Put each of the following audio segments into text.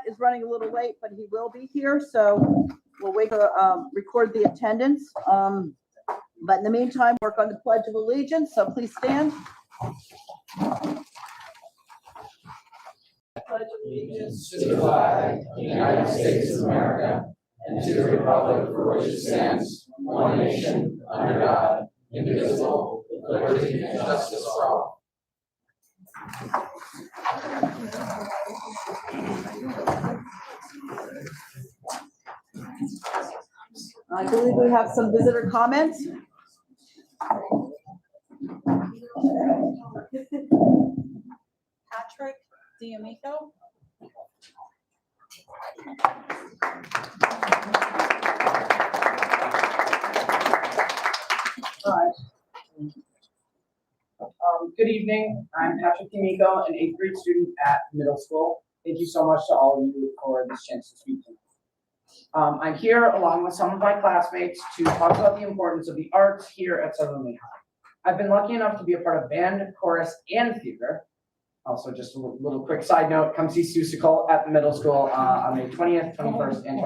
is running a little late, but he will be here, so we'll wait to record the attendance. But in the meantime, work on the Pledge of Allegiance, so please stand. Pledge allegiance to the flag of the United States of America and to the republic for which it stands, one nation, under God, indivisible, with liberty and justice for all. I believe we have some visitor comments. Patrick D'Amico. Good evening. I'm Patrick D'Amico, an 8th grade student at middle school. Thank you so much to all of you for this chance to speak tonight. I'm here along with some of my classmates to talk about the importance of the arts here at Southern Lehigh. I've been lucky enough to be a part of band, chorus, and theater. Also, just a little quick side note, come see Susical at the middle school on May 20th, 21st, and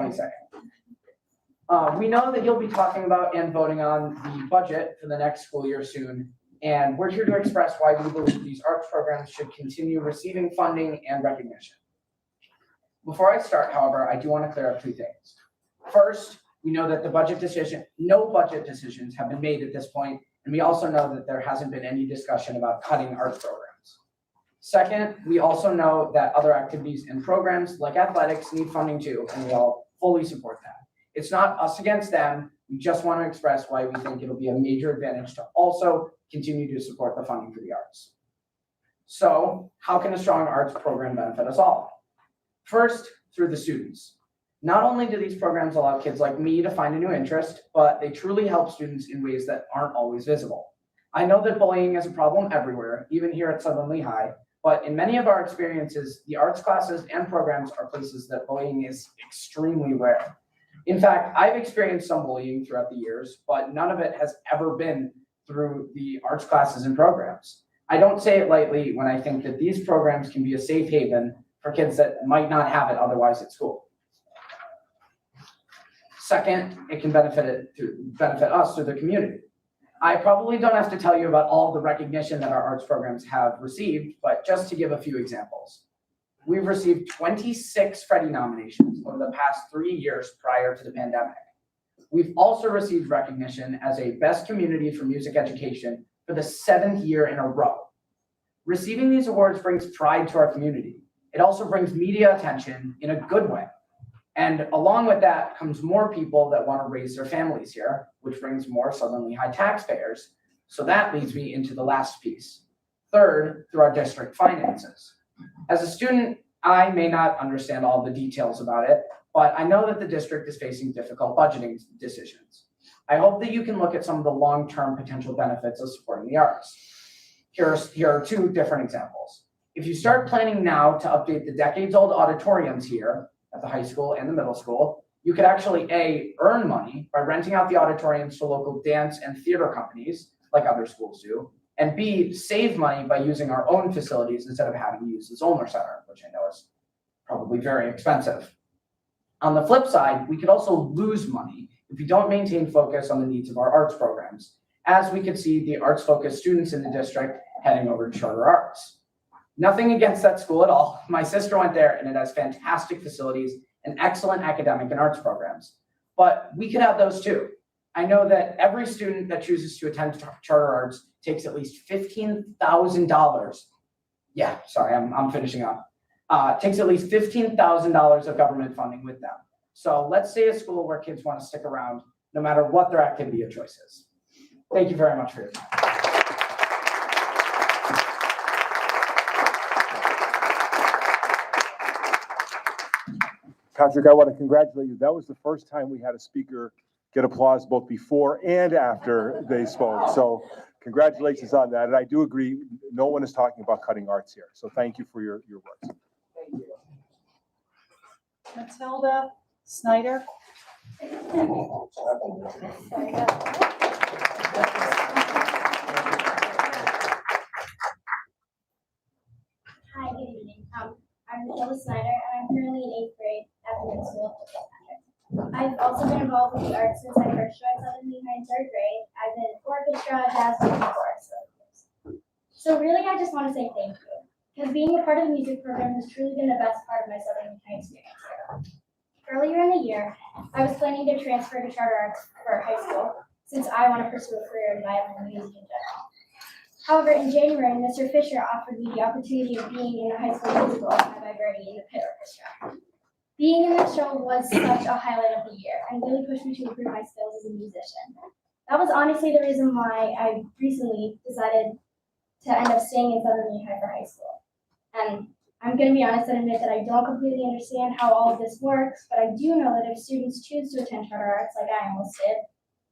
22nd. We know that you'll be talking about and voting on the budget for the next school year soon, and we're here to express why we believe these arts programs should continue receiving funding and recognition. Before I start, however, I do want to clear up 2 things. First, we know that no budget decisions have been made at this point, and we also know that there hasn't been any discussion about cutting arts programs. Second, we also know that other activities and programs like athletics need funding too, and we all fully support that. It's not us against them. We just want to express why we think it'll be a major advantage to also continue to support the funding for the arts. So, how can a strong arts program benefit us all? First, through the students. Not only do these programs allow kids like me to find a new interest, but they truly help students in ways that aren't always visible. I know that bullying is a problem everywhere, even here at Southern Lehigh, but in many of our experiences, the arts classes and programs are places that bullying is extremely rare. In fact, I've experienced some bullying throughout the years, but none of it has ever been through the arts classes and programs. I don't say it lightly when I think that these programs can be a safe haven for kids that might not have it otherwise at school. Second, it can benefit us through the community. I probably don't have to tell you about all the recognition that our arts programs have received, but just to give a few examples. We've received 26 Freddie nominations over the past 3 years prior to the pandemic. We've also received recognition as a Best Community for Music Education for the 7th year in a row. Receiving these awards brings pride to our community. It also brings media attention in a good way. And along with that comes more people that want to raise their families here, which brings more Southern Lehigh taxpayers. So that leads me into the last piece. Third, through our district finances. As a student, I may not understand all the details about it, but I know that the district is facing difficult budgeting decisions. I hope that you can look at some of the long-term potential benefits of supporting the arts. Here are 2 different examples. If you start planning now to update the decades-old auditoriums here at the high school and the middle school, you could actually A, earn money by renting out the auditoriums to local dance and theater companies, like other schools do, and B, save money by using our own facilities instead of having to use the Zollner Center, which I know is probably very expensive. On the flip side, we could also lose money if we don't maintain focus on the needs of our arts programs, as we could see the arts-focused students in the district heading over to charter arts. Nothing against that school at all. My sister went there and it has fantastic facilities and excellent academic and arts programs. But we could have those too. I know that every student that chooses to attend charter arts takes at least $15,000. Yeah, sorry, I'm finishing up. Takes at least $15,000 of government funding with them. So let's say a school where kids want to stick around no matter what their activity of choice is. Thank you very much for your time. Patrick, I want to congratulate you. That was the first time we had a speaker get applause both before and after they spoke. So congratulations on that. And I do agree, no one is talking about cutting arts here. So thank you for your words. Thank you. Matilda Snyder. Hi, good evening. I'm Matilda Snyder, and I'm currently in 8th I've also been involved with the arts since I first joined Southern Lehigh in third grade. I've been in orchestra, jazz band, and chorus for years. So really, I just want to say thank you, because being a part of the music program has truly been the best part of my Southern Lehigh experience here. Earlier in the year, I was planning to transfer to charter arts for high school, since I want to pursue a career in violin and music in general. However, in January, Mr. Fisher offered me the opportunity of being in the high school musical as my vibrating in the pit orchestra. Being in this show was such a highlight of the year and really pushed me to improve my skills as a musician. That was honestly the reason why I recently decided to end up staying in Southern Lehigh for high school. And I'm going to be honest and admit that I don't completely understand how all of this works, but I do know that if students choose to attend charter arts like I almost did,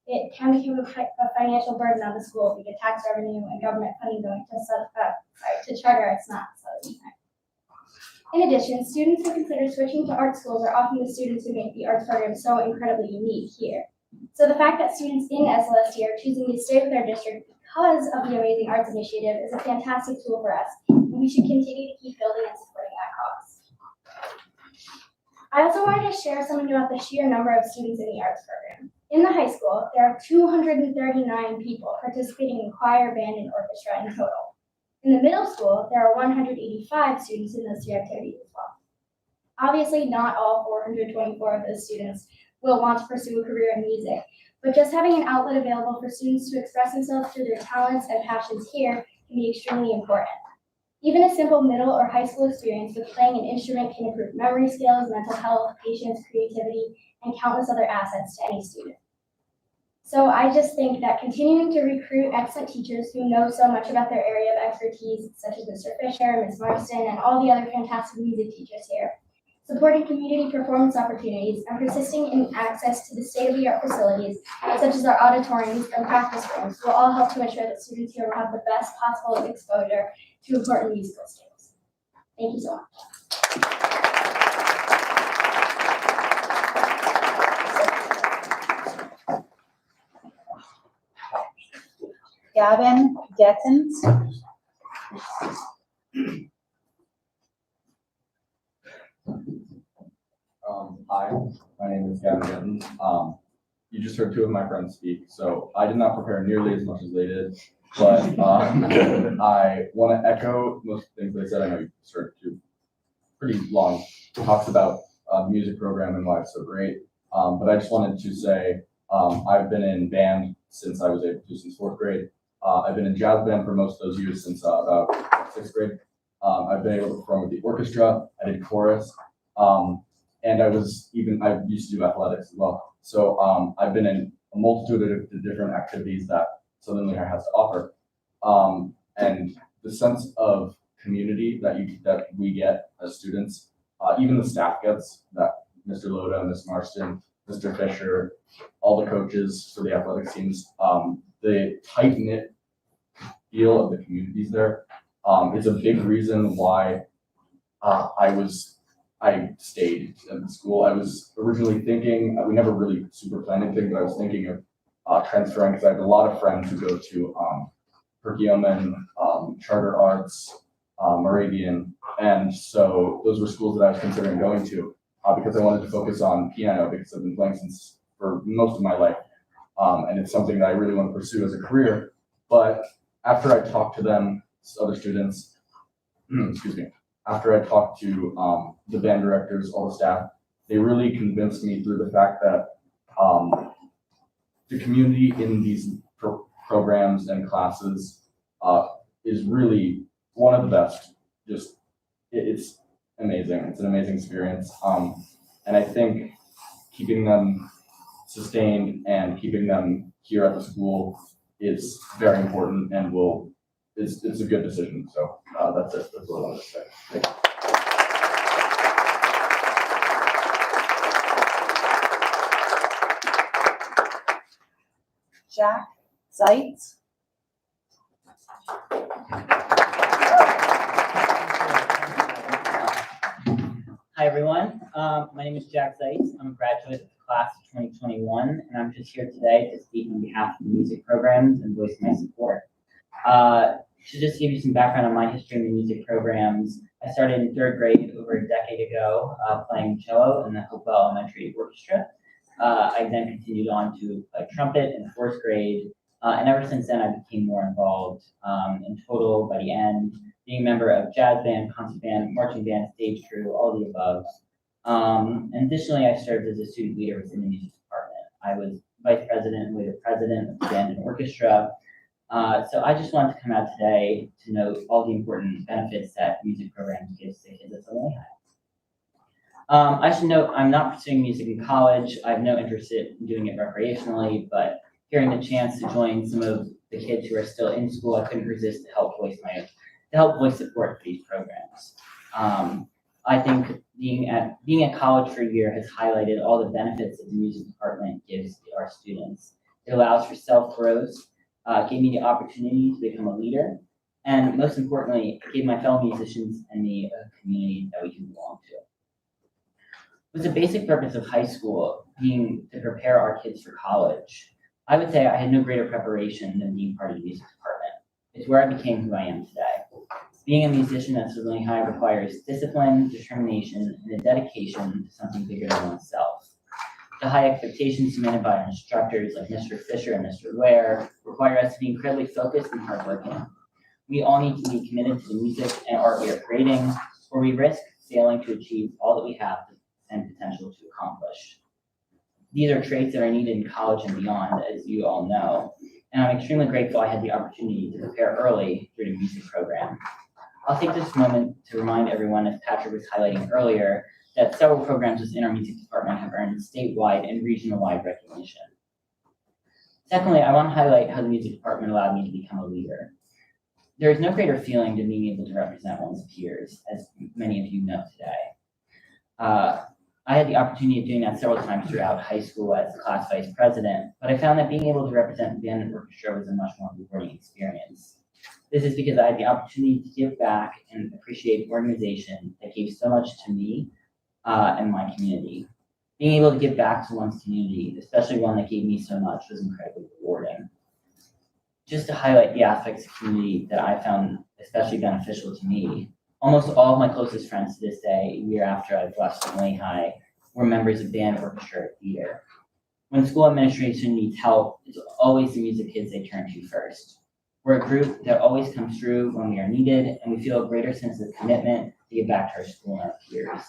it can become a financial burden on the school because tax revenue and government funding going to charter arts, not Southern Lehigh. In addition, students who consider switching to art schools are often the students who make the arts program so incredibly unique here. So the fact that students in SLST are choosing to stay with our district because of the Amazing Arts Initiative is a fantastic tool for us, and we should continue to keep building and supporting that cause. I also wanted to share something about the sheer number of students in the arts program. In the high school, there are 239 people participating in choir, band, and orchestra in total. In the middle school, there are 185 students in those two activities as well. Obviously, not all 424 of those students will want to pursue a career in music, but just having an outlet available for students to express themselves through their talents and passions here can be extremely important. Even a simple middle or high school experience with playing an instrument can improve memory skills, mental health, patience, creativity, and countless other assets to any student. So I just think that continuing to recruit excellent teachers who know so much about their area of expertise, such as Mr. Fisher, Ms. Marston, and all the other fantastic music teachers here, supporting community performance opportunities, and persisting in access to the state-of-the-art facilities, such as our auditoriums and practice rooms, will all help to ensure that students here will have the best possible exposure to important musical skills. Thank you so much. Gavin Gettens. Hi, my name is Gavin Gittens. You just heard two of my friends speak, so I did not prepare nearly as much as they did, but I want to echo most of the things they said. I know you started two pretty long talks about the music program and why it's so great, but I just wanted to say I've been in band since I was able to, since fourth grade. I've been in jazz band for most of those years since about sixth grade. I've been able to perform with the orchestra. I did chorus. And I used to do athletics as well. So I've been in a multitude of different activities that Southern Lehigh has to offer. And the sense of community that we get as students, even the staff gets, that Mr. Loda, Ms. Marston, Mr. Fisher, all the coaches for the athletics teams, the tight-knit feel of the communities there is a big reason why I stayed at the school. I was originally thinking, we never really super planned anything, but I was thinking of transferring because I have a lot of friends who go to Perkiomen, Charter Arts, Moravian, and so those were schools that I was considering going to because I wanted to focus on piano because I've been playing for most of my life, and it's something that I really want to pursue as a career. But after I talked to them, other students, excuse me, after I talked to the band directors, all the staff, they really convinced me through the fact that the community in these programs and classes is really one of the best. It's amazing. It's an amazing experience. And I think keeping them sustained and keeping them here at the school is very important and it's a good decision. So that's it. That's what I wanted to say. Thank you. Jack Zeitz. Hi, everyone. My name is Jack Zeitz. I'm a graduate of the class of 2021, and I'm just here today to speak on behalf of the music programs and voice my support. To just give you some background on my history in the music programs, I started in third grade over a decade ago playing cello in the Hopewell Elementary Orchestra. I then continued on to play trumpet in 4th grade. And ever since then, I became more involved. In total, by the end, being a member of jazz band, concert band, marching band, stage crew, all the above. And additionally, I served as a student leader within the music department. I was vice president and later president of the band and orchestra. So I just wanted to come out today to note all the important benefits that music programs give to kids at Lehigh. I should note I'm not pursuing music in college. I have no interest in doing it recreationally, but hearing the chance to join some of the kids who are still in school, I couldn't resist to help voice support for these programs. I think being at college for a year has highlighted all the benefits that the music department gives to our students. It allows for self-growth, gave me the opportunity to become a leader, and most importantly, it gave my fellow musicians and me a community that we can belong to. With the basic purpose of high school being to prepare our kids for college, I would say I had no greater preparation than being part of the music department. It's where I became who I am today. Being a musician at Lehigh requires discipline, determination, and a dedication to something bigger than oneself. The high expectations demanded by our instructors like Mr. Fisher and Mr. Ware require us to be incredibly focused and hardworking. We all need to be committed to the music and art we are creating, or we risk failing to achieve all that we have and potential to accomplish. These are traits that are needed in college and beyond, as you all know, and I'm extremely grateful I had the opportunity to prepare early through the music program. I'll take this moment to remind everyone, as Patrick was highlighting earlier, that several programs within our music department have earned statewide and regional-wide recognition. Secondly, I want to highlight how the music department allowed me to become a leader. There is no greater feeling than being able to represent one's peers, as many of you know today. I had the opportunity of doing that several times throughout high school as class vice president, but I found that being able to represent the band and orchestra was a much more rewarding experience. This is because I had the opportunity to give back and appreciate an organization that gave so much to me and my community. Being able to give back to one's community, especially one that gave me so much, was incredibly rewarding. Just to highlight the aspects of community that I found especially beneficial to me, almost all of my closest friends to this day, a year after I've left Lehigh, were members of band, orchestra, or theater. When school administration needs help, it's always the music kids they turn to first. We're a group that always comes through when we are needed, and we feel a greater sense of commitment to give back to our school and our peers.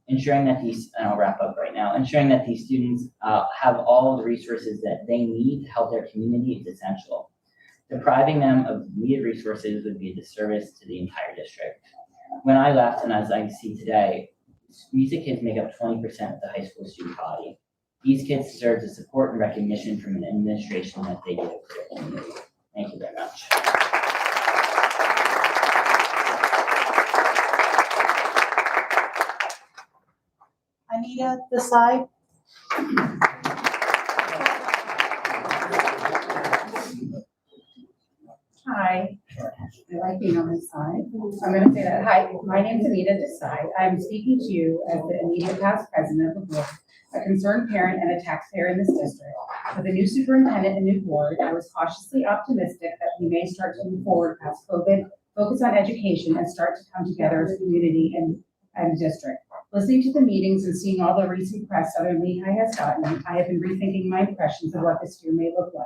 Ensuring that these, and I'll wrap up right now, ensuring that these students have all the resources that they need to help their community is essential. Depriving them of needed resources would be a disservice to the entire district. When I left, and as I see today, music kids make up 20% of the high school student body. These kids deserve the support and recognition from an administration that they give to their community. Thank you very much. Anita, this side. Hi, I like being on this side. I'm going to say that. Hi, my name is Anita Desai. I'm speaking to you as the immediate past president of the board, a concerned parent and a taxpayer in this district. With a new superintendent and new board, I was cautiously optimistic that we may start to move forward past COVID, focus on education, and start to come together as a community and district. Listening to the meetings and seeing all the recent press Southern Lehigh has gotten, I have been rethinking my impressions of what this year may look like.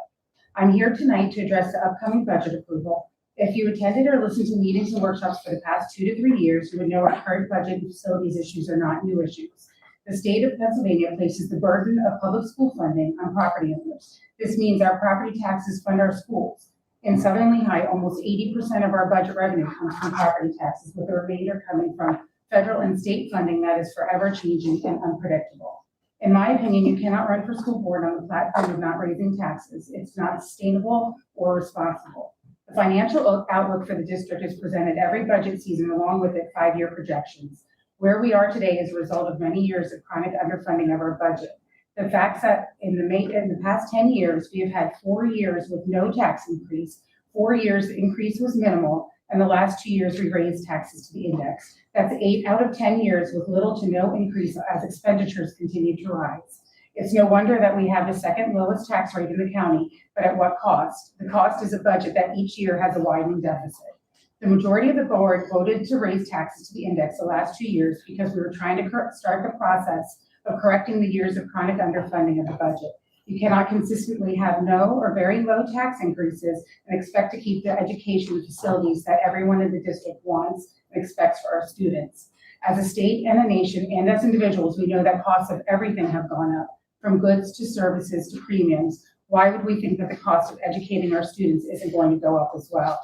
I'm here tonight to address the upcoming budget approval. If you attended or listened to meetings and workshops for the past 2 to 3 years, you would know our current budget and facilities issues are not new issues. The state of Pennsylvania places the burden of public school funding on property owners. This means our property taxes fund our schools. In Southern Lehigh, almost 80% of our budget revenue comes from property taxes, with the remainder coming from federal and state funding that is forever changing and unpredictable. In my opinion, you cannot run for school board on the platform of not raising taxes. It's not sustainable or responsible. The financial outlook for the district is presented every budget season along with its 5-year projections. Where we are today is a result of many years of chronic underfunding of our budget. The facts that in the past 10 years, we have had 4 years with no tax increase, 4 years the increase was minimal, and the last 2 years we raised taxes to the index. That's 8 out of 10 years with little to no increase as expenditures continue to rise. It's no wonder that we have the second lowest tax rate in the county, but at what cost? The cost is a budget that each year has a widening deficit. The majority of the board voted to raise taxes to the index the last 2 years because we were trying to start the process of correcting the years of chronic underfunding of the budget. You cannot consistently have no or very low tax increases and expect to keep the education facilities that everyone in the district wants and expects for our students. As a state and a nation and as individuals, we know that costs of everything have gone up, from goods to services to premiums. Why would we think that the cost of educating our students isn't going to go up as well?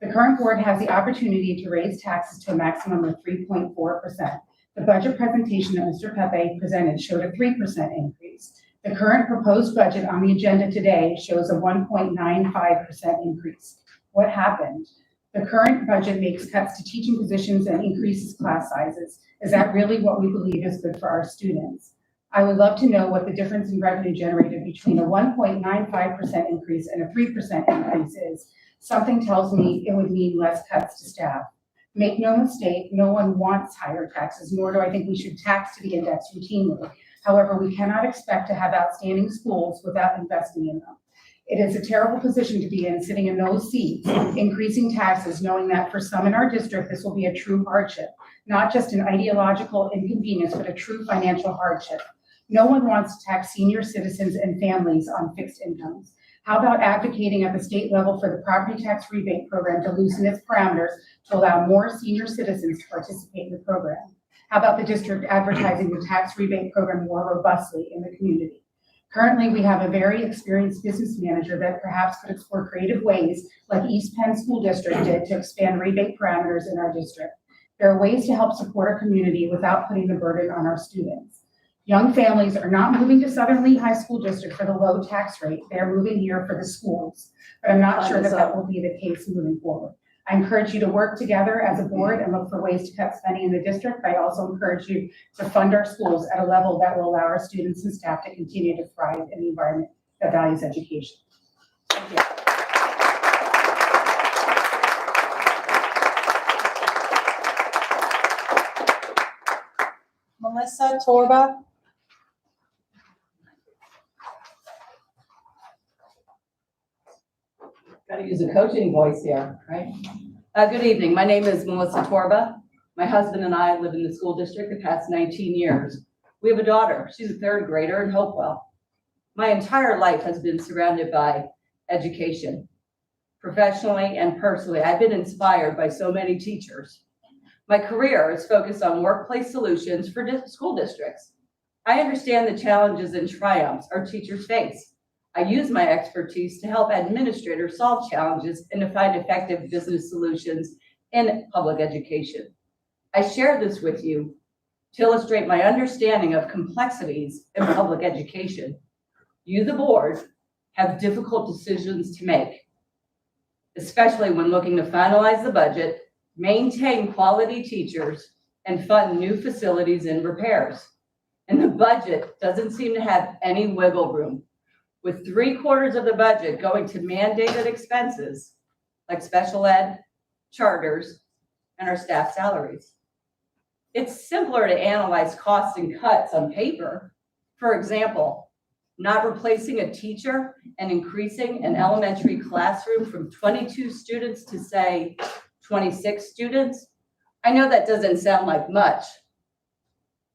The current board has the opportunity to raise taxes to a maximum of 3.4%. The budget presentation that Mr. Pepe presented showed a 3% increase. The current proposed budget on the agenda today shows a 1.95% increase. What happened? The current budget makes cuts to teaching positions and increases class sizes. Is that really what we believe is good for our students? I would love to know what the difference in revenue generated between a 1.95% increase and a 3% increase is. Something tells me it would mean less cuts to staff. Make no mistake, no one wants higher taxes, nor do I think we should tax to the index routinely. However, we cannot expect to have outstanding schools without investing in them. It is a terrible position to be in, sitting in those seats, increasing taxes, knowing that for some in our district, this will be a true hardship, not just an ideological inconvenience, but a true financial hardship. No one wants to tax senior citizens and families on fixed incomes. How about advocating at the state level for the property tax rebate program to loosen its parameters to allow more senior citizens to participate in the program? How about the district advertising the tax rebate program more robustly in the community? Currently, we have a very experienced business manager that perhaps could explore creative ways, like East Penn School District did, to expand rebate parameters in our district. There are ways to help support our community without putting the burden on our students. Young families are not moving to Southern Lehigh School District for the low tax rate. They're moving here for the schools, but I'm not sure that that will be the case moving forward. I encourage you to work together as a board and look for ways to cut spending in the district. I also encourage you to fund our schools at a level that will allow our students and staff to continue to thrive in the environment that values education. Thank you. Melissa Torba. Got to use a coaching voice here, right? Good evening. My name is Melissa Torba. My husband and I live in the school district the past 19 years. We have a daughter. She's a third grader in Hopewell. My entire life has been surrounded by education. Professionally and personally, I've been inspired by so many teachers. My career is focused on workplace solutions for school districts. I understand the challenges and triumphs our teachers face. I use my expertise to help administrators solve challenges and to find effective business solutions in public education. I share this with you to illustrate my understanding of complexities in public education. You, the board, have difficult decisions to make, especially when looking to finalize the budget, maintain quality teachers, and fund new facilities and repairs. And the budget doesn't seem to have any wiggle room, with 3/4 of the budget going to mandated expenses like special ed, charters, and our staff salaries. It's simpler to analyze costs and cuts on paper. For example, not replacing a teacher and increasing an elementary classroom from 22 students to, say, 26 students. I know that doesn't sound like much,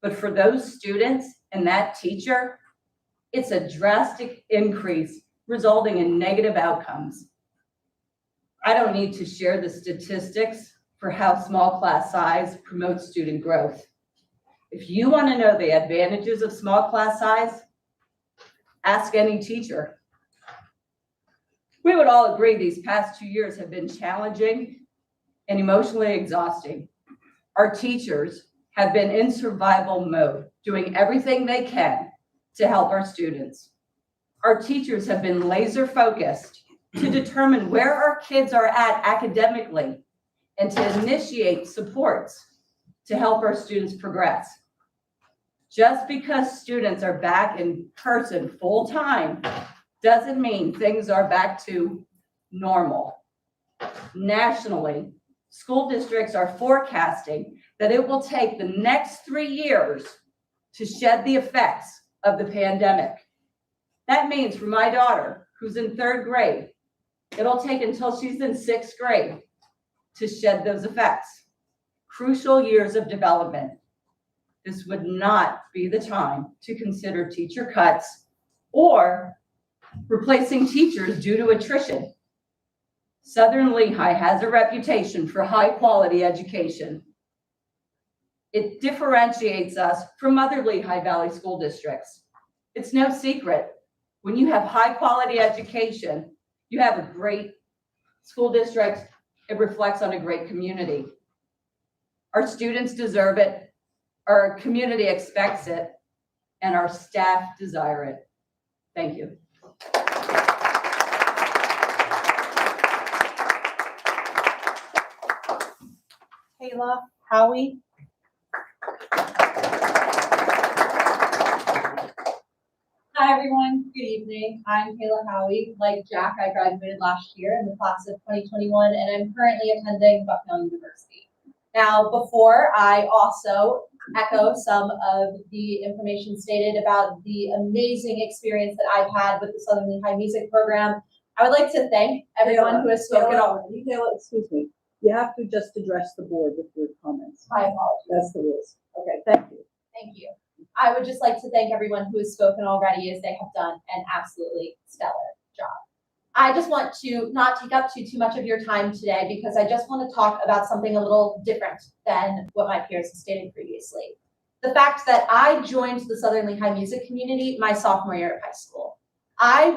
but for those students and that teacher, it's a drastic increase resulting in negative outcomes. I don't need to share the statistics for how small class size promotes student growth. If you want to know the advantages of small class size, ask any teacher. We would all agree these past 2 years have been challenging and emotionally exhausting. Our teachers have been in survival mode, doing everything they can to help our students. Our teachers have been laser focused to determine where our kids are at academically and to initiate supports to help our students progress. Just because students are back in person full time doesn't mean things are back to normal. Nationally, school districts are forecasting that it will take the next 3 years to shed the effects of the pandemic. That means for my daughter, who's in 3rd grade, it'll take until she's in 6th grade to shed those effects. Crucial years of development. This would not be the time to consider teacher cuts or replacing teachers due to attrition. Southern Lehigh has a reputation for high-quality education. It differentiates us from other Lehigh Valley school districts. It's no secret. When you have high-quality education, you have a great school district. It reflects on a great community. Our students deserve it, our community expects it, and our staff desire it. Thank you. Kayla, Howie. Hi, everyone. Good evening. I'm Kayla Howie. Like Jack, I graduated last year in the class of 2021, and I'm currently attending Bucknell University. Now, before I also echo some of the information stated about the amazing experience that I've had with the Southern Lehigh Music Program, I would like to thank everyone who has spoken already. Kayla, excuse me. You have to just address the board with your comments. My apologies. That's the rules. Okay, thank you. Thank you. I would just like to thank everyone who has spoken already, as they have done an absolutely stellar job. I just want to not take up too much of your time today, because I just want to talk about something a little different than what my peers have stated previously. The fact that I joined the Southern Lehigh music community my sophomore year of high school. I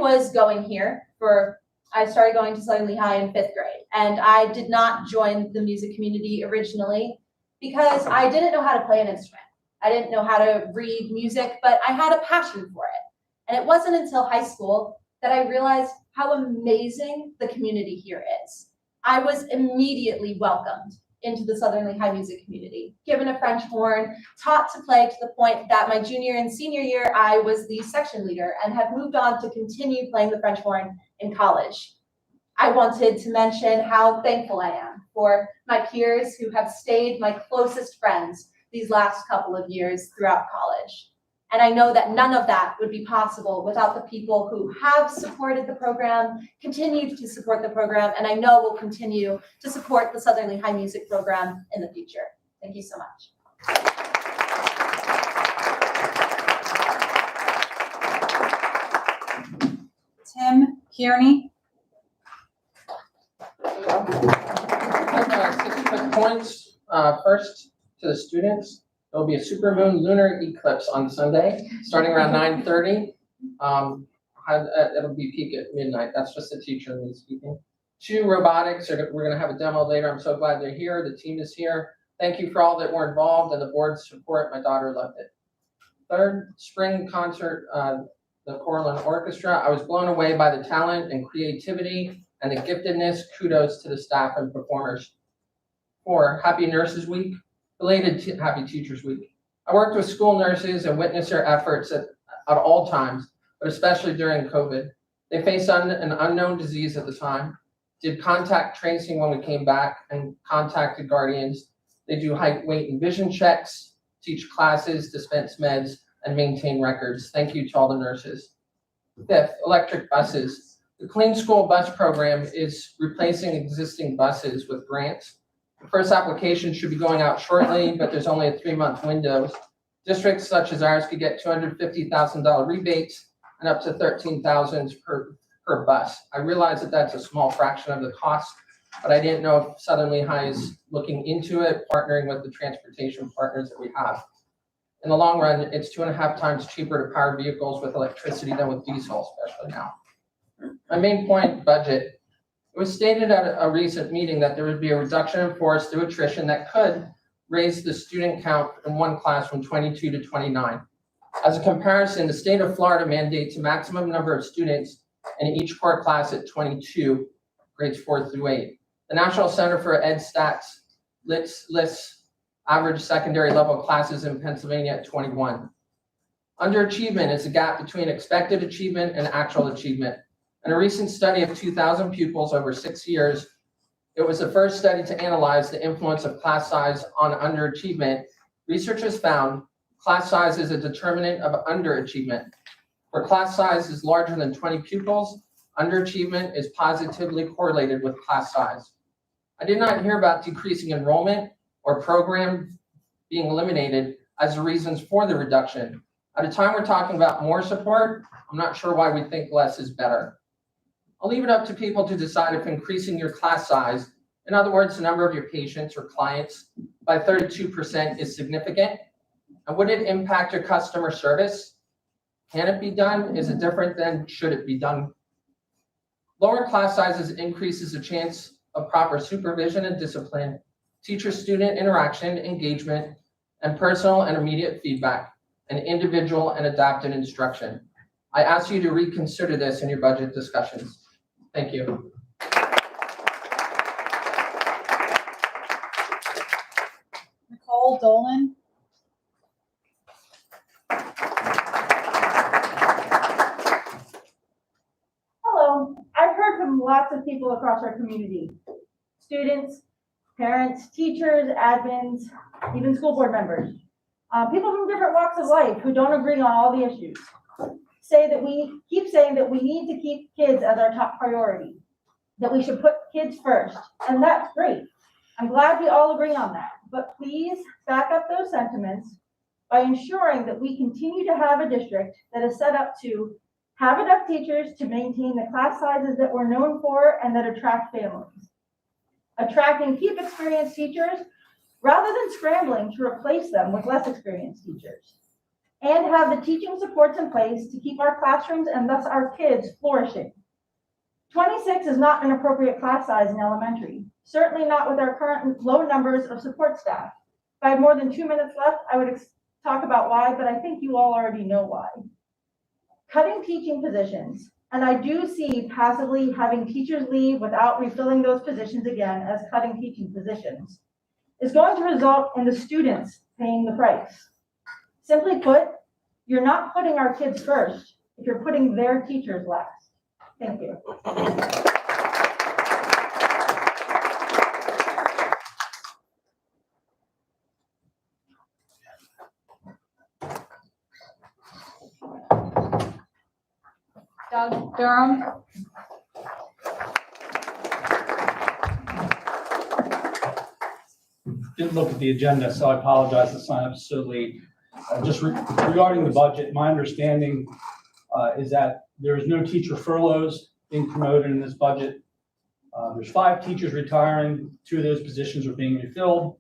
started going to Southern Lehigh in 5th grade, and I did not join the music community originally because I didn't know how to play an instrument. I didn't know how to read music, but I had a passion for it. And it wasn't until high school that I realized how amazing the community here is. I was immediately welcomed into the Southern Lehigh music community, given a French horn, taught to play to the point that my junior and senior year, I was the section leader and have moved on to continue playing the French horn in college. I wanted to mention how thankful I am for my peers who have stayed my closest friends these last couple of years throughout college. And I know that none of that would be possible without the people who have supported the program, continue to support the program, and I know will continue to support the Southern Lehigh Music Program in the future. Thank you so much. Tim Kearney. I have 6 quick points. First, to the students, there will be a supermoon lunar eclipse on Sunday, starting around 9:30. It'll be peak at midnight. That's just the teacher me speaking. 2, robotics. We're going to have a demo later. I'm so glad they're here. The team is here. Thank you for all that were involved and the board's support. My daughter loved it. 3rd, spring concert, the choral and orchestra. I was blown away by the talent and creativity and the giftedness. Kudos to the staff and performers. 4, Happy Nurses Week, related to Happy Teachers Week. I worked with school nurses and witnessed their efforts at all times, but especially during COVID. They faced an unknown disease at the time, did contact tracing when we came back, and contacted guardians. They do height, weight, and vision checks, teach classes, dispense meds, and maintain records. Thank you to all the nurses. 5th, electric buses. The Clean School Bus Program is replacing existing buses with grants. The first application should be going out shortly, but there's only a 3-month window. Districts such as ours could get $250,000 rebates and up to $13,000 per bus. I realize that that's a small fraction of the cost, but I didn't know if Southern Lehigh is looking into it, partnering with the transportation partners that we have. In the long run, it's 2.5 times cheaper to power vehicles with electricity than with diesel, especially now. My main point, budget. It was stated at a recent meeting that there would be a reduction in force through attrition that could raise the student count in one class from 22 to 29. As a comparison, the state of Florida mandates a maximum number of students in each core class at 22, grades 4 through 8. The National Center for Ed Stats lists average secondary level classes in Pennsylvania at 21. Underachievement is the gap between expected achievement and actual achievement. In a recent study of 2,000 pupils over 6 years, it was the first study to analyze the influence of class size on underachievement. Researchers found class size is a determinant of underachievement. Where class size is larger than 20 pupils, underachievement is positively correlated with class size. I did not hear about decreasing enrollment or program being eliminated as the reasons for the reduction. At a time we're talking about more support, I'm not sure why we think less is better. I'll leave it up to people to decide if increasing your class size, in other words, the number of your patients or clients, by 32% is significant. And would it impact your customer service? Can it be done? Is it different than should it be done? Lower class sizes increases the chance of proper supervision and discipline, teacher-student interaction, engagement, and personal and immediate feedback, and individual and adapted instruction. I ask you to reconsider this in your budget discussions. Thank you. Nicole Dolan. Hello, I've heard from lots of people across our community. Students, parents, teachers, admins, even school board members. People from different walks of life who don't agree on all the issues. Keep saying that we need to keep kids as our top priority, that we should put kids first, and that's great. I'm glad we all agree on that, but please back up those sentiments by ensuring that we continue to have a district that is set up to have enough teachers to maintain the class sizes that we're known for and that attract families. Attract and keep experienced teachers rather than scrambling to replace them with less experienced teachers. And have the teaching supports in place to keep our classrooms and thus our kids flourishing. 26 is not an appropriate class size in elementary, certainly not with our current low numbers of support staff. If I have more than 2 minutes left, I would talk about why, but I think you all already know why. Cutting teaching positions, and I do see passively having teachers leave without refilling those positions again as cutting teaching positions, is going to result in the students paying the price. Simply put, you're not putting our kids first if you're putting their teachers last. Thank you. Doug Durham. Didn't look at the agenda, so I apologize to sign up so late. Just regarding the budget, my understanding is that there is no teacher furloughs being promoted in this budget. There's 5 teachers retiring, 2 of those positions are being refilled,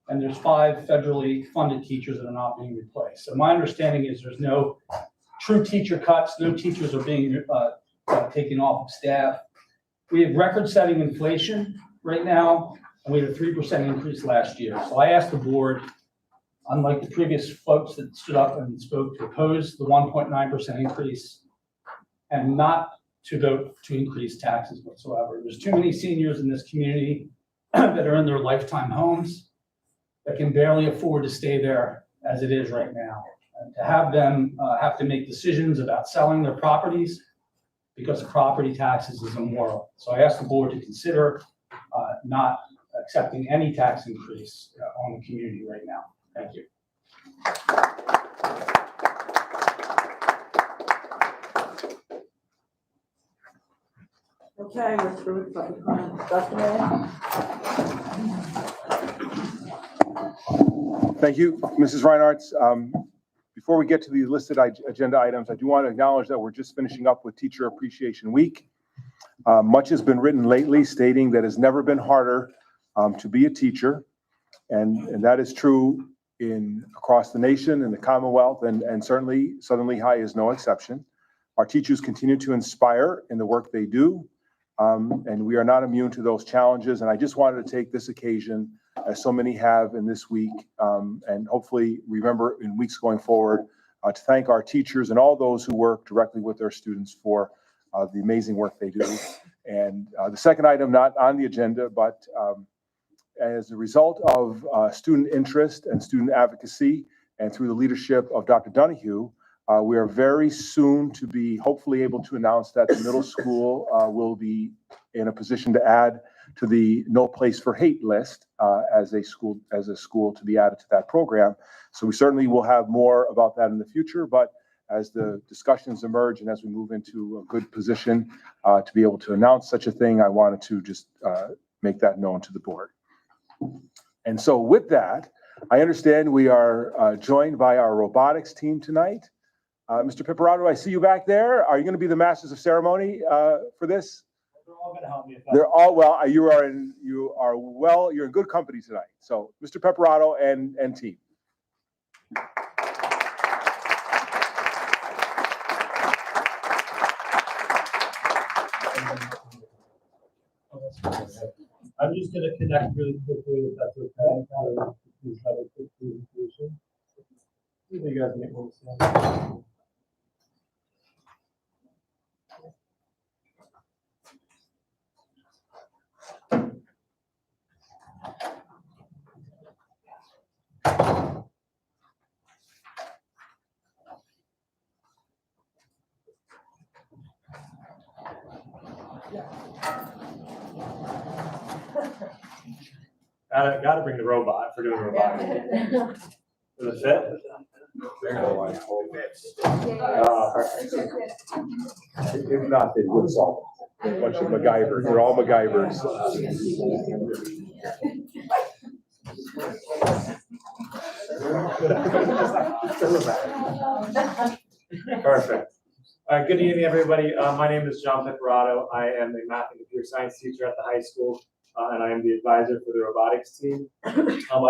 and there's 5 federally funded teachers that are not being replaced. So my understanding is there's no true teacher cuts, no teachers are being taken off of staff. We have record-setting inflation right now, and we had a 3% increase last year. So I asked the board, unlike the previous folks that stood up and spoke, to oppose the 1.9% increase and not to vote to increase taxes whatsoever. There's too many seniors in this community that are in their lifetime homes that can barely afford to stay there as it is right now. And to have them have to make decisions about selling their properties because of property taxes is immoral. So I asked the board to consider not accepting any tax increase on the community right now. Thank you. Okay, we're through with public comment. Dr. Mann? Thank you, Mrs. Reinhardt. Before we get to the listed agenda items, I do want to acknowledge that we're just finishing up with Teacher Appreciation Week. Much has been written lately stating that it's never been harder to be a teacher, and that is true across the nation and the Commonwealth, and certainly Southern Lehigh is no exception. Our teachers continue to inspire in the work they do, and we are not immune to those challenges. And I just wanted to take this occasion, as so many have in this week, and hopefully remember in weeks going forward, to thank our teachers and all those who work directly with their students for the amazing work they do. And the second item, not on the agenda, but as a result of student interest and student advocacy, and through the leadership of Dr. Donahue, we are very soon to be hopefully able to announce that the middle school will be in a position to add to the No Place for Hate list as a school to be added to that program. So we certainly will have more about that in the future, but as the discussions emerge and as we move into a good position to be able to announce such a thing, I wanted to just make that known to the board. And so with that, I understand we are joined by our robotics team tonight. Mr. Piparato, I see you back there. Are you going to be the masters of ceremony for this? They're all gonna help me. They're all well. You're in good company tonight. So, Mr. Piparato and team. I'm just gonna connect really quickly if that's okay. Please have a quick presentation. See if you guys make one stand. Gotta bring the robot for doing robotics. Does it fit? Perfect. If not, they would solve it. A bunch of MacGyvers. They're all MacGyvers. Perfect. All right, good evening, everybody. My name is John Piparato. I am a math and computer science teacher at the high school, and I am the advisor for the robotics team. I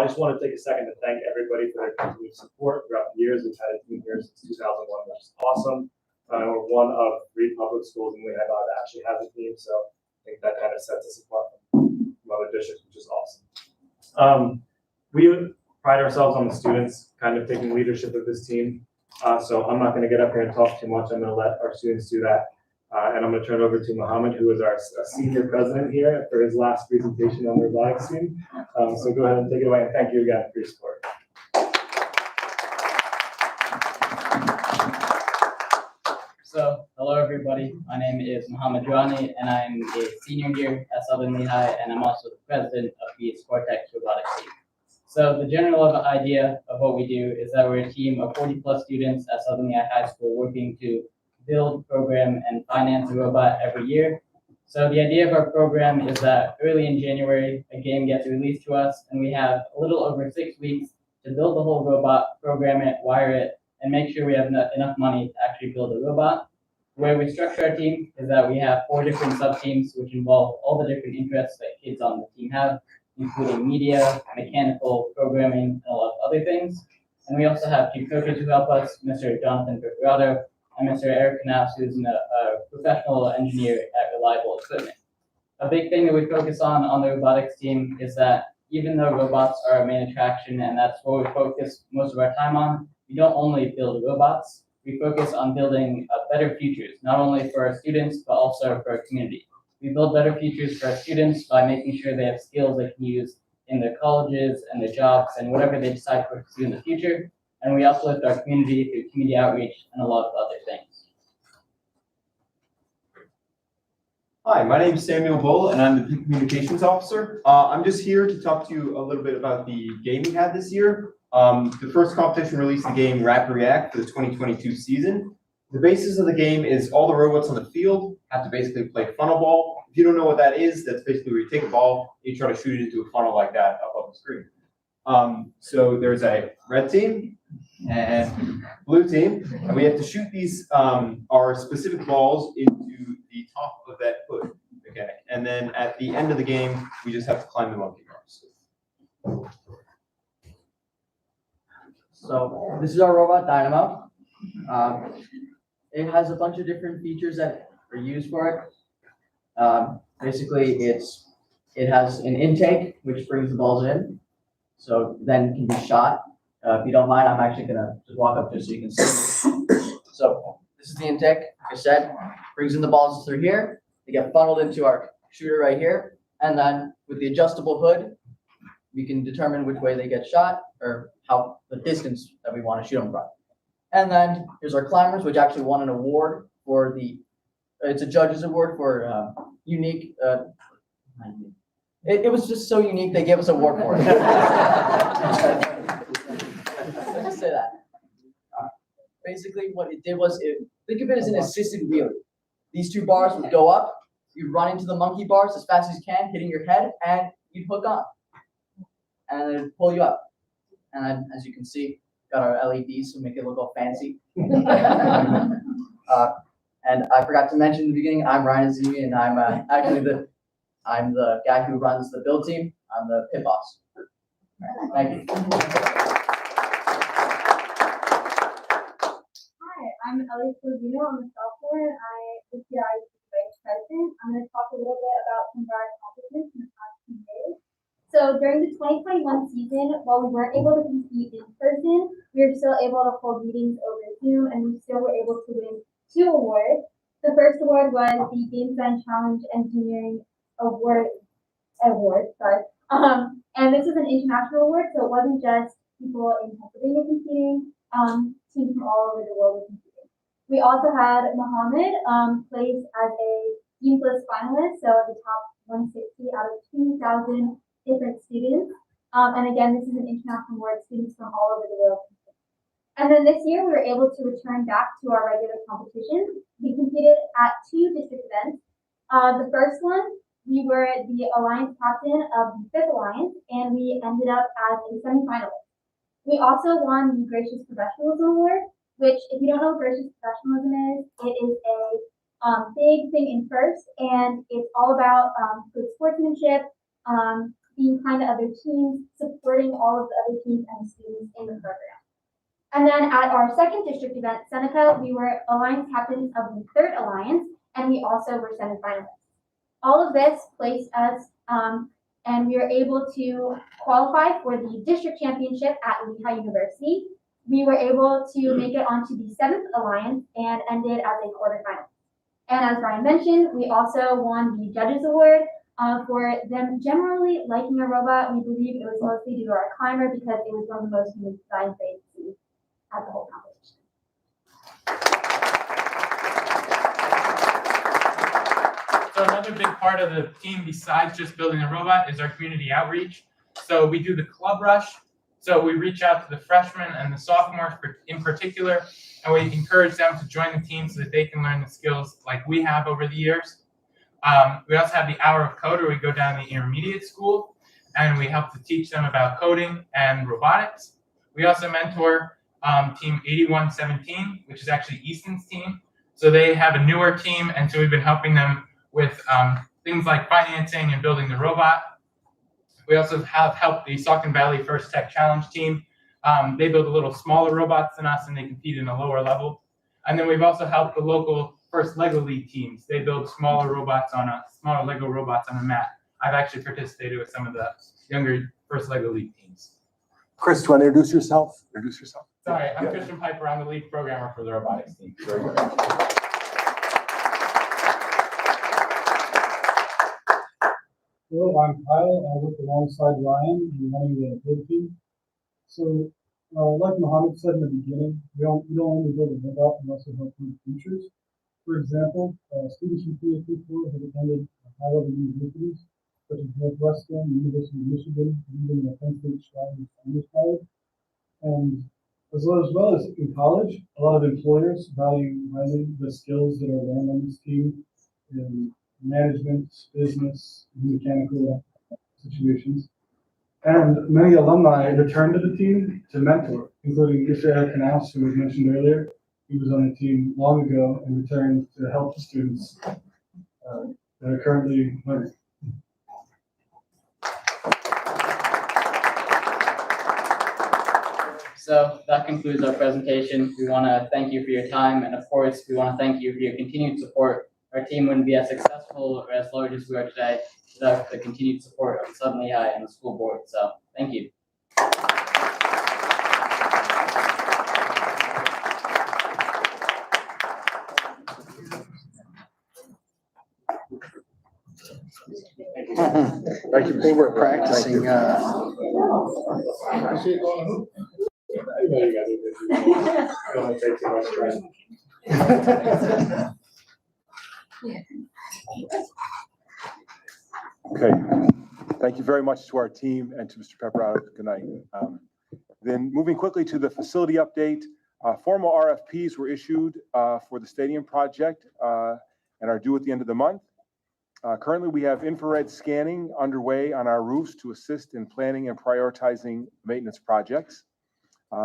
just want to take a second to thank everybody for their continued support throughout the years. We've had a team here since 2001, which is awesome. We're one of 3 public schools in Lehigh that actually has a team, so I think that kind of sets us apart from other districts, which is awesome. We pride ourselves on the students kind of taking leadership of this team. So I'm not going to get up here and talk too much. I'm going to let our students do that. And I'm going to turn it over to Mohammed, who is our senior president here for his last presentation on the robotics team. So go ahead and take it away. And thank you again for your support. So, hello everybody. My name is Mohammed Rouhani, and I'm a senior here at Southern Lehigh, and I'm also the president of the Sportex robotics team. So the general idea of what we do is that we're a team of 40 plus students at Southern Lehigh High School working to build, program, and finance a robot every year. So the idea of our program is that early in January, a game gets released to us, and we have a little over 6 weeks to build the whole robot, program it, wire it, and make sure we have enough money to actually build a robot. The way we structure our team is that we have 4 different sub-teams, which involve all the different interests that kids on the team have, including media, mechanical, programming, and a lot of other things. And we also have 2 coaches who help us, Mr. Jonathan Piparato and Mr. Eric Knaus, who's a professional engineer at Reliable Equipment. A big thing that we focus on the robotics team is that even though robots are our main attraction and that's what we focus most of our time on, we don't only build robots, we focus on building better futures, not only for our students, but also for our community. We build better futures for our students by making sure they have skills they can use in their colleges and their jobs and whatever they decide to pursue in the future. And we uplift our community through community outreach and a lot of other things. Hi, my name is Samuel Bull, and I'm the communications officer. I'm just here to talk to you a little bit about the game we had this year. The first competition released the game Rap React for the 2022 season. The basis of the game is all the robots on the field have to basically play funnel ball. If you don't know what that is, that's basically where you take a ball, and you try to shoot it into a funnel like that up on the screen. So there's a red team and blue team, and we have to shoot these our specific balls into the top of that hood mechanic. And then at the end of the game, we just have to climb the monkey bars. So this is our robot Dynamo. It has a bunch of different features that are used for it. Basically, it has an intake, which brings the balls in, so then it can be shot. If you don't mind, I'm actually gonna just walk up just so you can see. So this is the intake, like I said, brings in the balls through here. They get funneled into our shooter right here. And then with the adjustable hood, we can determine which way they get shot or how the distance that we want to shoot them from. And then here's our climbers, which actually won an award for it's a judge's award for unique, it was just so unique, they gave us an award for it. Let's just say that. Basically what it did was, think of it as an assisted wheelie. These 2 bars would go up, you'd run into the monkey bars as fast as you can, hitting your head, and you'd hook on. And it'd pull you up. And then, as you can see, got our LEDs to make it look all fancy. And I forgot to mention in the beginning, I'm Ryan Azumi, and I'm actually I'm the guy who runs the build team. I'm the pit boss. Thank you. Hi, I'm Ellie Slovino. I'm a sophomore, and I this year I was the vice president. I'm going to talk a little bit about some of our accomplishments in the past 2 years. So during the 2021 season, while we weren't able to compete in person, we were still able to hold meetings over Zoom, and we still were able to win 2 awards. The first award was the Game Design Challenge Engineering Award. And this is an international award, so it wasn't just people in Pennsylvania competing. Teams from all over the world were competing. We also had Mohammed placed as a Dean Plus finalist, so the top 160 out of 2,000 different students. And again, this is an international award, students from all over the world. And then this year, we were able to return back to our regular competitions. We competed at 2 district events. The first one, we were the alliance captain of the 5th Alliance, and we ended up as a semifinalist. We also won the Gracious Professionalism Award, which, if you don't know what gracious professionalism is, it is a big thing in FIRST, and it's all about good sportsmanship, being kind to other teams, supporting all of the other teams and students in the program. And then at our second district event, Seneca, we were alliance captains of the 3rd Alliance, and we also were semifinalists. All of this placed us, and we were able to qualify for the district championship at Lehigh University. We were able to make it onto the 7th Alliance and ended as a quarterfinal. And as Brian mentioned, we also won the Judges Award for them generally liking our robot. We believe it was mostly due to our climber because it was one of the most unique designs they've seen at the whole competition. So another big part of the team besides just building a robot is our community outreach. So we do the club rush. So we reach out to the freshmen and the sophomores in particular, and we encourage them to join the team so that they can learn the skills like we have over the years. We also have the Hour of Code, where we go down the intermediate school and we help to teach them about coding and robotics. We also mentor team 8117, which is actually Easton's team. So they have a newer team, and so we've been helping them with things like financing and building the robot. We also have helped the Saucon Valley First Tech Challenge team. They build a little smaller robots than us, and they compete in a lower level. And then we've also helped the local First Lego League teams. They build smaller Lego robots on a mat. I've actually participated with some of the younger First Lego League teams. Chris, do you want to introduce yourself? Sorry, I'm Yeah. Christian Piper. I'm the lead programmer for the robotics team. Very good. Hello, I'm Kyle. I work alongside Ryan in running the build team. So, like Mohammed said in the beginning, we don't only build a robot, we also help build features. For example, students from PA4 have attended high-level universities such as Northwestern, University of Michigan, and even the Penn State Strong Commerce College. And as well as in college, a lot of employers value learning the skills that are learned on this team in management, business, mechanical situations. And many alumni return to the team to mentor, including Mr. Eric Knaus, who was mentioned earlier. He was on the team long ago and returned to help the students that are currently learning. So that concludes our presentation. We want to thank you for your time, and of course, we want to thank you for your continued support. Our team wouldn't be as successful or as large as we are today without the continued support of Southern Lehigh and the school board. So thank you. Thank you. They were practicing. Okay, thank you very much to our team and to Mr. Pepperado. Good night. Then moving quickly to the facility update, formal RFPs were issued for the stadium project and are due at the end of the month. Currently, we have infrared scanning underway on our roofs to assist in planning and prioritizing maintenance projects.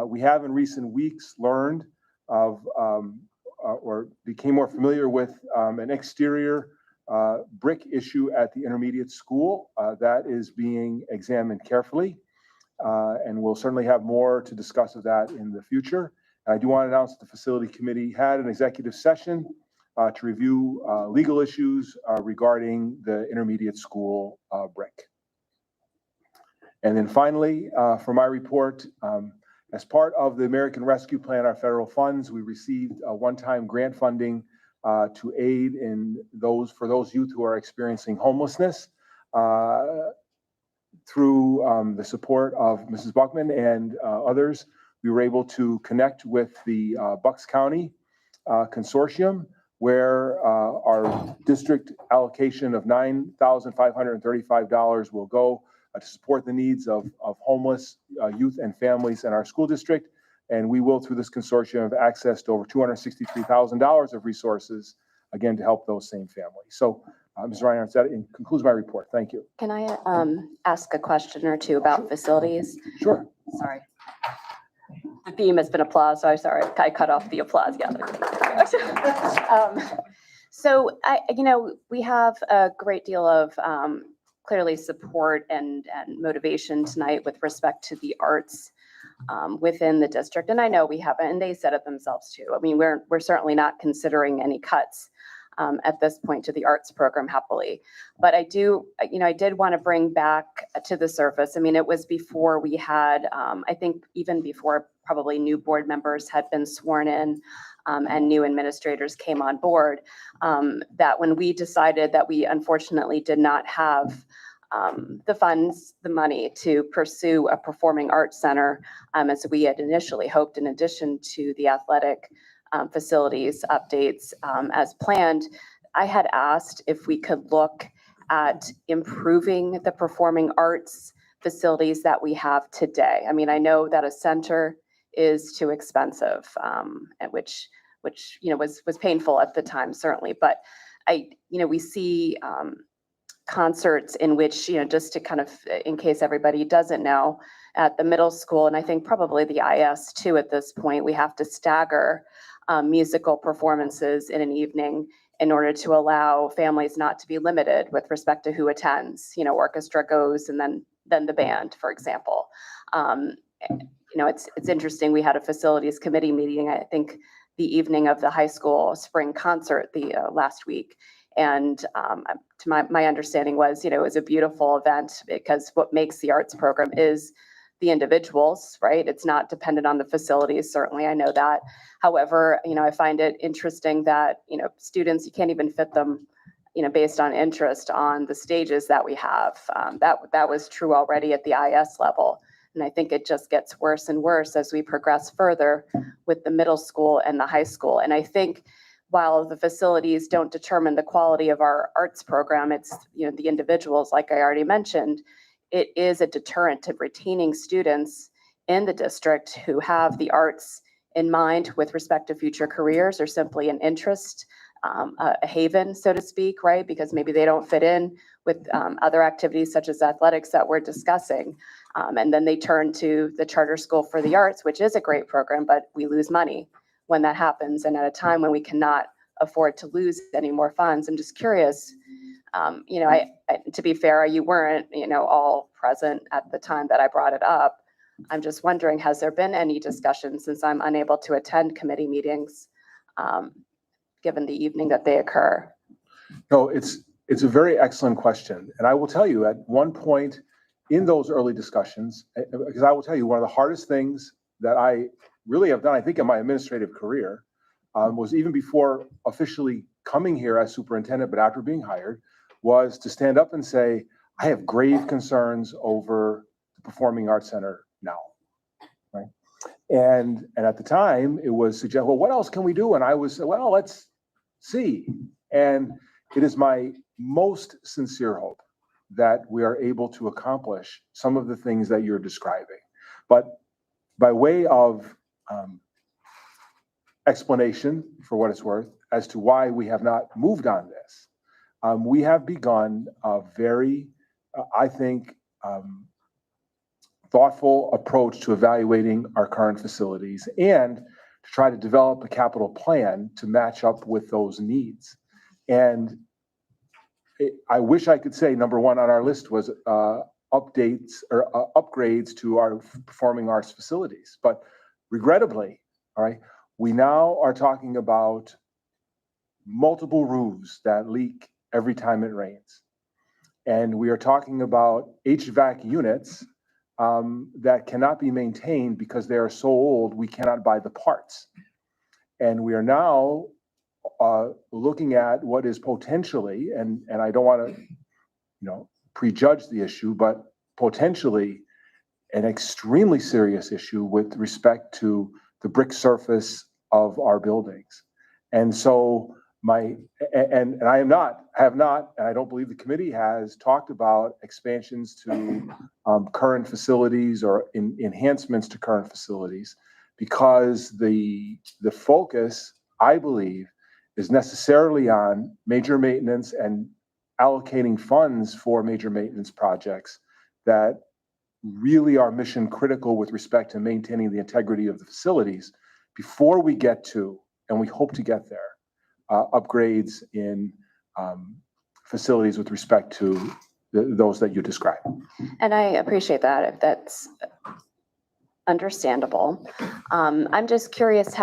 We have in recent weeks learned of or became more familiar with an exterior brick issue at the intermediate school that is being examined carefully. And we'll certainly have more to discuss of that in the future. I do want to announce that the facility committee had an executive session to review legal issues regarding the intermediate school brick. And then finally, for my report, as part of the American Rescue Plan, our federal funds, we received a one-time grant funding to aid in for those youth who are experiencing homelessness. Through the support of Mrs. Buckman and others, we were able to connect with the Bucks County Consortium, where our district allocation of $9,535 will go to support the needs of homeless youth and families in our school district. And we will, through this consortium, have access to over $263,000 of resources, again, to help those same families. So, Ms. Reinhardt, that concludes my report. Thank you. Can I ask a question or two about facilities? Sure. Sorry. The theme has been applause, so I'm sorry, I cut off the applause. Yeah. So we have a great deal of clearly support and motivation tonight with respect to the arts within the district. And I know we haven't, and they said it themselves too. I mean, we're certainly not considering any cuts at this point to the arts program, happily. But I did want to bring back to the surface. I mean, it was before we had, I think even before probably new board members had been sworn in and new administrators came on board, that when we decided that we unfortunately did not have the funds, the money to pursue a performing arts center, as we had initially hoped, in addition to the athletic facilities updates as planned, I had asked if we could look at improving the performing arts facilities that we have today. I mean, I know that a center is too expensive, which was painful at the time, certainly. But we see concerts in which, just to kind of, in case everybody doesn't know, at the middle school, and I think probably the IS too at this point, we have to stagger musical performances in an evening in order to allow families not to be limited with respect to who attends. Orchestra goes and then the band, for example. It's interesting. We had a facilities committee meeting, I think the evening of the high school spring concert last week. And to my understanding was, it was a beautiful event because what makes the arts program is the individuals, right? It's not dependent on the facilities. Certainly, I know that. However, I find it interesting that, students, you can't even fit them, based on interest on the stages that we have. That was true already at the IS level. And I think it just gets worse and worse as we progress further with the middle school and the high school. And I think while the facilities don't determine the quality of our arts program, it's, the individuals, like I already mentioned, it is a deterrent to retaining students in the district who have the arts in mind with respect to future careers, or simply an interest, a haven, so to speak, right? Because maybe they don't fit in with other activities such as athletics that we're discussing. And then they turn to the charter school for the arts, which is a great program, but we lose money when that happens. And at a time when we cannot afford to lose any more funds, I'm just curious, to be fair, you weren't, all present at the time that I brought it up. I'm just wondering, has there been any discussion, since I'm unable to attend committee meetings, given the evening that they occur? No, it's a very excellent question. And I will tell you, at one point in those early discussions, because I will tell you, one of the hardest things that I really have done, I think, in my administrative career, was even before officially coming here as superintendent, but after being hired, was to stand up and say, I have grave concerns over the Performing Arts Center now, right? And at the time, it was suggested, well, what else can we do? And I was, well, let's see. And it is my most sincere hope that we are able to accomplish some of the things that you're describing. But by way of explanation, for what it's worth, as to why we have not moved on this, we have begun a very, I think, thoughtful approach to evaluating our current facilities and to try to develop a capital plan to match up with those needs. And I wish I could say number one on our list was updates or upgrades to our performing arts facilities. But regrettably, all right, we now are talking about multiple roofs that leak every time it rains. And we are talking about HVAC units that cannot be maintained because they are so old, we cannot buy the parts. And we are now looking at what is potentially, and I don't want to, prejudge the issue, but potentially an extremely serious issue with respect to the brick surface of our buildings. And so and I have not, and I don't believe the committee has talked about expansions to current facilities or enhancements to current facilities, because the focus, I believe, is necessarily on major maintenance and allocating funds for major maintenance projects that really are mission critical with respect to maintaining the integrity of the facilities before we get to, and we hope to get there, upgrades in facilities with respect to those that you described. And I appreciate that, if that's understandable. I'm just curious,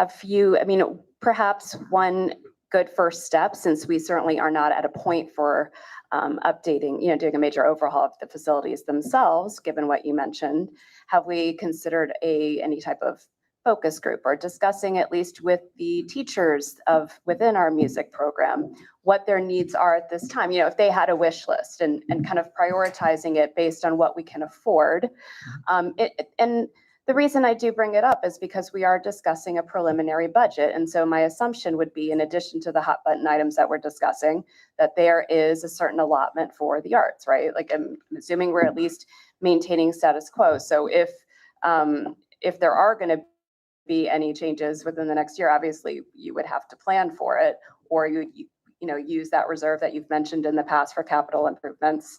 perhaps one good first step, since we certainly are not at a point for updating, doing a major overhaul of the facilities themselves, given what you mentioned, have we considered any type of focus group or discussing, at least with the teachers within our music program, what their needs are at this time? If they had a wish list and kind of prioritizing it based on what we can afford. And the reason I do bring it up is because we are discussing a preliminary budget. And so my assumption would be, in addition to the hot button items that we're discussing, that there is a certain allotment for the arts, right? Like, I'm assuming we're at least maintaining status quo. So if there are going to be any changes within the next year, obviously you would have to plan for it, or you use that reserve that you've mentioned in the past for capital improvements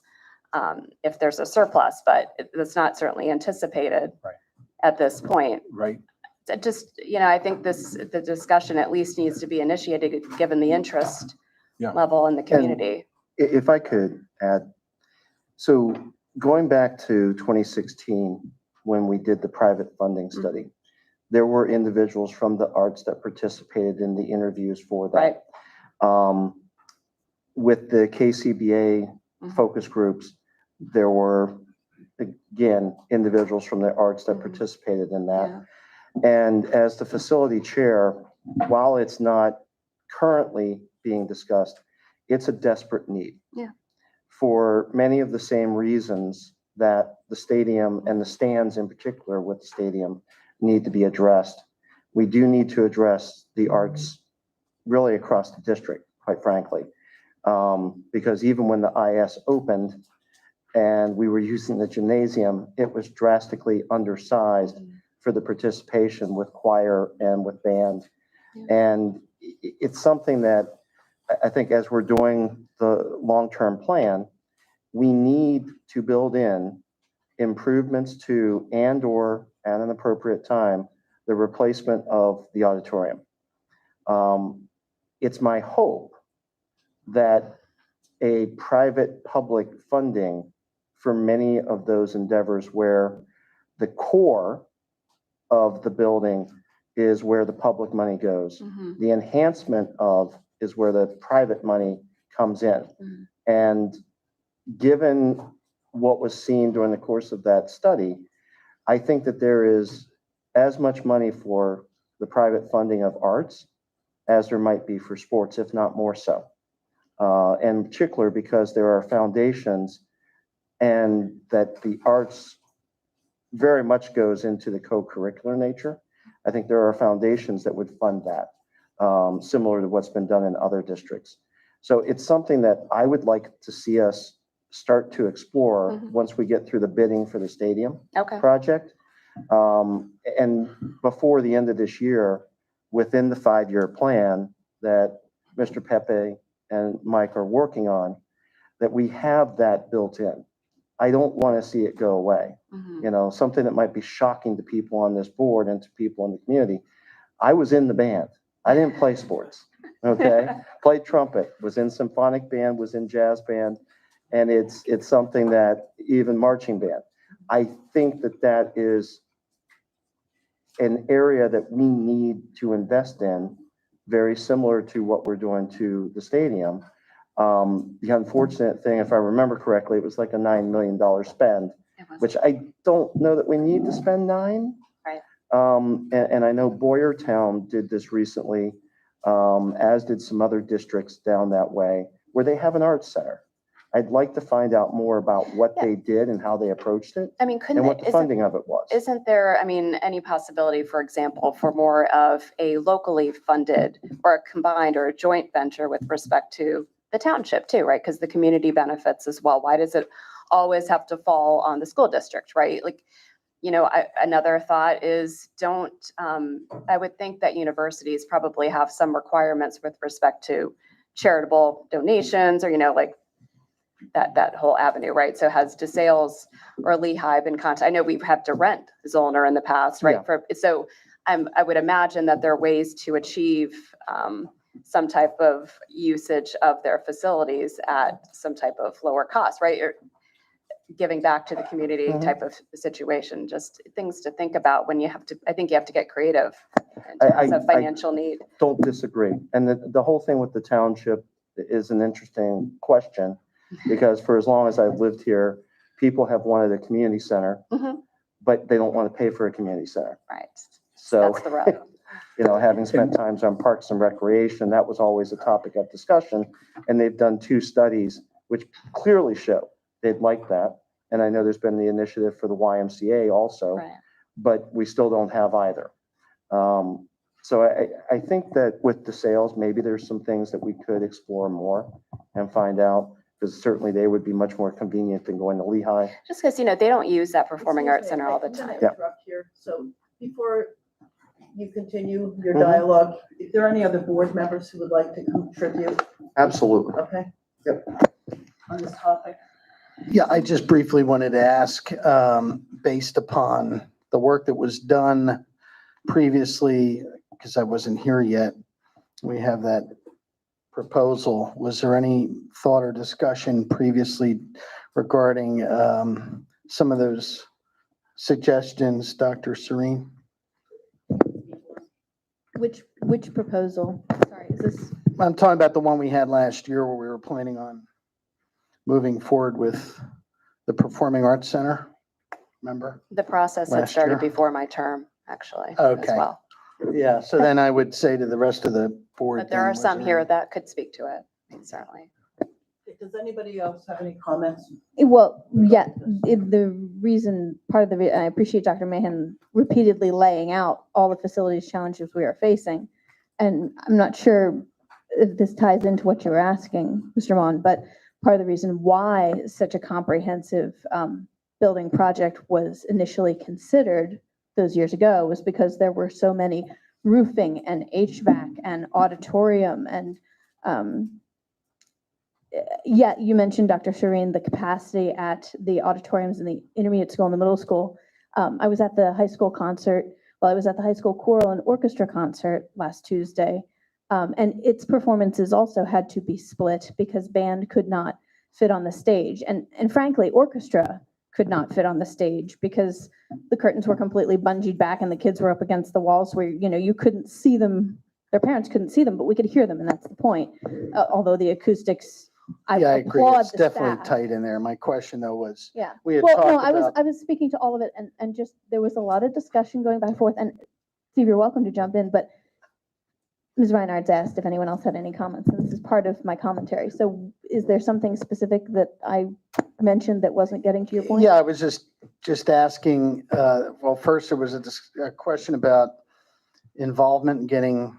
if there's a surplus, but that's not certainly anticipated. Right. At this point. Right. Just, I think the discussion at least needs to be initiated, given the interest level in the community. And if I could add, so going back to 2016, when we did the private funding study, there were individuals from the arts that participated in the interviews for that. Right. With the KCBA focus groups, there were, again, individuals from the arts that participated in that. Yeah. And as the facility chair, while it's not currently being discussed, it's a desperate need. Yeah. For many of the same reasons that the stadium and the stands in particular with the stadium need to be addressed. We do need to address the arts really across the district, quite frankly. Because even when the IS opened, and we were using the gymnasium, it was drastically undersized for the participation with choir and with band. Yeah. And it's something that I think, as we're doing the long-term plan, we need to build in improvements to and/or at an appropriate time, the replacement of the auditorium. It's my hope that a private public funding for many of those endeavors, where the core of the building is where the public money goes. The enhancement of is where the private money comes in. And given what was seen during the course of that study, I think that there is as much money for the private funding of arts as there might be for sports, if not more so. And in particular, because there are foundations, and that the arts very much goes into the co-curricular nature. I think there are foundations that would fund that, similar to what's been done in other districts. So it's something that I would like to see us start to explore once we get through the bidding for the stadium project. And before the end of this year, within the 5-year plan that Mr. Pepe and Mike are working on, that we have that built in. I don't want to see it go away. You know, something that might be shocking to people on this board and to people in the community. I was in the band. I didn't play sports, okay? Played trumpet, was in symphonic band, was in jazz band, and it's something that even marching band. I think that is an area that we need to invest in, very similar to what we're doing to the stadium. The unfortunate thing, if I remember correctly, it was like a $9 million spend, which I don't know that we need to spend $9. Right. And I know Boyertown did this recently, as did some other districts down that way, where they have an arts center. I'd like to find out more about what they did and how they approached it. I mean, couldn't and what they- the funding of it was. Isn't there, I mean, any possibility, for example, for more of a locally funded or a combined or a joint venture with respect to the township too, right? Because the community benefits as well. Why does it always have to fall on the school district, right? Like, you know, another thought is I would think that universities probably have some requirements with respect to charitable donations or, you know, like that whole avenue, right? So has DeSales or Lehigh been I know we've had to rent Zollner in the past, right? Yeah. I would imagine that there are ways to achieve some type of usage of their facilities at some type of lower cost, right? Or giving back to the community type of situation, just things to think about when I think you have to get creative in terms of financial need. Don't disagree. And the whole thing with the township is an interesting question, because for as long as I've lived here, people have wanted a community center, but they don't want to pay for a community center. Right. So, That's the rub. you know, having spent times on Parks and Recreation, that was always a topic of discussion. And they've done 2 studies which clearly show they'd like that. And I know there's been the initiative for the YMCA also, Right. but we still don't have either. So I think that with the sales, maybe there's some things that we could explore more and find out, because certainly they would be much more convenient than going to Lehigh. Just because, you know, they don't use that Performing Arts Center all the I'm gonna time. Yeah. interrupt here. So before you continue your dialogue, if there are any other board members who would like to contribute, Absolutely. okay, Yep. on this topic? Yeah, I just briefly wanted to ask, based upon the work that was done previously, because I wasn't here yet, we have that proposal. Was there any thought or discussion previously regarding some of those suggestions, Dr. Serene? Which proposal? Sorry, is this? I'm talking about the one we had last year where we were planning on moving forward with the Performing Arts Center, remember? The process had Last started year. before my term, actually, as Okay. well. Yeah, so then I would say to the rest of the board. But there then, are was some there here any- that could speak to it, I mean, certainly. Does anybody else have any comments? Well, yeah, the reason, part of the, I appreciate Dr. Mahan repeatedly laying out all the facilities challenges we are facing. And I'm not sure if this ties into what you were asking, Mr. Mon, but part of the reason why such a comprehensive building project was initially considered those years ago was because there were so many roofing and HVAC and auditorium and yeah, you mentioned, Dr. Serene, the capacity at the auditoriums in the intermediate school and the middle school. I was at the high school concert, I was at the high school choral and orchestra concert last Tuesday. And its performances also had to be split because band could not fit on the stage. And frankly, orchestra could not fit on the stage because the curtains were completely bungeed back and the kids were up against the walls where, you know, you couldn't see them. Their parents couldn't see them, but we could hear them, and that's the point. Although the acoustics, I Yeah, I agree. applaud It's the definitely staff. tight in there. My question though was, Yeah. we had Well, no, talked about. I was speaking to all of it and just, there was a lot of discussion going back and forth, and Steve, you're welcome to jump in, but Ms. Reinhardt's asked if anyone else had any comments, and this is part of my commentary. So is there something specific that I mentioned that wasn't getting to your point? Yeah, I was just asking, well, first there was a question about involvement and getting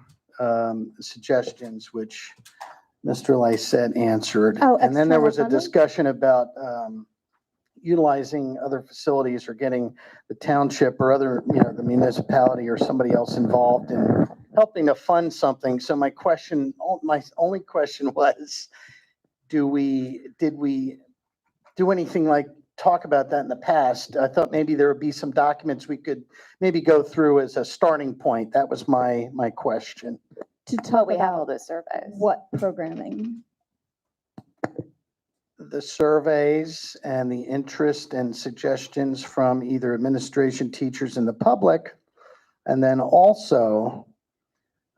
suggestions, which Mr. Lysette answered. Oh, And then there external was a funding? discussion about utilizing other facilities or getting the township or other, you know, the municipality or somebody else involved in helping to fund something. So my only question was, did we do anything like talk about that in the past? I thought maybe there would be some documents we could maybe go through as a starting point. That was my question. To talk We have all about those surveys. what programming? The surveys and the interest and suggestions from either administration, teachers, and the public. And then also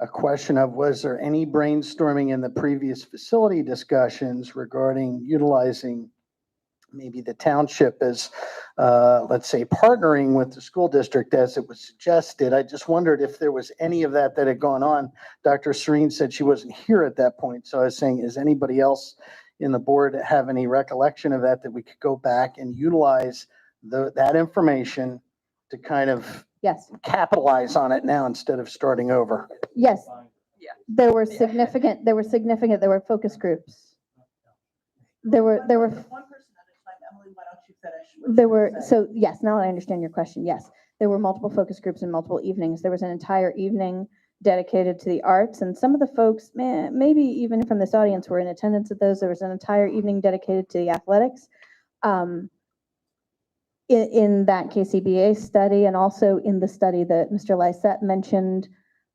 a question of, was there any brainstorming in the previous facility discussions regarding utilizing maybe the township as, let's say, partnering with the school district as it was suggested? I just wondered if there was any of that had gone on. Dr. Serene said she wasn't here at that point. So I was saying, is anybody else in the board have any recollection of that we could go back and utilize that information to kind of Yes, capitalize on it now instead of starting over? yes. There were focus groups. There were, One person at a time. Emily, why don't you finish? what There you were, said? so yes, now I understand your question. Yes, there were multiple focus groups and multiple evenings. There was an entire evening dedicated to the arts, and some of the folks, maybe even from this audience, were in attendance at those. There was an entire evening dedicated to the athletics. In that KCBA study, and also in the study that Mr. Lysette mentioned,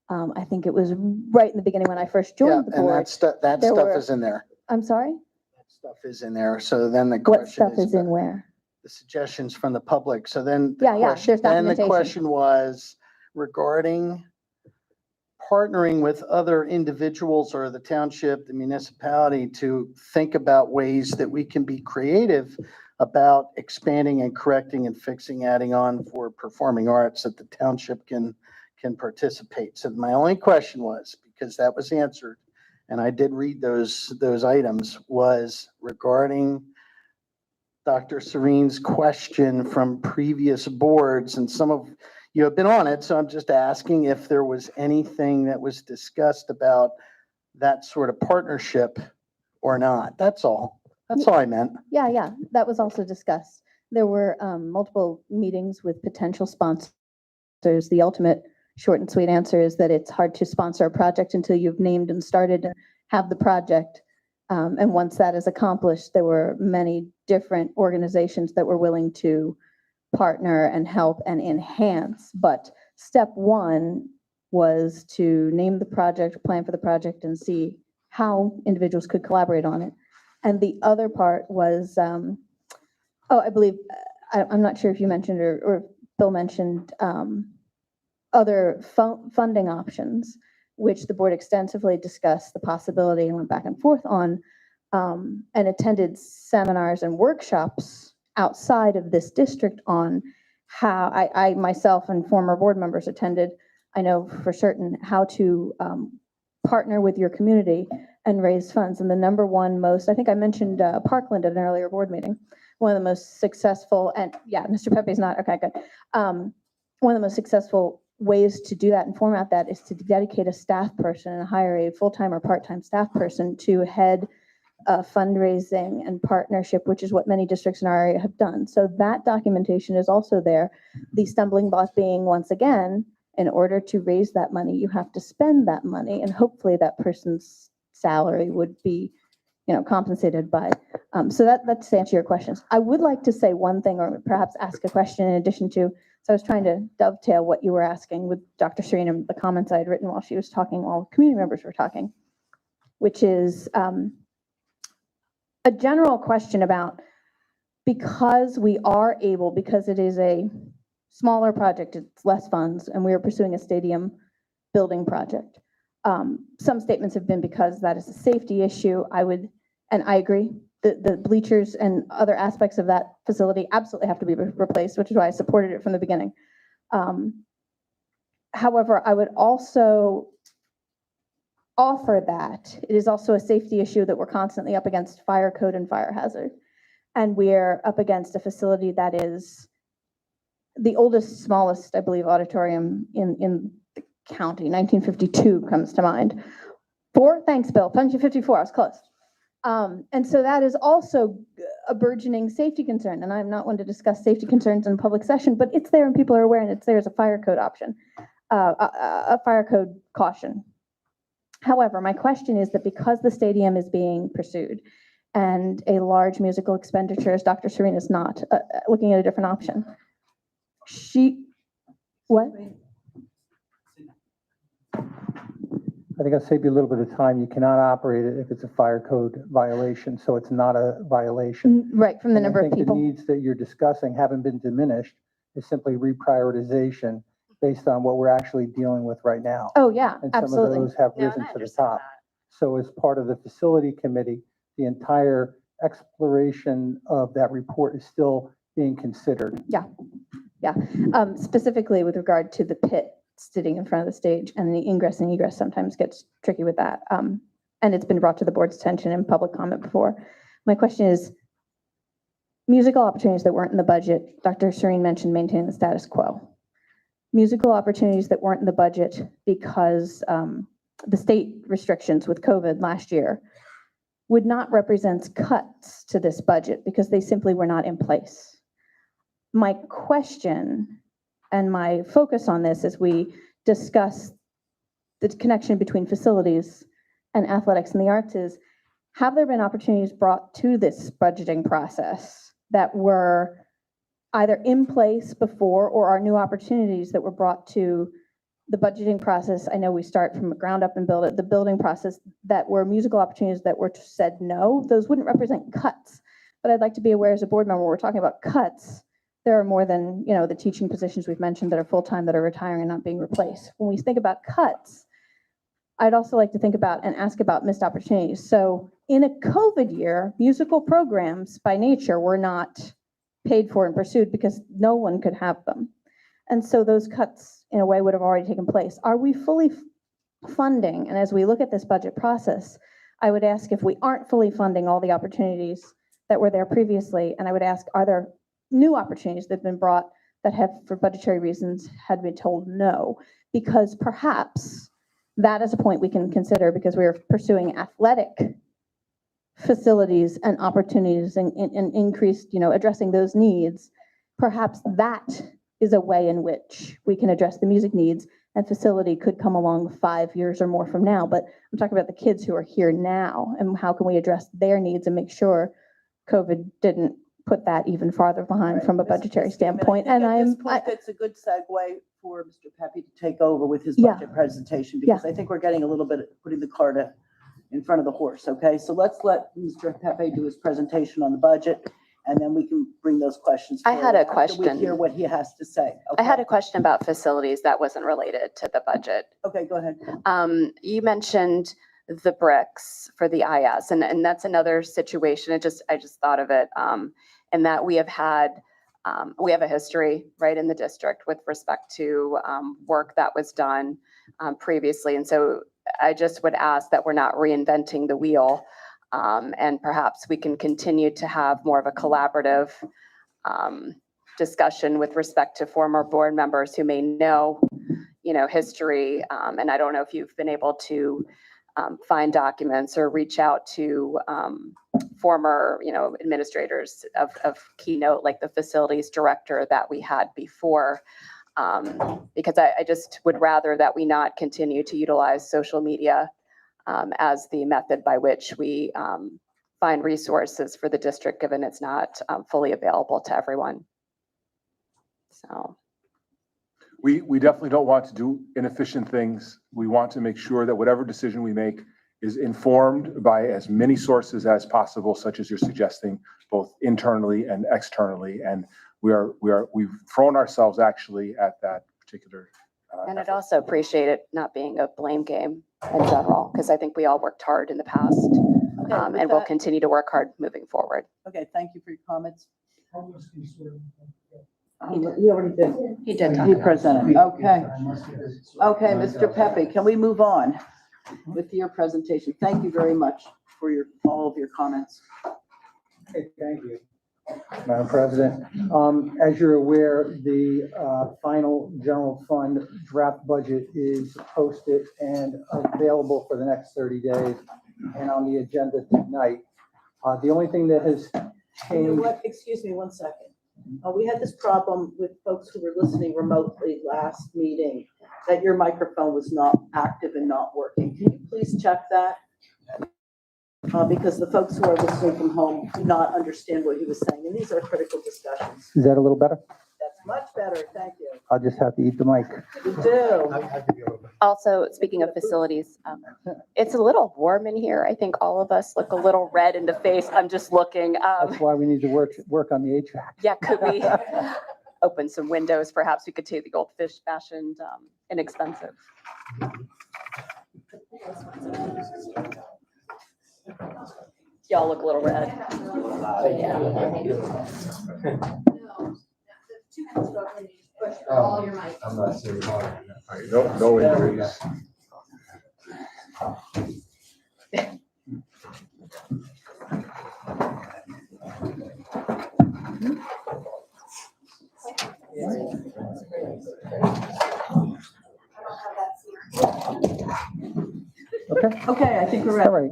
I think it was right in the beginning when I first Yeah, joined the and board. that there stuff were- is in there. I'm sorry? That stuff is in there. So then the What question stuff is in where? the suggestions from the public. So then Yeah, there's then the documentation. question was regarding partnering with other individuals or the township, the municipality, to think about ways that we can be creative about expanding and correcting and fixing, adding on for performing arts that the township can participate. So my only question was, because that was answered, and I did read those items, was regarding Dr. Serene's question from previous boards, and some of you have been on it, so I'm just asking if there was anything that was discussed about that sort of partnership or not. That's all. That's all I meant. Yeah, that was also discussed. There were multiple meetings with potential sponsors. The ultimate short and sweet answer is that it's hard to sponsor a project until you've named and started to have the project. And once that is accomplished, there were many different organizations that were willing to partner and help and enhance. But step one was to name the project, plan for the project, and see how individuals could collaborate on it. And the other part was, I believe, I'm not sure if you mentioned or Bill mentioned other funding options, which the board extensively discussed the possibility and went back and forth on, and attended seminars and workshops outside of this district on how I myself and former board members attended. I know for certain how to partner with your community and raise funds. And the number one most, I think I mentioned Parkland at an earlier board meeting, one of the most successful, and yeah, Mr. Pepe's not, okay, good. One of the most successful ways to do that and format that is to dedicate a staff person and hire a full-time or part-time staff person to head fundraising and partnership, which is what many districts in our area have done. So that documentation is also there. The stumbling block being, once again, in order to raise that money, you have to spend that money, and hopefully that person's salary would be, compensated by. So that's to answer your questions. I would like to say one thing, or perhaps ask a question in addition to. So I was trying to dovetail what you were asking with Dr. Serene and the comments I had written while she was talking, while community members were talking, which is a general question about, because we are able, because it is a smaller project, it's less funds, and we are pursuing a stadium building project. Some statements have been because that is a safety issue. And I agree, the bleachers and other aspects of that facility absolutely have to be replaced, which is why I supported it from the beginning. However, I would also offer that it is also a safety issue that we're constantly up against fire code and fire hazard. And we're up against a facility that is the oldest, smallest, I believe, auditorium in the county. 1952 comes to mind. Thanks, Bill. 1954, I was close. And so that is also a burgeoning safety concern. And I'm not one to discuss safety concerns in public session, but it's there and people are aware, and it's there as a fire code option. a fire code caution. However, my question is that because the stadium is being pursued and a large musical expenditure, as Dr. Serena is not, looking at a different option, what? I think I'll save you a little bit of time. You cannot operate it if it's a fire code violation, so it's not a violation. Right, from the And I number of think people. the needs that you're discussing haven't been diminished. It's simply reprioritization based on what we're actually dealing with right now. Oh, yeah, And some absolutely. of those have risen to the top. So as part of the facility committee, the entire exploration of that report is still being considered. Yeah. Specifically with regard to the pit sitting in front of the stage, and the ingress and egress sometimes gets tricky with that. And it's been brought to the board's attention in public comment before. My question is, musical opportunities that weren't in the budget, Dr. Serene mentioned maintaining the status quo. Musical opportunities that weren't in the budget because the state restrictions with COVID last year would not represent cuts to this budget because they simply were not in place. My question and my focus on this as we discuss the connection between facilities and athletics and the arts is, have there been opportunities brought to this budgeting process that were either in place before or are new opportunities that were brought to the budgeting process? I know we start from the ground up and build it, the building process, that were musical opportunities that were said no. Those wouldn't represent cuts, but I'd like to be aware as a board member, we're talking about cuts. There are more than, the teaching positions we've mentioned that are full-time that are retiring and not being replaced. When we think about cuts, I'd also like to think about and ask about missed opportunities. So in a COVID year, musical programs by nature were not paid for and pursued because no one could have them. And so those cuts in a way would have already taken place. Are we fully funding? And as we look at this budget process, I would ask if we aren't fully funding all the opportunities that were there previously, and I would ask, are there new opportunities that have been brought that have, for budgetary reasons, had been told no? Because perhaps that is a point we can consider, because we are pursuing athletic facilities and opportunities and increased, addressing those needs. Perhaps that is a way in which we can address the music needs, and facility could come along 5 years or more from now. But I'm talking about the kids who are here now, and how can we address their needs and make sure COVID didn't put that even farther behind from a budgetary standpoint. And At this point, it's a good segue for Mr. Pepe to take over with his budget presentation, because I think we're getting a little bit, putting the cart in front of the horse, okay? So let's let Mr. Pepe do his presentation on the budget, and then we can bring those questions I had a forward after question. we hear what he has to say. I had a question about facilities that wasn't related to the budget. Okay, go ahead. You mentioned the bricks for the IS, and that's another situation. I just thought of it, and that we have a history right in the district with respect to work that was done previously. And so I just would ask that we're not reinventing the wheel, and perhaps we can continue to have more of a collaborative discussion with respect to former board members who may know, history. And I don't know if you've been able to find documents or reach out to former, administrators of Keynote, like the facilities director that we had before, because I just would rather that we not continue to utilize social media as the method by which we find resources for the district, given it's not fully available to everyone. So. We definitely don't want to do inefficient things. We want to make sure that whatever decision we make is informed by as many sources as possible, such as you're suggesting, both internally and externally. And we've thrown ourselves actually at that particular. And I'd also appreciate it not being a blame game in general, because I think we all worked hard in the past, and we'll continue to work hard moving forward. Okay, thank you for your comments. He already did. He did. He presented. Okay. Okay, Mr. Pepe, can we move on with your presentation? Thank you very much for all of your comments. Okay, thank you, Madam President. As you're aware, the final general fund draft budget is posted and available for the next 30 days and on the agenda tonight. The only thing that has You know changed. what? Excuse me one second. We had this problem with folks who were listening remotely last meeting, that your microphone was not active and not working. Can you please check that? Because the folks who are listening from home do not understand what he was saying, and these are critical discussions. Is that a little better? That's much better, thank you. I'll just have to eat the mic. You do. Also, speaking of facilities, it's a little warm in here. I think all of us look a little red in the face. I'm just looking. That's why we need to work on the HVAC. Yeah, could we open some windows? Perhaps we could take the old fashioned, inexpensive. Y'all look a little red. I'm not saying no injuries. Okay, I think we're ready. All right.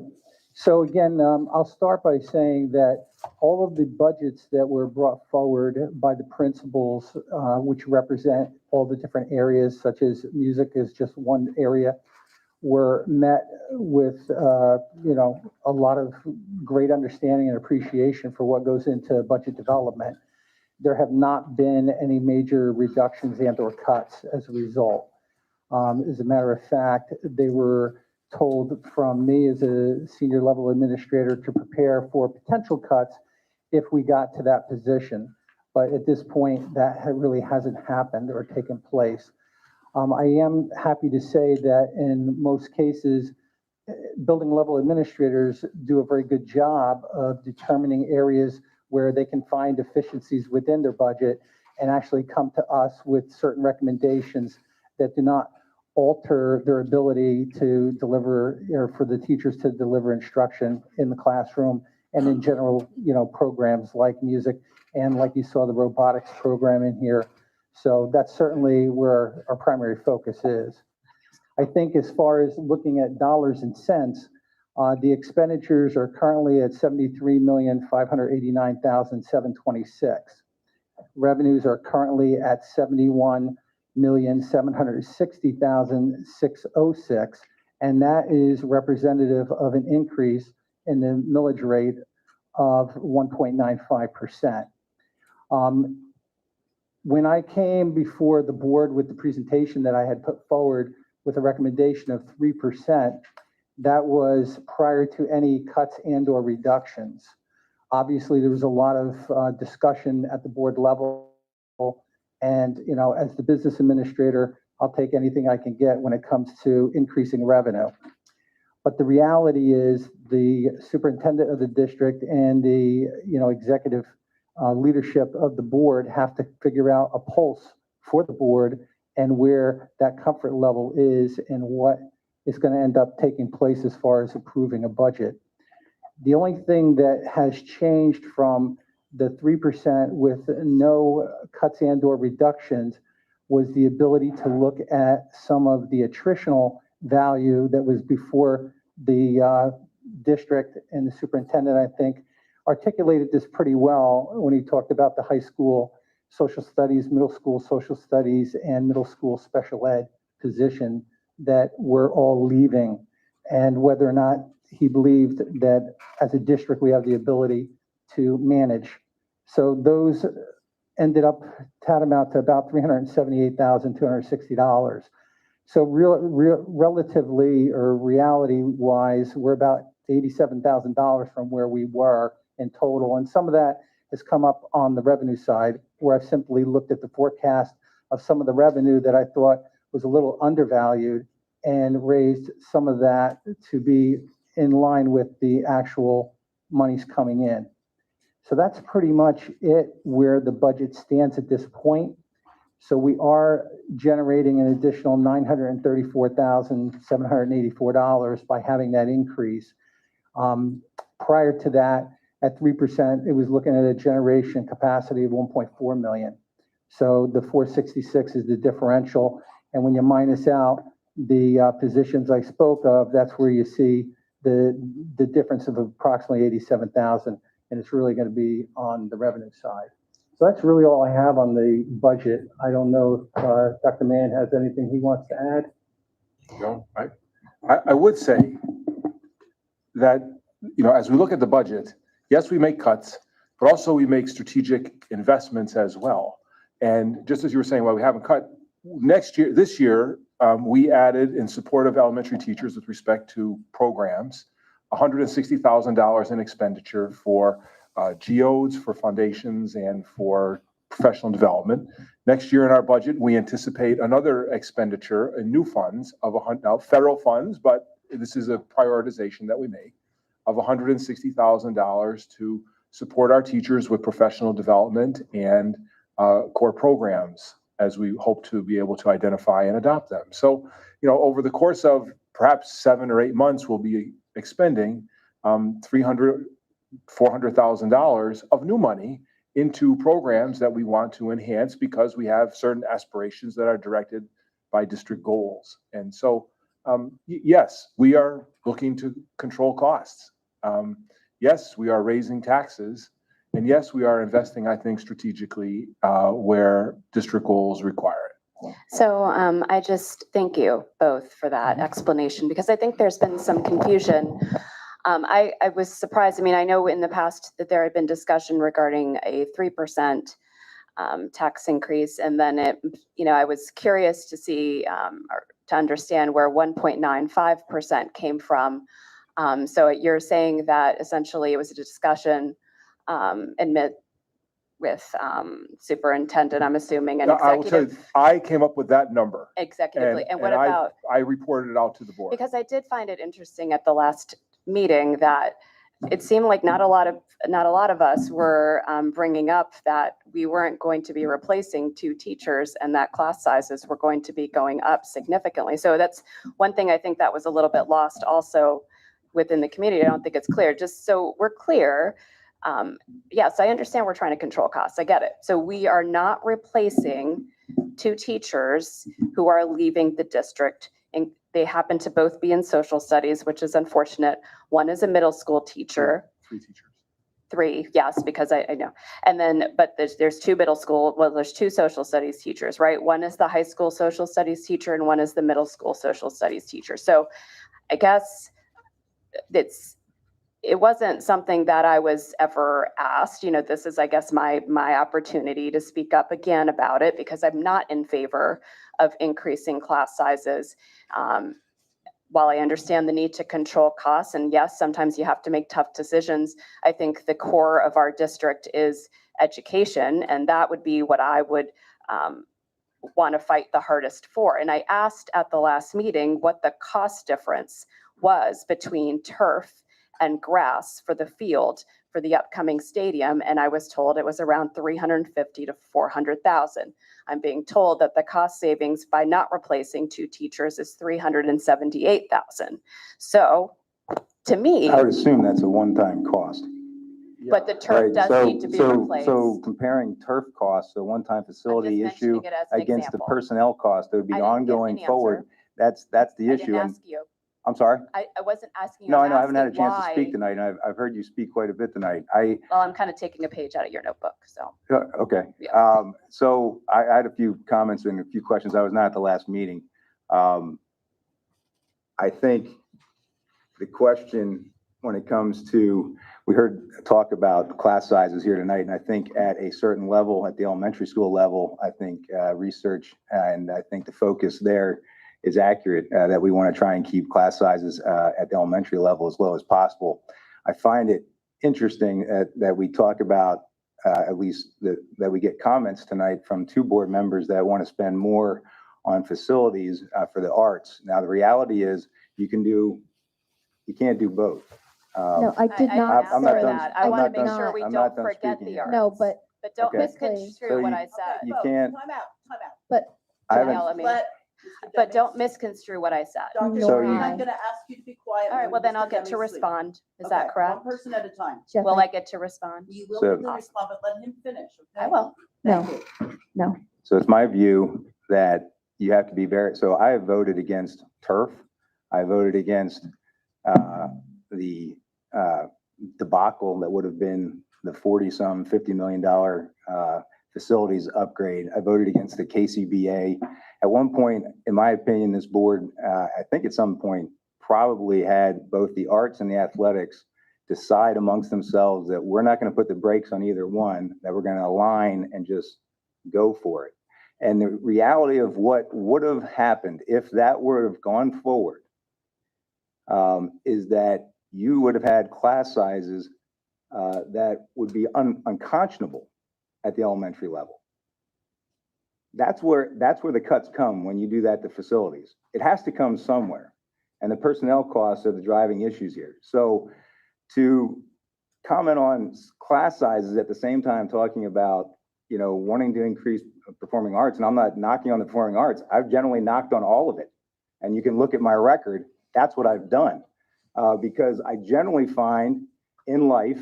So again, I'll start by saying that all of the budgets that were brought forward by the principals, which represent all the different areas, such as music is just one area, were met with, a lot of great understanding and appreciation for what goes into budget development. There have not been any major reductions and/or cuts as a result. As a matter of fact, they were told from me as a senior level administrator to prepare for potential cuts if we got to that position. But at this point, that really hasn't happened or taken place. I am happy to say that in most cases, building level administrators do a very good job of determining areas where they can find efficiencies within their budget and actually come to us with certain recommendations that do not alter their ability to deliver, or for the teachers to deliver instruction in the classroom and in general, programs like music and like you saw the robotics program in here. So that's certainly where our primary focus is. I think as far as looking at dollars and cents, the expenditures are currently at $73,589,726. Revenues are currently at $71,760,606, and that is representative of an increase in the millage rate of 1.95%. When I came before the board with the presentation that I had put forward with a recommendation of 3%, that was prior to any cuts and/or reductions. Obviously, there was a lot of discussion at the board level. And, as the business administrator, I'll take anything I can get when it comes to increasing revenue. But the reality is the superintendent of the district and the, executive leadership of the board have to figure out a pulse for the board and where that comfort level is and what is going to end up taking place as far as approving a budget. The only thing that has changed from the 3% with no cuts and/or reductions was the ability to look at some of the attritional value that was before the district, and the superintendent, I think, articulated this pretty well when he talked about the high school social studies, middle school social studies, and middle school special ed position that we're all leaving, and whether or not he believed that as a district we have the ability to manage. So those ended up tantamount to about $378,260. So relatively, or reality-wise, we're about $87,000 from where we were in total. And some of that has come up on the revenue side, where I've simply looked at the forecast of some of the revenue that I thought was a little undervalued and raised some of that to be in line with the actual monies coming in. So that's pretty much it where the budget stands at this point. So we are generating an additional $934,784 by having that increase. Prior to that, at 3%, it was looking at a generation capacity of 1.4 million. So the 466 is the differential. And when you minus out the positions I spoke of, that's where you see the difference of approximately 87,000. And it's really going to be on the revenue side. So that's really all I have on the budget. I don't know if Dr. Mann has anything he wants to add. No, I would say that, as we look at the budget, yes, we make cuts, but also we make strategic investments as well. And just as you were saying, while we haven't cut, this year, we added in support of elementary teachers with respect to programs, $160,000 in expenditure for geodes, for foundations, and for professional development. Next year in our budget, we anticipate another expenditure in new funds now federal funds, but this is a prioritization that we make, of $160,000 to support our teachers with professional development and core programs as we hope to be able to identify and adopt them. So, over the course of perhaps 7 or 8 months, we'll be expending $300,000, $400,000 of new money into programs that we want to enhance because we have certain aspirations that are directed by district goals. And so, yes, we are looking to control costs. Yes, we are raising taxes. And yes, we are investing, I think, strategically where district goals require it. So I just thank you both for that explanation because I think there's been some confusion. I was surprised. I mean, I know in the past that there had been discussion regarding a 3% tax increase, and then I was curious to see or to understand where 1.95% came from. So you're saying that essentially it was a discussion with superintendent, I'm assuming, and I will tell you, executive. I came up with that number. Executively, and what I- about? I reported it out to the board. Because I did find it interesting at the last meeting that it seemed like not a lot of us were bringing up that we weren't going to be replacing 2 teachers and that class sizes were going to be going up significantly. So that's one thing I think that was a little bit lost also within the community. I don't think it's clear. Just so we're clear, yes, I understand we're trying to control costs. I get it. So we are not replacing 2 teachers who are leaving the district. And they happen to both be in social studies, which is unfortunate. One is a middle school teacher. 3 teachers. 3, yes, because I know. And then, but there's 2 middle school, well, there's 2 social studies teachers, right? One is the high school social studies teacher and one is the middle school social studies teacher. So I guess it wasn't something that I was ever asked. This is, I guess, my opportunity to speak up again about it because I'm not in favor of increasing class sizes. While I understand the need to control costs, and yes, sometimes you have to make tough decisions, I think the core of our district is education, and that would be what I would want to fight the hardest for. And I asked at the last meeting what the cost difference was between turf and grass for the field for the upcoming stadium, and I was told it was around $350,000 to $400,000. I'm being told that the cost savings by not replacing 2 teachers is $378,000. So, to me, I would assume that's a one-time cost. but the turf Right, does so- need to be so- replaced. So comparing turf costs, a one-time facility issue mentioning it as an against the example. personnel cost, that would be I didn't get an ongoing answer. forward. That's the I issue. didn't And ask you. I'm sorry? I wasn't asking you. No, I'm I know, I haven't had a asking chance to speak why- tonight, and I've heard you speak quite a bit tonight. Well, I'm kind of taking a page out of your notebook, so. Okay. Yeah. So I had a few comments and a few questions. I was not at the last meeting. I think the question when it comes to, we heard talk about class sizes here tonight, and I think at a certain level, at the elementary school level, I think research and I think the focus there is accurate, that we want to try and keep class sizes at the elementary level as low as possible. I find it interesting that we talk about, at least that we get comments tonight from 2 board members that want to spend more on facilities for the arts. Now, the reality is you can't do both. No, I did not I'm not say done. that. I I'm want to not make done- sure we I'm don't not done forget speaking the yet. arts. No, but don't Okay. misconstrue So what you- I said. You can't, Time out. but I haven't, Yell at me. Let Mr. But don't Demmings- misconstrue what I said. Dr. So Shireen, you- I'm gonna ask you to be quiet. All right, when well, then Mr. I'll get to Demmings speaks. respond. Is Okay, that correct? One person at a time. Jeff, Will I get to respond? You will So- get to respond, but let him finish, okay? I will. No. Thank you. No. so it's my view that you have to be so I have voted against turf. I voted against the debacle that would have been the 40-some, $50 million facilities upgrade. I voted against the KCBA. At one point, in my opinion, this board, I think at some point, probably had both the arts and the athletics decide amongst themselves that we're not going to put the brakes on either one, that we're going to align and just go for it. And the reality of what would have happened if that would have gone forward is that you would have had class sizes that would be unconscionable at the elementary level. That's where the cuts come when you do that to facilities. It has to come somewhere. And the personnel costs are the driving issues here. So to comment on class sizes at the same time talking about, you know, wanting to increase performing arts, and I'm not knocking on the performing arts, I've generally knocked on all of it. And you can look at my record, that's what I've done. Because I generally find in life,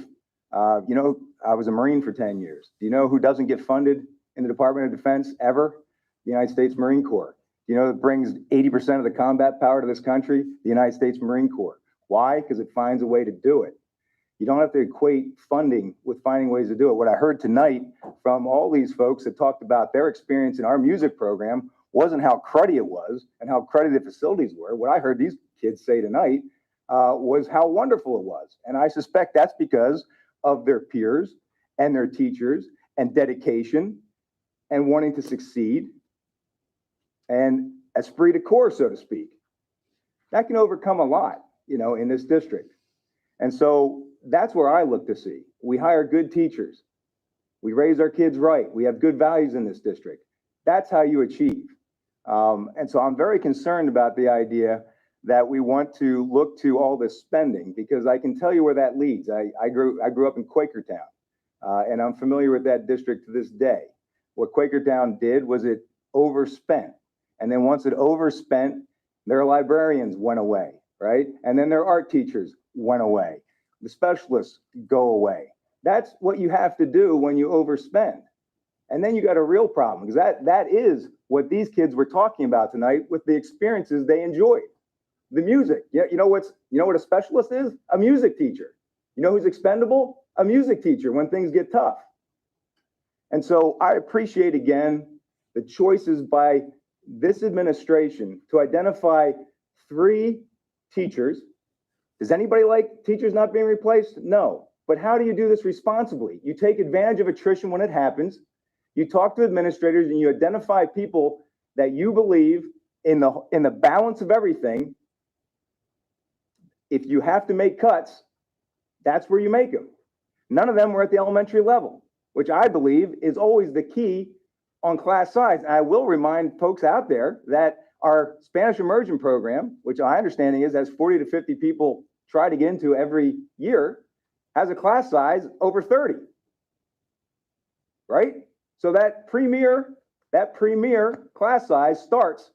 you know, I was a Marine for 10 years. Do you know who doesn't get funded in the Department of Defense ever? The United States Marine Corps. You know, it brings 80% of the combat power to this country, the United States Marine Corps. Why? Because it finds a way to do it. You don't have to equate funding with finding ways to do it. What I heard tonight from all these folks that talked about their experience in our music program wasn't how cruddy it was and how cruddy the facilities were. What I heard these kids say tonight was how wonderful it was. And I suspect that's because of their peers and their teachers and dedication and wanting to succeed and esprit de corps, so to speak. That can overcome a lot, you know, in this district. And so that's where I look to see. We hire good teachers. We raise our kids right. We have good values in this district. That's how you achieve. And so I'm very concerned about the idea that we want to look to all this spending, because I can tell you where that leads. I grew up in Quakertown, and I'm familiar with that district to this day. What Quakertown did was it overspent. And then once it overspent, their librarians went away, right? And then their art teachers went away. The specialists go away. That's what you have to do when you overspend. And then you got a real problem, because that is what these kids were talking about tonight with the experiences they enjoyed. The music. Yeah, you know what a specialist is? A music teacher. You know who's expendable? A music teacher when things get tough. And so I appreciate again the choices by this administration to identify 3 teachers. Does anybody like teachers not being replaced? No. But how do you do this responsibly? You take advantage of attrition when it happens. You talk to administrators and you identify people that you believe in the balance of everything. If you have to make cuts, that's where you make them. None of them were at the elementary level, which I believe is always the key on class size. And I will remind folks out there that our Spanish immersion program, which my understanding is has 40 to 50 people try to get into every year, has a class size over 30, right? So that premier class size starts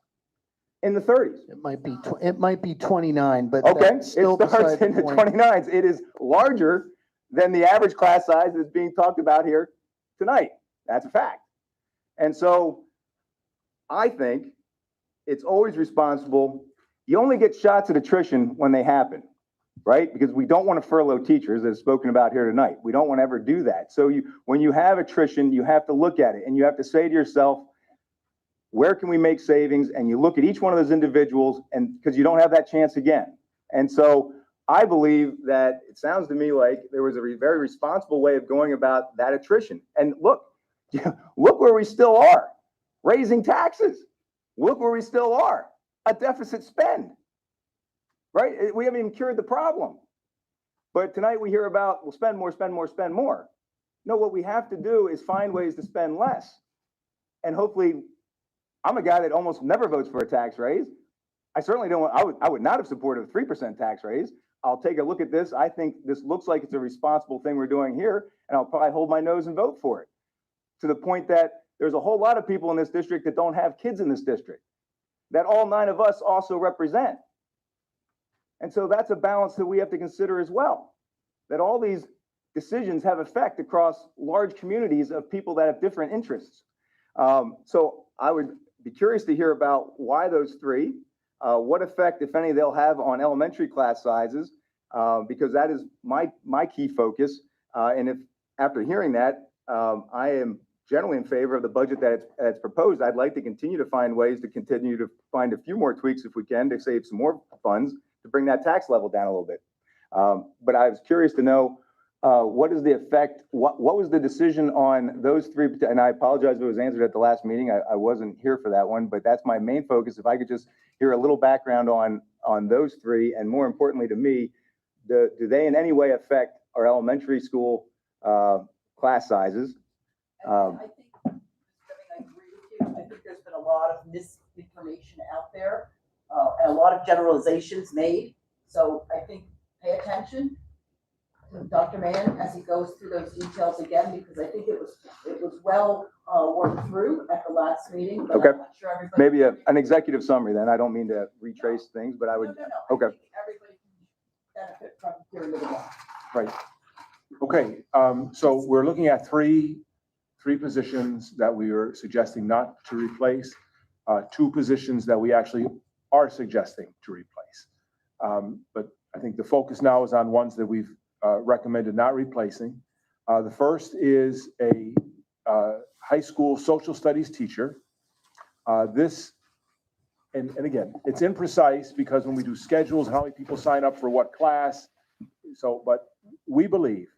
in the 30s. It might be 29, but okay, that's still it starts beside the in the point. 29s. It is larger than the average class size that's being talked about here tonight. That's a fact. And so I think it's always responsible. You only get shots at attrition when they happen, right? Because we don't want to furlough teachers, as spoken about here tonight. We don't want to ever do that. So when you have attrition, you have to look at it and you have to say to yourself, where can we make savings? And you look at each one of those individuals, and because you don't have that chance again. And so I believe that it sounds to me like there was a very responsible way of going about that attrition. And look where we still are, raising taxes. Look where we still are, a deficit spend, right? We haven't even cured the problem. But tonight we hear about, we'll spend more, spend more, spend more. No, what we have to do is find ways to spend less. And hopefully, I'm a guy that almost never votes for a tax raise. I certainly don't want, I would not have supported a 3% tax raise. I'll take a look at this. I think this looks like it's a responsible thing we're doing here, and I'll probably hold my nose and vote for it. To the point that there's a whole lot of people in this district that don't have kids in this district, that all 9 of us also represent. And so that's a balance that we have to consider as well, that all these decisions have effect across large communities of people that have different interests. So I would be curious to hear about why those 3, what effect, if any, they'll have on elementary class sizes, because that is my key focus. And if after hearing that, I am generally in favor of the budget that's proposed. I'd like to continue to find ways to continue to find a few more tweaks if we can to save some more funds to bring that tax level down a little bit. But I was curious to know, what is the effect, what was the decision on those three, and I apologize if it was answered at the last meeting, I wasn't here for that one, but that's my main focus. If I could just hear a little background on those three, and more importantly to me, do they in any way affect our elementary school class sizes? I think, I agree with you. I think there's been a lot of misinformation out there, and a lot of generalizations made. So I think pay attention to Dr. Mann as he goes through those details again, because I think it was well worked through at the last meeting. But Okay. I'm not sure everybody. Maybe an executive summary then. I don't mean to retrace things, but I would. No. Okay. I think everybody can benefit from hearing it again. Right. Okay, so we're looking at three positions that we are suggesting not to replace, two positions that we actually are suggesting to replace. But I think the focus now is on ones that we've recommended not replacing. The first is a high school social studies teacher. This, and again, it's imprecise because when we do schedules, how many people sign up for what class. So, but we believe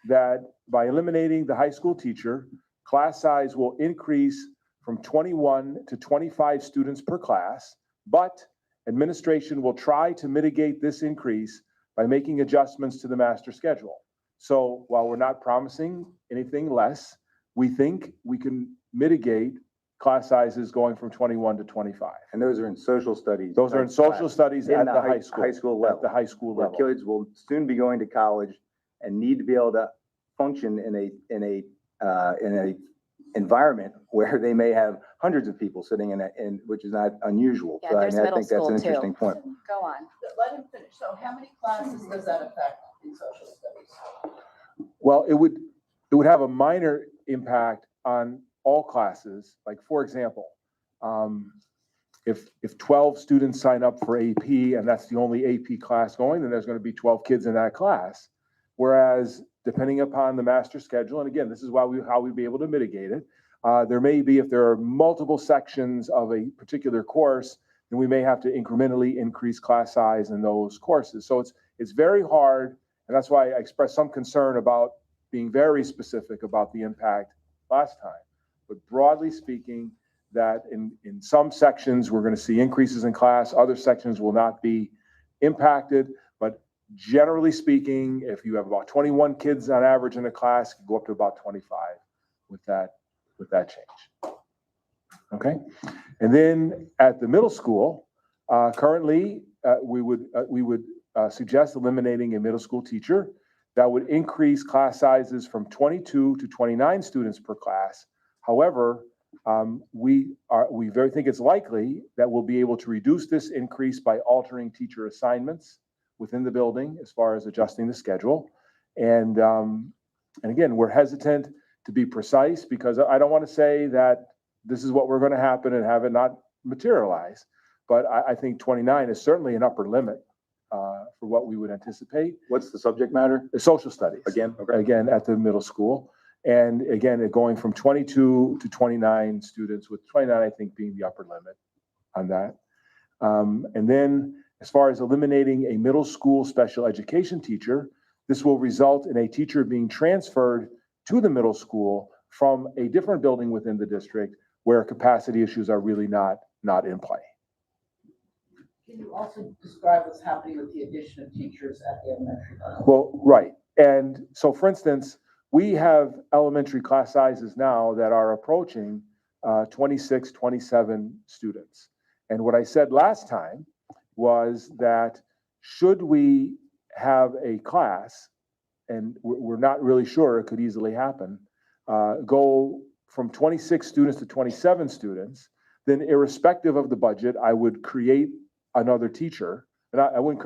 that by eliminating the high school teacher, class size will increase from 21 to 25 students per class, but administration will try to mitigate this increase by making adjustments to the master schedule. So while we're not promising anything less, we think we can mitigate class sizes going from 21 to 25. And those are in social studies. Those are in social studies at the high school. High school level. At the high school Where level. kids will soon be going to college and need to be able to function in a environment where they may have hundreds of people sitting in which is not unusual. Yeah, So there's I middle think that's school an too. interesting point. Go on. Let him finish. So how many classes does that affect in social studies? Well, it would have a minor impact on all classes. Like, for example, if 12 students sign up for AP and that's the only AP class going, then there's going to be 12 kids in that class. Whereas depending upon the master schedule, and again, this is how we'd be able to mitigate it. There may be, if there are multiple sections of a particular course, then we may have to incrementally increase class size in those courses. So it's very hard, and that's why I expressed some concern about being very specific about the impact last time. But broadly speaking, that in some sections, we're going to see increases in class, other sections will not be impacted. But generally speaking, if you have about 21 kids on average in a class, you can go up to about 25 with that change. Okay, and then at the middle school, currently we would suggest eliminating a middle school teacher. That would increase class sizes from 22 to 29 students per class. However, we think it's likely that we'll be able to reduce this increase by altering teacher assignments within the building as far as adjusting the schedule. And again, we're hesitant to be precise because I don't want to say that this is what we're going to happen and have it not materialize. But I think 29 is certainly an upper limit for what we would anticipate. What's the subject matter? Social studies. Again, okay. Again, at the middle school. And again, going from 22 to 29 students, with 29, I think, being the upper limit on that. And then as far as eliminating a middle school special education teacher, this will result in a teacher being transferred to the middle school from a different building within the district where capacity issues are really not in play. Can you also describe what's happening with the addition of teachers at the elementary level? Well, right. And so, for instance, we have elementary class sizes now that are approaching 26, 27 students. And what I said last time was that should we have a class, and we're not really sure, it could easily happen, go from 26 students to 27 students, then irrespective of the budget, I would create another teacher. And I wouldn't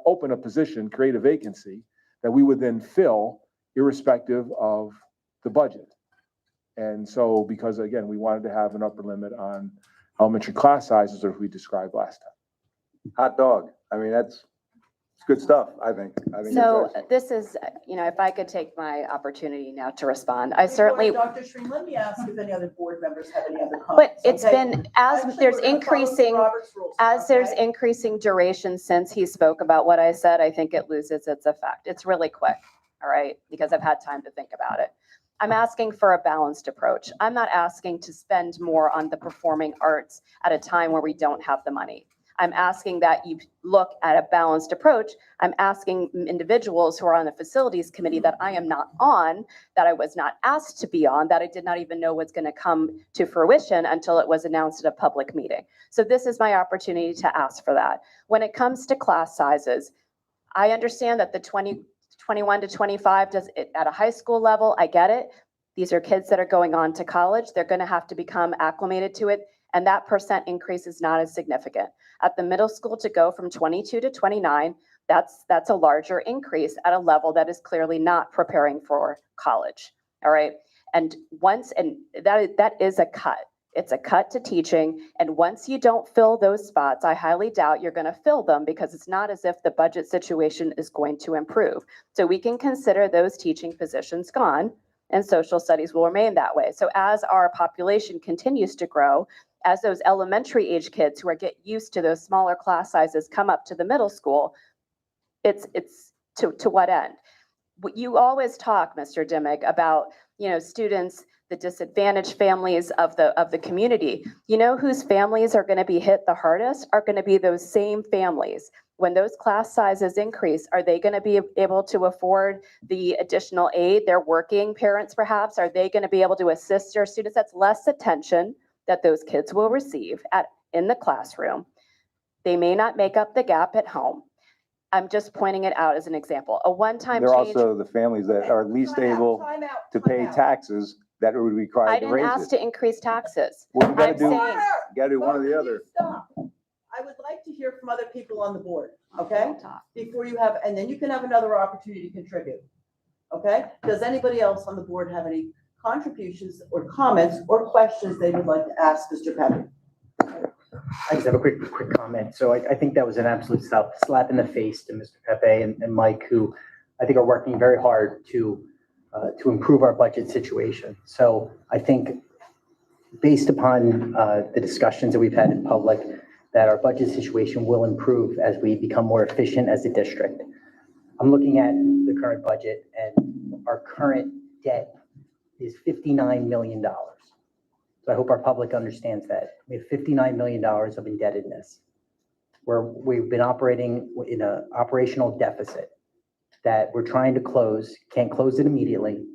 open a position, create a vacancy that we would then fill irrespective of the budget. And so, because again, we wanted to have an upper limit on elementary class sizes, as we described last time. Hot dog. I mean, that's It's good stuff, I think. I think So it's excellent. this is, if I could take my opportunity now to respond, I certainly, Dr. Shreen, let me ask if any other board members have any other but comments. it's okay? been, as Actually, there's we're gonna follow increasing, Robert's rules, as there's okay? increasing duration since he spoke about what I said, I think it loses its effect. It's really quick, all right? Because I've had time to think about it. I'm asking for a balanced approach. I'm not asking to spend more on the performing arts at a time where we don't have the money. I'm asking that you look at a balanced approach. I'm asking individuals who are on the facilities committee that I am not on, that I was not asked to be on, that I did not even know was going to come to fruition until it was announced at a public meeting. So this is my opportunity to ask for that. When it comes to class sizes, I understand that the 21 to 25 does it at a high school level. I get it. These are kids that are going on to college. They're going to have to become acclimated to it. And that percent increase is not as significant. At the middle school, to go from 22 to 29, that's a larger increase at a level that is clearly not preparing for college. All right. And that is a cut. It's a cut to teaching. And once you don't fill those spots, I highly doubt you're going to fill them, because it's not as if the budget situation is going to improve. So we can consider those teaching positions gone, and social studies will remain that way. So as our population continues to grow, as those elementary age kids who are get used to those smaller class sizes come up to the middle school, it's to what end? You always talk, Mr. Dimick, about, students, the disadvantaged families of the community. You know whose families are going to be hit the hardest are going to be those same families. When those class sizes increase, are they going to be able to afford the additional aid? Their working parents, perhaps, are they going to be able to assist their students? That's less attention that those kids will receive in the classroom. They may not make up the gap at home. I'm just pointing it out as an example. A one-time There are change. also the families that are least able to pay taxes that would require I to didn't raise ask it. to increase taxes. Well, you gotta I'm do, saying, you gotta do one or the other. Stop. I would like to hear from other people on the board, okay? Before you have, and then you can have another opportunity to contribute, okay? Does anybody else on the board have any contributions or comments or questions they would like to ask Mr. Pepe? I just have a quick comment. So I think that was an absolute slap in the face to Mr. Pepe and Mike, who I think are working very hard to improve our budget situation. So I think based upon the discussions that we've had in public, that our budget situation will improve as we become more efficient as a district. I'm looking at the current budget, and our current debt is $59 million. So I hope our public understands that. We have $59 million of indebtedness, where we've been operating in an operational deficit that we're trying to close. Can't close it immediately,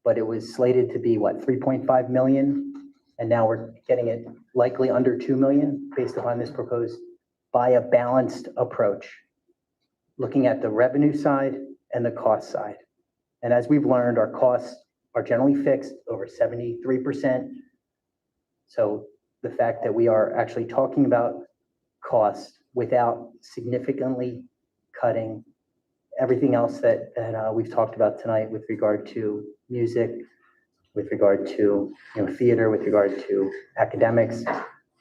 but it was slated to be, what, 3.5 million? And now we're getting it likely under 2 million based upon this proposed, by a balanced approach, looking at the revenue side and the cost side. And as we've learned, our costs are generally fixed over 73%. So the fact that we are actually talking about costs without significantly cutting everything else that we've talked about tonight with regard to music, with regard to theater, with regard to academics,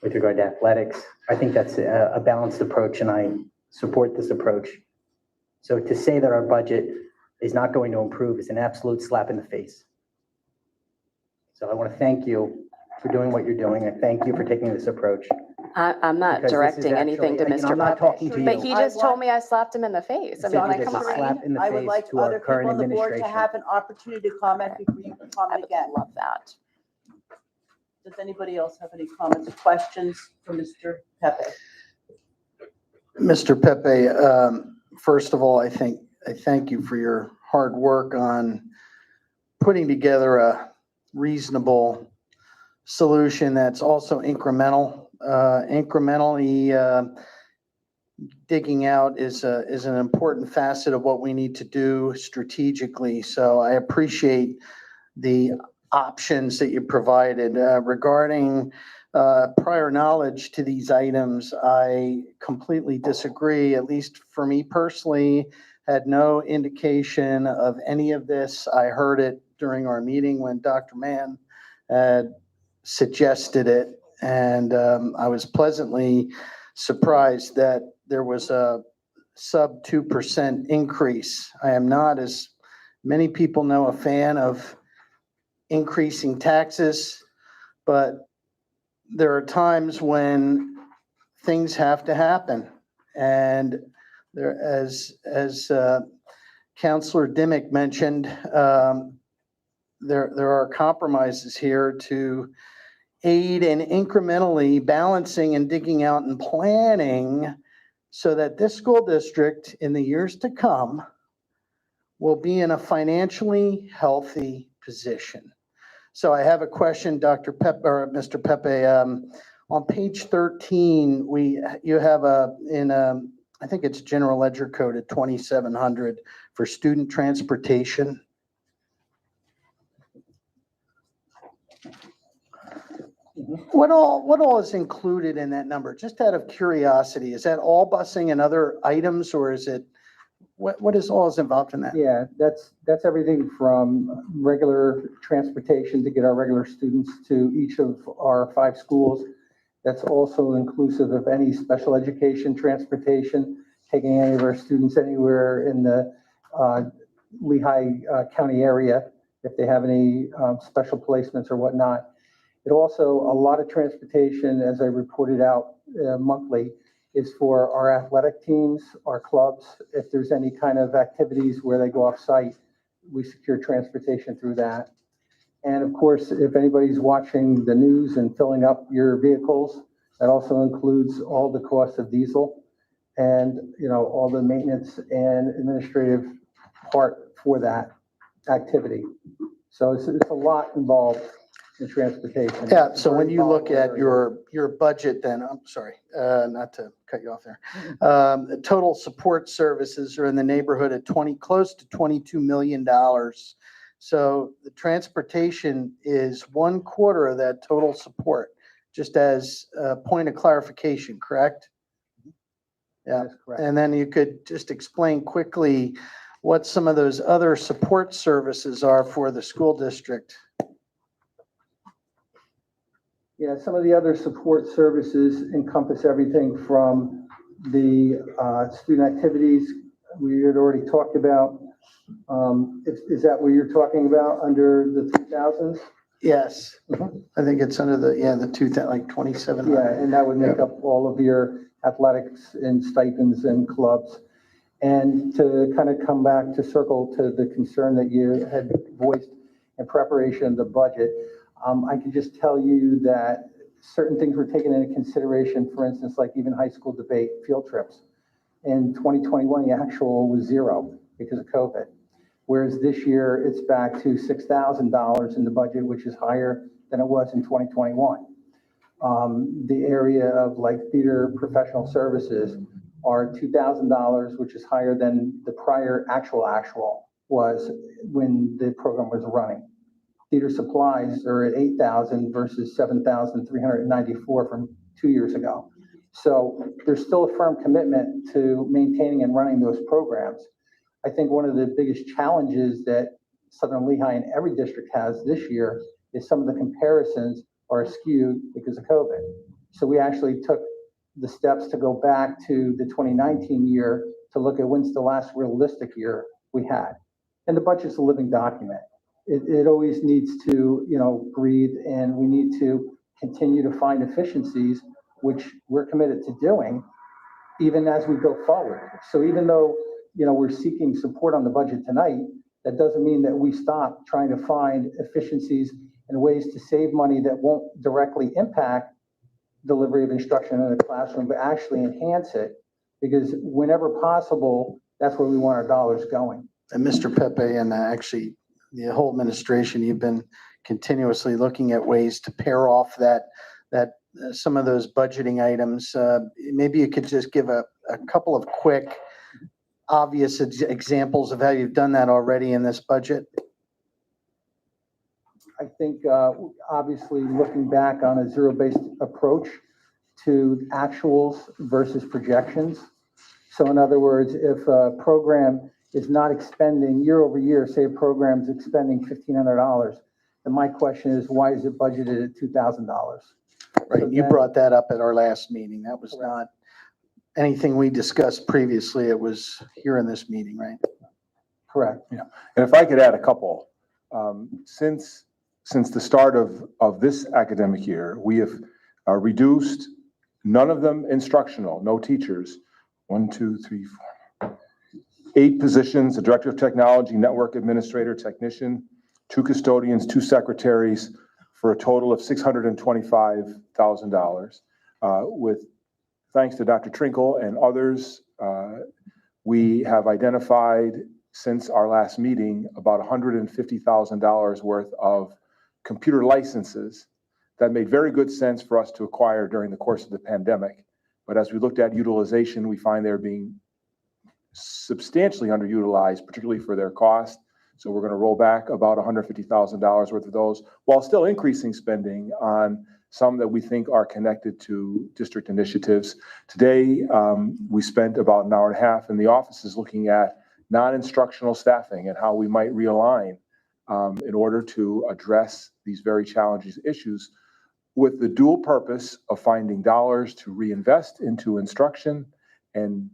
with regard to athletics, I think that's a balanced approach, and I support this approach. So to say that our budget is not going to improve is an absolute slap in the face. So I want to thank you for doing what you're doing. I thank you for taking this approach. I'm not Because this is directing anything to actually, Mr. I'm not Pepe, talking to you. but he just told me I slapped him in the face. I mean, like, come It's a on. slap in the I would face like to our other people current on the board to administration. have an opportunity to comment before you can comment again. Love that. Does anybody else have any comments or questions for Mr. Pepe? Mr. Pepe, first of all, I thank you for your hard work on putting together a reasonable solution that's also incrementally digging out is an important facet of what we need to do strategically. So I appreciate the options that you provided. Regarding prior knowledge to these items, I completely disagree. At least for me personally, had no indication of any of this. I heard it during our meeting when Dr. Mann had suggested it, and I was pleasantly surprised that there was a sub 2% increase. I am not, as many people know, a fan of increasing taxes, but there are times when things have to happen. And there, as Counselor Dimick mentioned, there are compromises here to aid in incrementally balancing and digging out and planning so that this school district in the years to come will be in a financially healthy position. So I have a question, Dr. Pep, or Mr. Pepe. On page 13, you have I think it's general ledger code at 2,700 for student transportation. What all is included in that number? Just out of curiosity, is that all busing and other items, or is it, what is all is involved in that? Yeah, that's everything from regular transportation to get our regular students to each of our 5 schools. That's also inclusive of any special education transportation, taking any of our students anywhere in the Lehigh County area, if they have any special placements or whatnot. It also, a lot of transportation, as I reported out monthly, is for our athletic teams, our clubs. If there's any kind of activities where they go off-site, we secure transportation through that. And of course, if anybody's watching the news and filling up your vehicles, that also includes all the costs of diesel and, all the maintenance and administrative part for that activity. So it's a lot involved in transportation. Yeah, so when you look at your budget, then, I'm sorry, not to cut you off there. The total support services are in the neighborhood of close to $22 million. So the transportation is 1/4 of that total support, just as a point of clarification, correct? Yeah, That's correct. and then you could just explain quickly what some of those other support services are for the school district. Yeah, some of the other support services encompass everything from the student activities we had already talked about. Is that what you're talking about under the 2000s? Yes, I think it's under the 2,700. Yeah, and that would make up all of your athletics and stipends and clubs. And to kind of come back to circle to the concern that you had voiced in preparation of the budget, I can just tell you that certain things were taken into consideration, for instance, like even high school debate field trips. In 2021, the actual was 0 because of COVID. Whereas this year, it's back to $6,000 in the budget, which is higher than it was in 2021. The area of like theater professional services are $2,000, which is higher than the prior actual was when the program was running. Theater supplies are at $8,000 versus $7,394 from 2 years ago. So there's still a firm commitment to maintaining and running those programs. I think one of the biggest challenges that Southern Lehigh and every district has this year is some of the comparisons are skewed because of COVID. So we actually took the steps to go back to the 2019 year to look at when's the last realistic year we had. And the budget's a living document. It always needs to, breathe, and we need to continue to find efficiencies, which we're committed to doing, even as we go forward. So even though, we're seeking support on the budget tonight, that doesn't mean that we stop trying to find efficiencies and ways to save money that won't directly impact delivery of instruction in the classroom, but actually enhance it, because whenever possible, that's where we want our dollars going. And Mr. Pepe, and actually the whole administration, you've been continuously looking at ways to pair off that some of those budgeting items. Maybe you could just give a couple of quick, obvious examples of how you've done that already in this budget. I think, obviously, looking back on a zero-based approach to actuals versus projections. So in other words, if a program is not expending year over year, say a program's expending $1,500, then my question is, why is it budgeted at $2,000? Right, So you then, brought that up at our last meeting. That was not anything we discussed previously, it was here in this meeting, right? Correct. Yeah, and if I could add a couple, since the start of this academic year, we have reduced, none of them instructional, no teachers, 1, 2, 3, 4, 8 positions, a director of technology, network administrator, technician, 2 custodians, 2 secretaries, for a total of $625,000. With thanks to Dr. Trinkle and others, we have identified since our last meeting about $150,000 worth of computer licenses that made very good sense for us to acquire during the course of the pandemic. But as we looked at utilization, we find they're being substantially underutilized, particularly for their cost. So we're going to roll back about $150,000 worth of those, while still increasing spending on some that we think are connected to district initiatives. Today, we spent about an hour and a half in the offices looking at non-instructional staffing and how we might realign in order to address these very challenging issues, with the dual purpose of finding dollars to reinvest into instruction and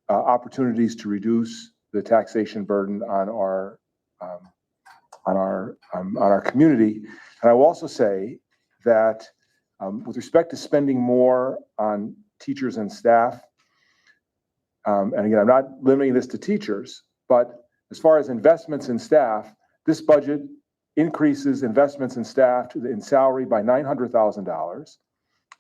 opportunities to reduce the taxation burden on our community. And I will also say that with respect to spending more on teachers and staff, and again, I'm not limiting this to teachers, but as far as investments in staff, this budget increases investments in staff in salary by $900,000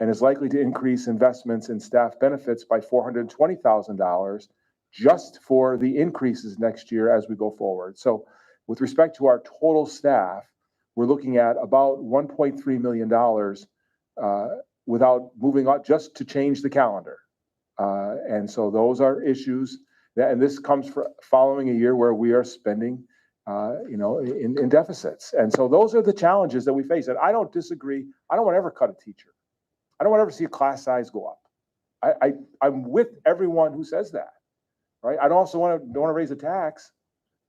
and is likely to increase investments in staff benefits by $420,000 just for the increases next year as we go forward. So with respect to our total staff, we're looking at about $1.3 million without moving on, just to change the calendar. And so those are issues that, and this comes following a year where we are spending in deficits. And so those are the challenges that we face. And I don't disagree. I don't want to ever cut a teacher. I don't want to ever see a class size go up. I'm with everyone who says that, right? I don't want to raise a tax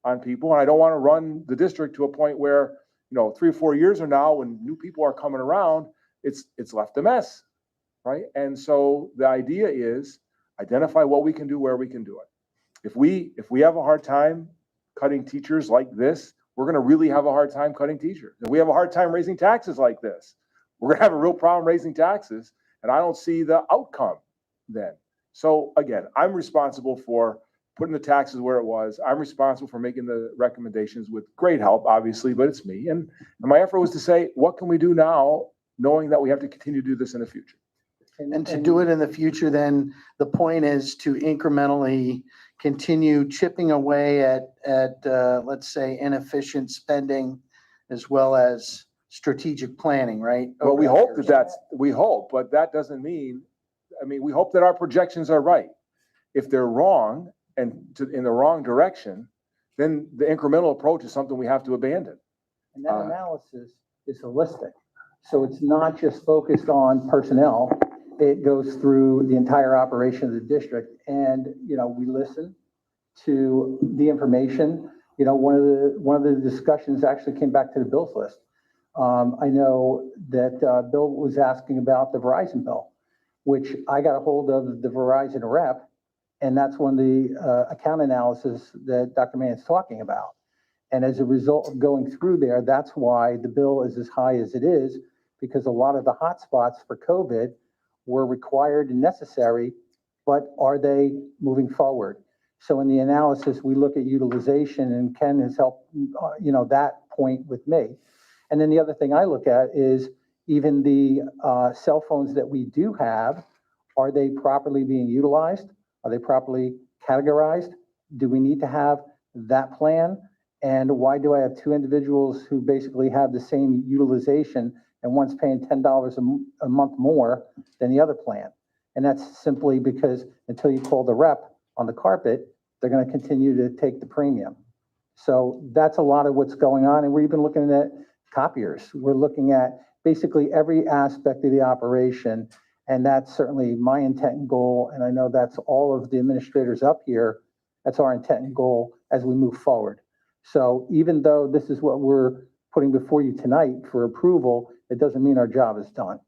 on people, and I don't want to run the district to a point where, 3 or 4 years from now, when new people are coming around, it's left a mess, right? And so the idea is identify what we can do, where we can do it. If we have a hard time cutting teachers like this, we're going to really have a hard time cutting teachers. If we have a hard time raising taxes like this, we're going to have a real problem raising taxes, and I don't see the outcome then. So again, I'm responsible for putting the taxes where it was. I'm responsible for making the recommendations with great help, obviously, but it's me. And my effort was to say, what can we do now, knowing that we have to continue to do this in the future? And to do it in the future, then the point is to incrementally continue chipping away at let's say, inefficient spending as well as strategic planning, right? Well, we hope we hope, but that doesn't mean, we hope that our projections are right. If they're wrong and in the wrong direction, then the incremental approach is something we have to abandon. And that analysis is holistic. So it's not just focused on personnel. It goes through the entire operation of the district. And, we listen to the information. One of the discussions actually came back to the bills list. I know that Bill was asking about the Verizon bill, which I got a hold of the Verizon rep, and that's one of the account analysis that Dr. Mann is talking about. And as a result of going through there, that's why the bill is as high as it is, because a lot of the hotspots for COVID were required and necessary, but are they moving forward? So in the analysis, we look at utilization, and Ken has helped, that point with me. And then the other thing I look at is even the cell phones that we do have, are they properly being utilized? Are they properly categorized? Do we need to have that plan? And why do I have 2 individuals who basically have the same utilization and one's paying $10 a month more than the other plan? And that's simply because until you call the rep on the carpet, they're going to continue to take the premium. So that's a lot of what's going on. And we're even looking at copiers. We're looking at basically every aspect of the operation. And that's certainly my intent and goal. And I know that's all of the administrators up here. That's our intent and goal as we move forward. So even though this is what we're putting before you tonight for approval, it doesn't mean our job is done.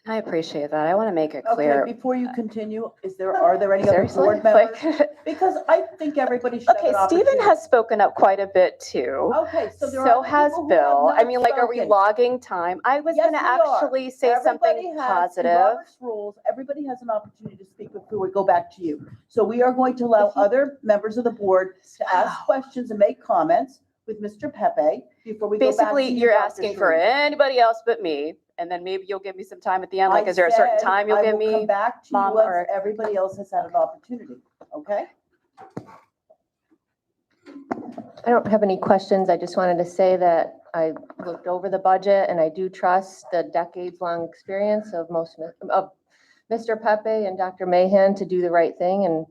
I appreciate that. I want to make it Okay, clear. before you continue, are there any other Seriously? board members? Like- Because I think everybody should have Okay, an Stephen opportunity. has spoken up quite a bit too. Okay, so there are So other has people who have Bill. I not mean, like, are we spoken. logging time? I was Yes, gonna we are. actually say Everybody something has, in positive. Robert's rules, everybody has an opportunity to speak before we go back to you. So we are going to allow other members of the board to ask questions and make comments with Mr. Pepe before we go back to Basically, you, you're Dr. asking for Sharif. anybody else but me, and then maybe you'll give me some time at the end. Like, I is there a certain said time you'll give I will come me? back to you Mom, once or- everybody else has had an opportunity, okay? I don't have any questions. I just wanted to say that I looked over the budget and I do trust the decades-long experience of Mr. Pepe and Dr. Mahan to do the right thing. And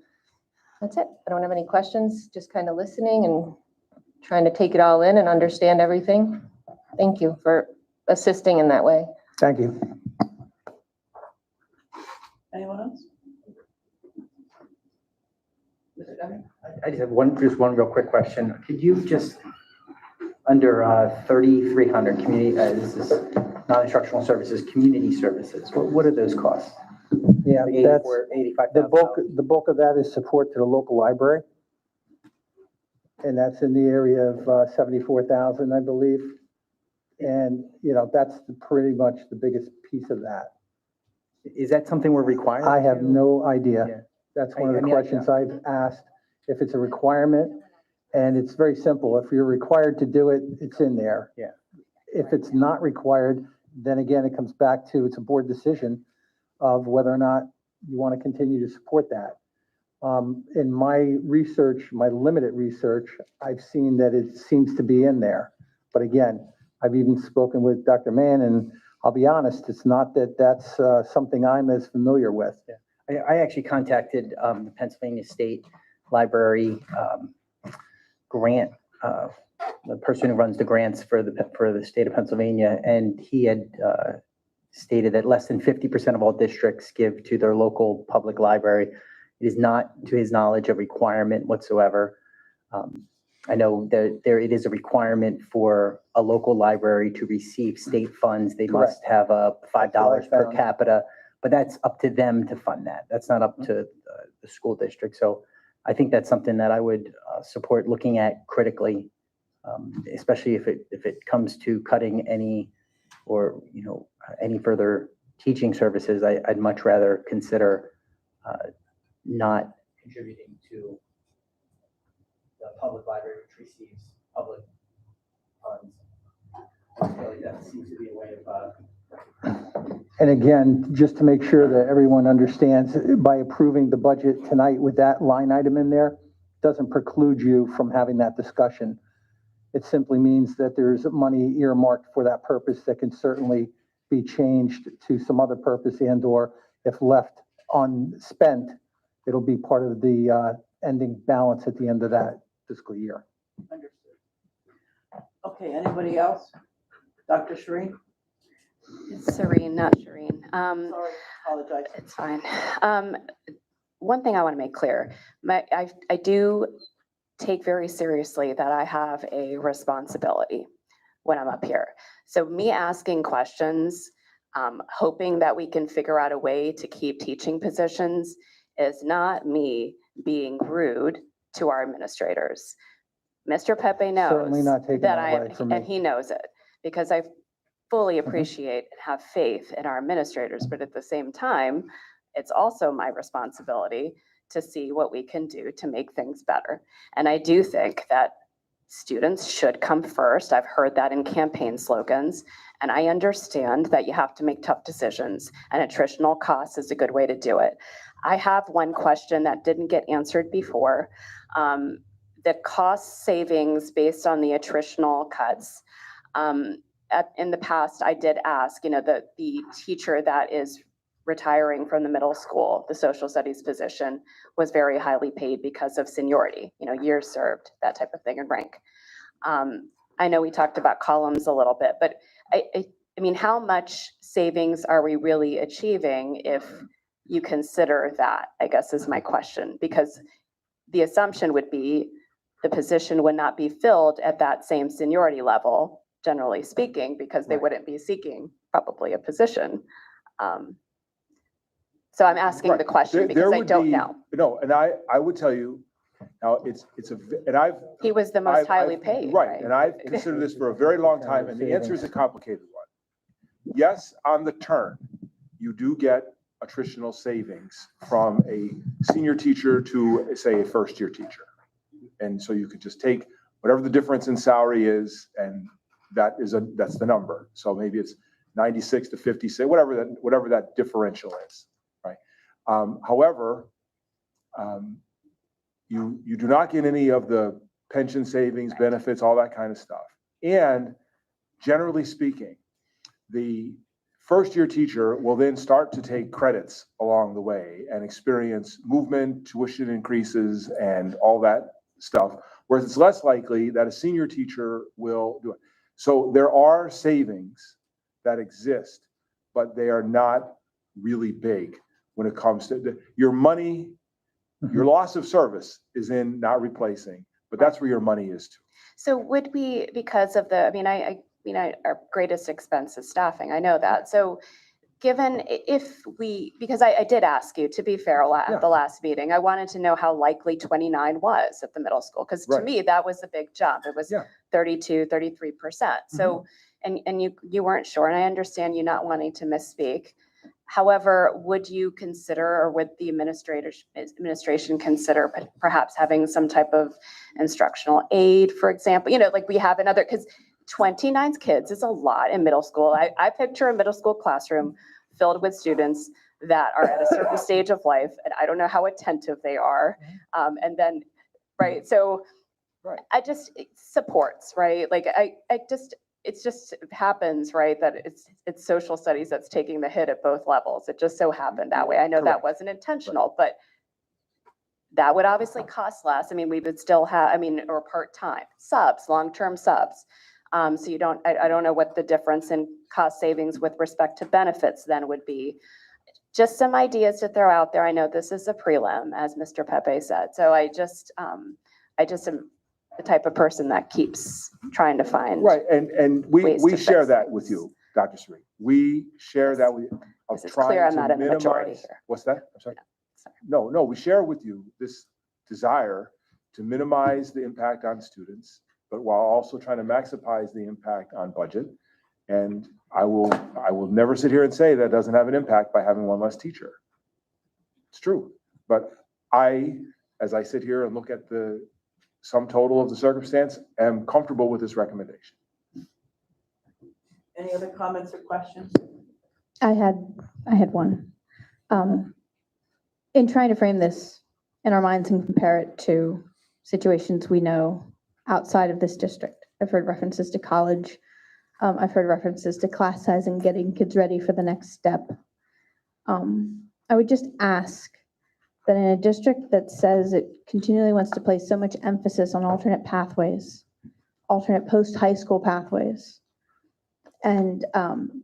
that's it. I don't have any questions, just kind of listening and trying to take it all in and understand everything. Thank you for assisting in that way. Thank you. Anyone else? I just have one real quick question. Could you just, under 3,300 community, this is non-instructional services, community services, what are those costs? Yeah, The that's, 85,000. the bulk of that is support to the local library. And that's in the area of 74,000, I believe. And, that's pretty much the biggest piece of that. Is that something we're required? I have to? no Yeah. idea. That's one of I the mean, questions I've asked, if it's a requirement. And it's very simple. If you're required to do it, it's in there. Yeah. If it's not required, then again, it comes back to, it's a board decision of whether or not you want to continue to support that. In my research, my limited research, I've seen that it seems to be in there. But again, I've even spoken with Dr. Mann, and I'll be honest, it's not that that's something I'm as familiar with. Yeah. I actually contacted the Pennsylvania State Library grant, the person who runs the grants for the state of Pennsylvania, and he had stated that less than 50% of all districts give to their local public library. It is not, to his knowledge, a requirement whatsoever. I know that it is a requirement for a local library to receive state funds. They must have a $5 per capita, but that's up to them to fund that. That's not up to the school district. So I think that's something that I would support looking at critically, especially if it comes to cutting any any further teaching services. I'd much rather consider not contributing to the public library, which receives public funds. I feel like that seems to be a way of And again, just to make sure that everyone understands, by approving the budget tonight with that line item in there, doesn't preclude you from having that discussion. It simply means that there's money earmarked for that purpose that can certainly be changed to some other purpose, and/or if left unspent, it'll be part of the ending balance at the end of that fiscal year. Understood. Okay, anybody else? Dr. Shareen? It's Serene, not Shireen. Sorry, apologize. It's fine. One thing I want to make clear, I do take very seriously that I have a responsibility when I'm up here. So me asking questions, hoping that we can figure out a way to keep teaching positions is not me being rude to our administrators. Mr. Pepe knows Certainly not taking that that away from me. and he knows it, because I fully appreciate and have faith in our administrators, but at the same time, it's also my responsibility to see what we can do to make things better. And I do think that students should come first. I've heard that in campaign slogans, and I understand that you have to make tough decisions, and attritional costs is a good way to do it. I have one question that didn't get answered before. The cost savings based on the attritional cuts. In the past, I did ask, the teacher that is retiring from the middle school, the social studies position, was very highly paid because of seniority, years served, that type of thing, and rank. I know we talked about columns a little bit, but I mean, how much savings are we really achieving if you consider that, I guess is my question, because the assumption would be the position would not be filled at that same seniority level, generally speaking, because they wouldn't be seeking probably a position. So I'm asking the Right. question There because I would don't be- know. No, and I would tell you, now, and I've. He was the most I've- highly I've- paid, Right, right? and I've considered this for a very long time, and the answer is a complicated one. Yes, on the turn, you do get attritional savings from a senior teacher to, say, a first-year teacher. And so you could just take whatever the difference in salary is, and that's the number. So maybe it's 96 to 56, whatever that differential is, right? However, you do not get any of the pension savings, benefits, all that kind of stuff. And generally speaking, the first-year teacher will then start to take credits along the way and experience movement, tuition increases, and all that stuff, whereas it's less likely that a senior teacher will do it. So there are savings that exist, but they are not really big when it comes to your money. Your loss of service is in not replacing, but that's where your money is too. So would we, because of the, our greatest expense is staffing, I know that. So given because I did ask you, to be fair, at the last meeting, I wanted to know how likely 29 was at the middle school, because to me, that was a big jump. It was 32, 33%. So, and you weren't sure, and I understand you not wanting to misspeak. However, would you consider, or would the administration consider perhaps having some type of instructional aid, for example, like we have in other, because 29 kids is a lot in middle school. I picture a middle school classroom filled with students that are at a certain stage of life, and I don't know how attentive they are. And then, right, so it supports, right? Like it just happens, right, that it's social studies that's taking the hit at both levels. It just so happened that way. I know that wasn't intentional, but that would obviously cost less. I mean, we would still have, or part-time subs, long-term subs. So I don't know what the difference in cost savings with respect to benefits then would be. Just some ideas to throw out there. I know this is a prelim, as Mr. Pepe said. So I just am the type of person that keeps trying to find. Right, and we fix share that with you, Dr. Sri. We share that with, of It's clear trying I'm not to in the majority minimize. here. What's that? I'm sorry. No, we share with you this desire to minimize the impact on students, but while also trying to maximize the impact on budget. And I will never sit here and say that doesn't have an impact by having one less teacher. It's true, but as I sit here and look at the sum total of the circumstance, am comfortable with this recommendation. Any other comments or questions? I had one. In trying to frame this in our minds and compare it to situations we know outside of this district, I've heard references to college. I've heard references to class size and getting kids ready for the next step. I would just ask that in a district that says it continually wants to place so much emphasis on alternate pathways, alternate post-high school pathways, and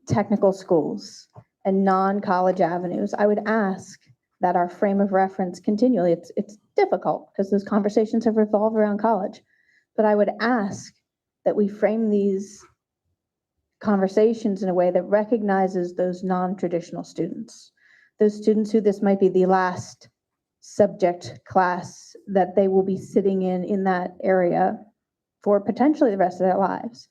technical schools and non-college avenues, I would ask that our frame of reference continually, it's difficult because those conversations have revolved around college, but I would ask that we frame these conversations in a way that recognizes those non-traditional students, those students who this might be the last subject class that they will be sitting in that area for potentially the rest of their lives.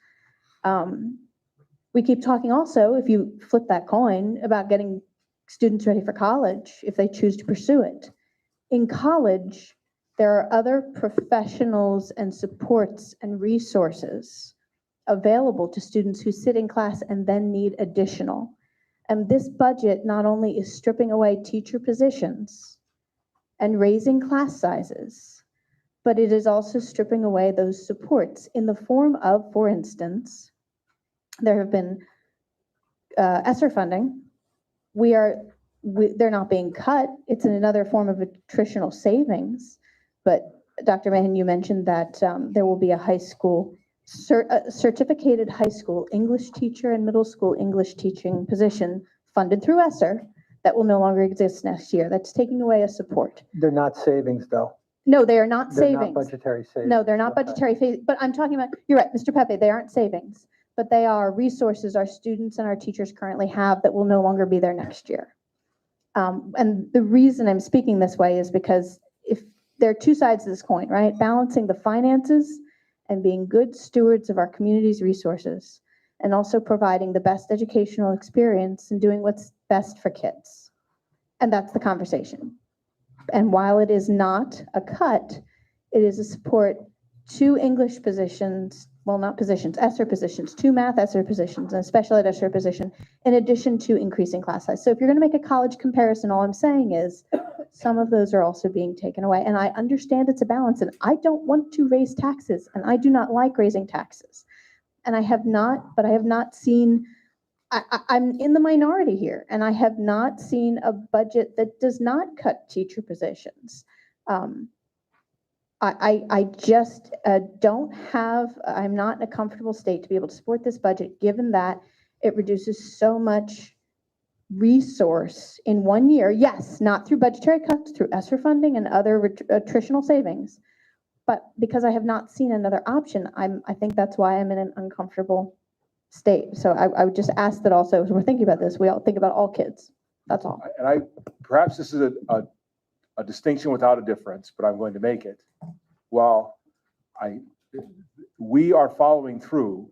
We keep talking also, if you flip that coin, about getting students ready for college if they choose to pursue it. In college, there are other professionals and supports and resources available to students who sit in class and then need additional. And this budget not only is stripping away teacher positions and raising class sizes, but it is also stripping away those supports in the form of, for instance, there have been ESSER funding. They're not being cut. It's in another form of attritional savings. But Dr. Mahan, you mentioned that there will be a high school, certificated high school English teacher and middle school English teaching position funded through ESSER that will no longer exist next year. That's taking away a support. They're not savings, though. No, they are not They're savings. not budgetary savings. No, they're not budgetary, but I'm talking about, you're right, Mr. Pepe, they aren't savings. but they are resources our students and our teachers currently have that will no longer be there next year. And the reason I'm speaking this way is because if there are two sides of this coin, right? Balancing the finances and being good stewards of our community's resources, and also providing the best educational experience and doing what's best for kids. And that's the conversation. And while it is not a cut, it is a support to English positions, well, not positions, ESSER positions, 2 math ESSER positions, and a special ed ESSER position, in addition to increasing class size. So if you're gonna make a college comparison, all I'm saying is some of those are also being taken away. And I understand it's a balance, and I don't want to raise taxes, and I do not like raising taxes. And I have not seen, I'm in the minority here, and I have not seen a budget that does not cut teacher positions. I just don't have, I'm not in a comfortable state to be able to support this budget, given that it reduces so much resource in 1 year. Yes, not through budgetary cuts, through ESSER funding and other attritional savings. But because I have not seen another option, I think that's why I'm in an uncomfortable state. So I would just ask that also, as we're thinking about this, we all think about all kids. That's all. And perhaps this is a distinction without a difference, but I'm going to make it. Well, we are following through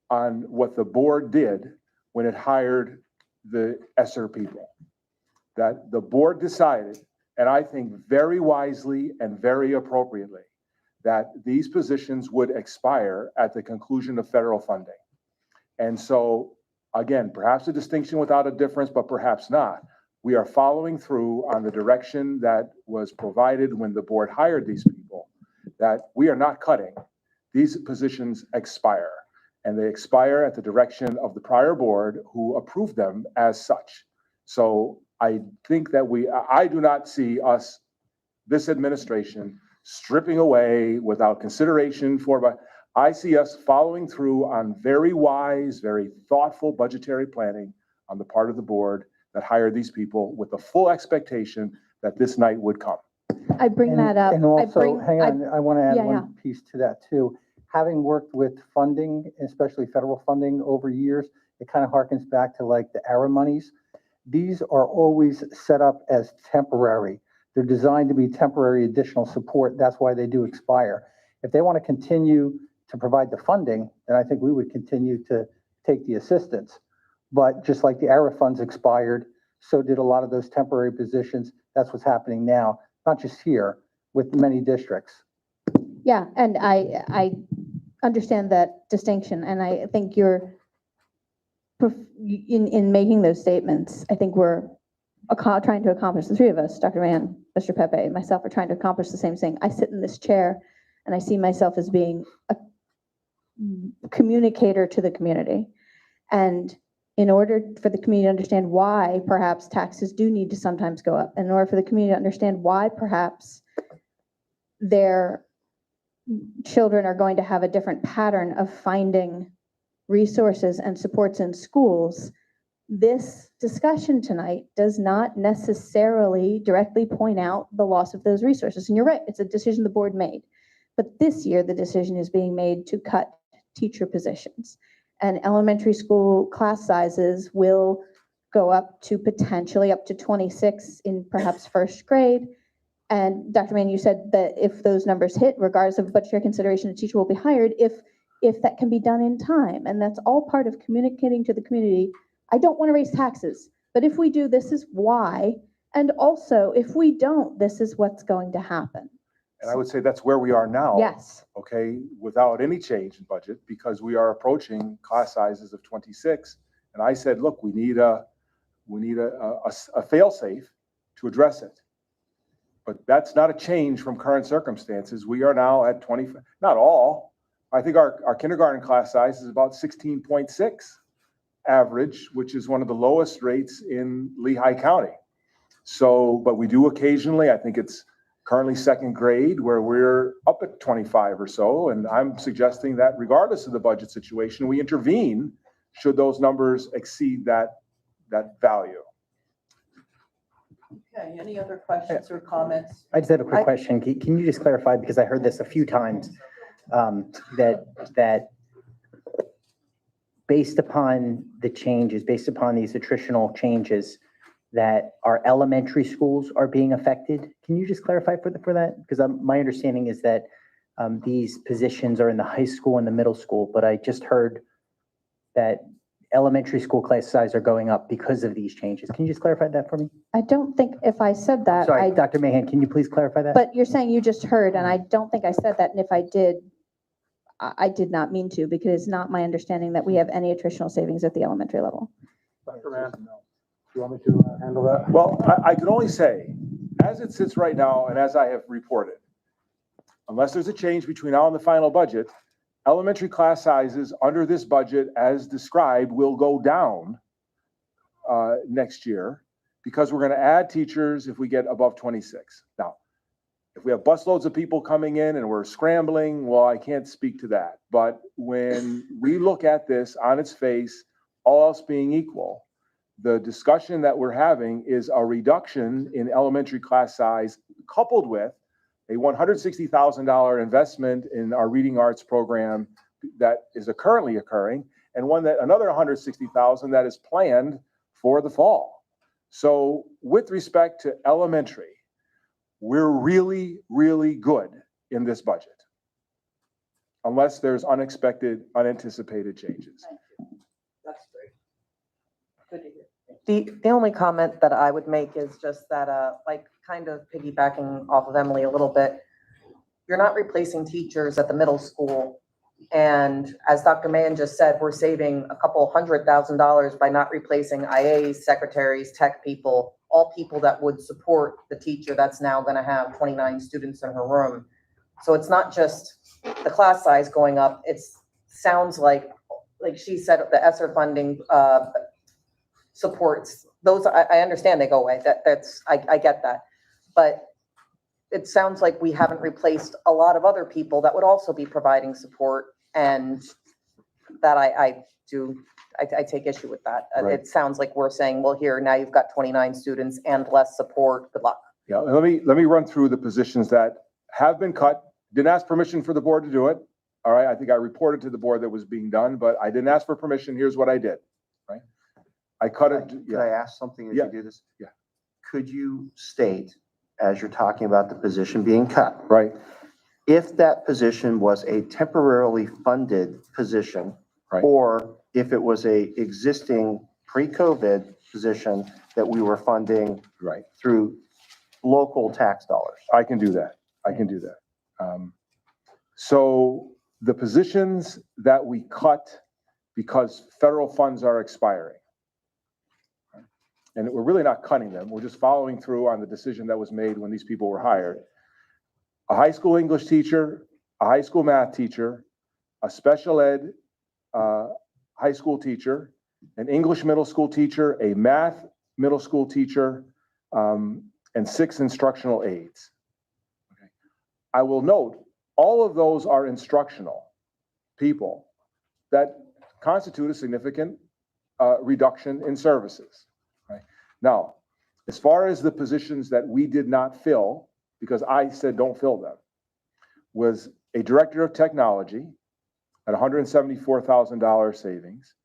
on what the board did when it hired the ESSER people. That the board decided, and I think very wisely and very appropriately, that these positions would expire at the conclusion of federal funding. And so, again, perhaps a distinction without a difference, but perhaps not. We are following through on the direction that was provided when the board hired these people, that we are not cutting. These positions expire, and they expire at the direction of the prior board who approved them as such. So I think that I do not see us, this administration, stripping away without consideration but I see us following through on very wise, very thoughtful budgetary planning on the part of the board that hired these people with the full expectation that this night would come. I bring that up. And also, hang on, I want to add one piece to that too. Having worked with funding, especially federal funding over years, it kind of harkens back to like the ARA monies. These are always set up as temporary. They're designed to be temporary additional support. That's why they do expire. If they want to continue to provide the funding, then I think we would continue to take the assistance. But just like the ARA funds expired, so did a lot of those temporary positions. That's what's happening now, not just here, with many districts. Yeah, and I understand that distinction, and I think you're, in making those statements, I think we're trying to accomplish, the three of us, Dr. Mann, Mr. Pepe, myself, are trying to accomplish the same thing. I sit in this chair and I see myself as being a communicator to the community. And in order for the community to understand why perhaps taxes do need to sometimes go up, and in order for the community to understand why perhaps their children are going to have a different pattern of finding resources and supports in schools, this discussion tonight does not necessarily directly point out the loss of those resources. And you're right, it's a decision the board made. But this year, the decision is being made to cut teacher positions. And elementary school class sizes will go up to potentially up to 26 in perhaps first grade. And Dr. Mann, you said that if those numbers hit, regardless of budgetary consideration, a teacher will be hired if that can be done in time. And that's all part of communicating to the community. I don't want to raise taxes, but if we do, this is why. And also, if we don't, this is what's going to happen. And I would say that's where we are now. Yes. Okay, without any change in budget, because we are approaching class sizes of 26. And I said, look, we need a fail-safe to address it. But that's not a change from current circumstances. We are now at 20, not all. I think our kindergarten class size is about 16.6 average, which is one of the lowest rates in Lehigh County. So, but we do occasionally, I think it's currently second grade, where we're up at 25 or so. And I'm suggesting that regardless of the budget situation, we intervene should those numbers exceed that value. Okay, any other questions or comments? I just have a quick question. Can you just clarify, because I heard this a few times, that based upon the changes, based upon these attritional changes, that our elementary schools are being affected. Can you just clarify for that? Because my understanding is that these positions are in the high school and the middle school, but I just heard that elementary school class size are going up because of these changes. Can you just clarify that for me? I don't think if I said that, Sorry, Dr. Mahan, can you please clarify that? but you're saying you just heard, and I don't think I said that, and if I did, I did not mean to, because it's not my understanding that we have any attritional savings at the elementary level. Dr. Mann, do you want me to handle that? Well, I can only say, as it sits right now, and as I have reported, unless there's a change between now and the final budget, elementary class sizes under this budget, as described, will go down next year because we're going to add teachers if we get above 26. Now, if we have busloads of people coming in and we're scrambling, well, I can't speak to that. But when we look at this on its face, all else being equal, the discussion that we're having is a reduction in elementary class size coupled with a $160,000 investment in our reading arts program that is currently occurring, and another $160,000 that is planned for the fall. So with respect to elementary, we're really, really good in this budget, unless there's unexpected, unanticipated changes. Thank you. That's great. Good to hear. The only comment that I would make is just that, like, kind of piggybacking off of Emily a little bit, you're not replacing teachers at the middle school. And as Dr. Mann just said, we're saving a couple $100,000 by not replacing IAs, secretaries, tech people, all people that would support the teacher that's now going to have 29 students in her room. So it's not just the class size going up. It sounds like she said, the ESSER funding supports those. I understand they go away. I get that. But it sounds like we haven't replaced a lot of other people that would also be providing support, and that I take issue with that. Right. It sounds like we're saying, well, here, now you've got 29 students and less support. Good luck. Yeah, let me run through the positions that have been cut. Didn't ask permission for the board to do it. All right, I think I reported to the board that was being done, but I didn't ask for permission. Here's what I did, right? I cut it. Could I ask something as Yeah. you do this? Yeah. Could you state, as you're talking about the position being cut, right? If that position was a temporarily funded position, right, or if it was a existing pre-COVID position that we were funding right through local tax dollars? I can do that. I can do that. So the positions that we cut because federal funds are expiring, and we're really not cutting them, we're just following through on the decision that was made when these people were hired. A high school English teacher, a high school math teacher, a special ed high school teacher, an English middle school teacher, a math middle school teacher, and 6 instructional aides. Okay. I will note, all of those are instructional people that constitute a significant reduction in services. Right? Now, as far as the positions that we did not fill, because I said don't fill them, was a director of technology at $174,000 savings,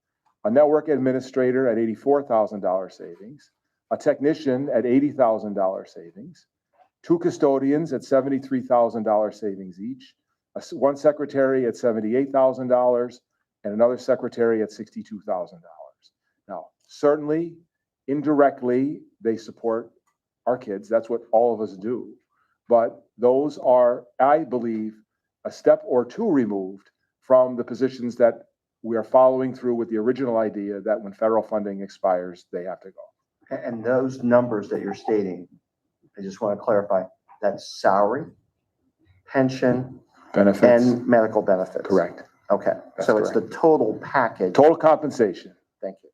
a network administrator at $84,000 savings, a technician at $80,000 savings, 2 custodians at $73,000 savings each, one secretary at $78,000, and another secretary at $62,000. Now, certainly, indirectly, they support our kids. That's what all of us do. But those are, I believe, a step or two removed from the positions that we are following through with the original idea that when federal funding expires, they have to go. And those numbers that you're stating, I just want to clarify, that's salary, pension, benefits, and medical benefits. Correct. Okay, That's so it's correct. the total package. Total compensation. Thank you.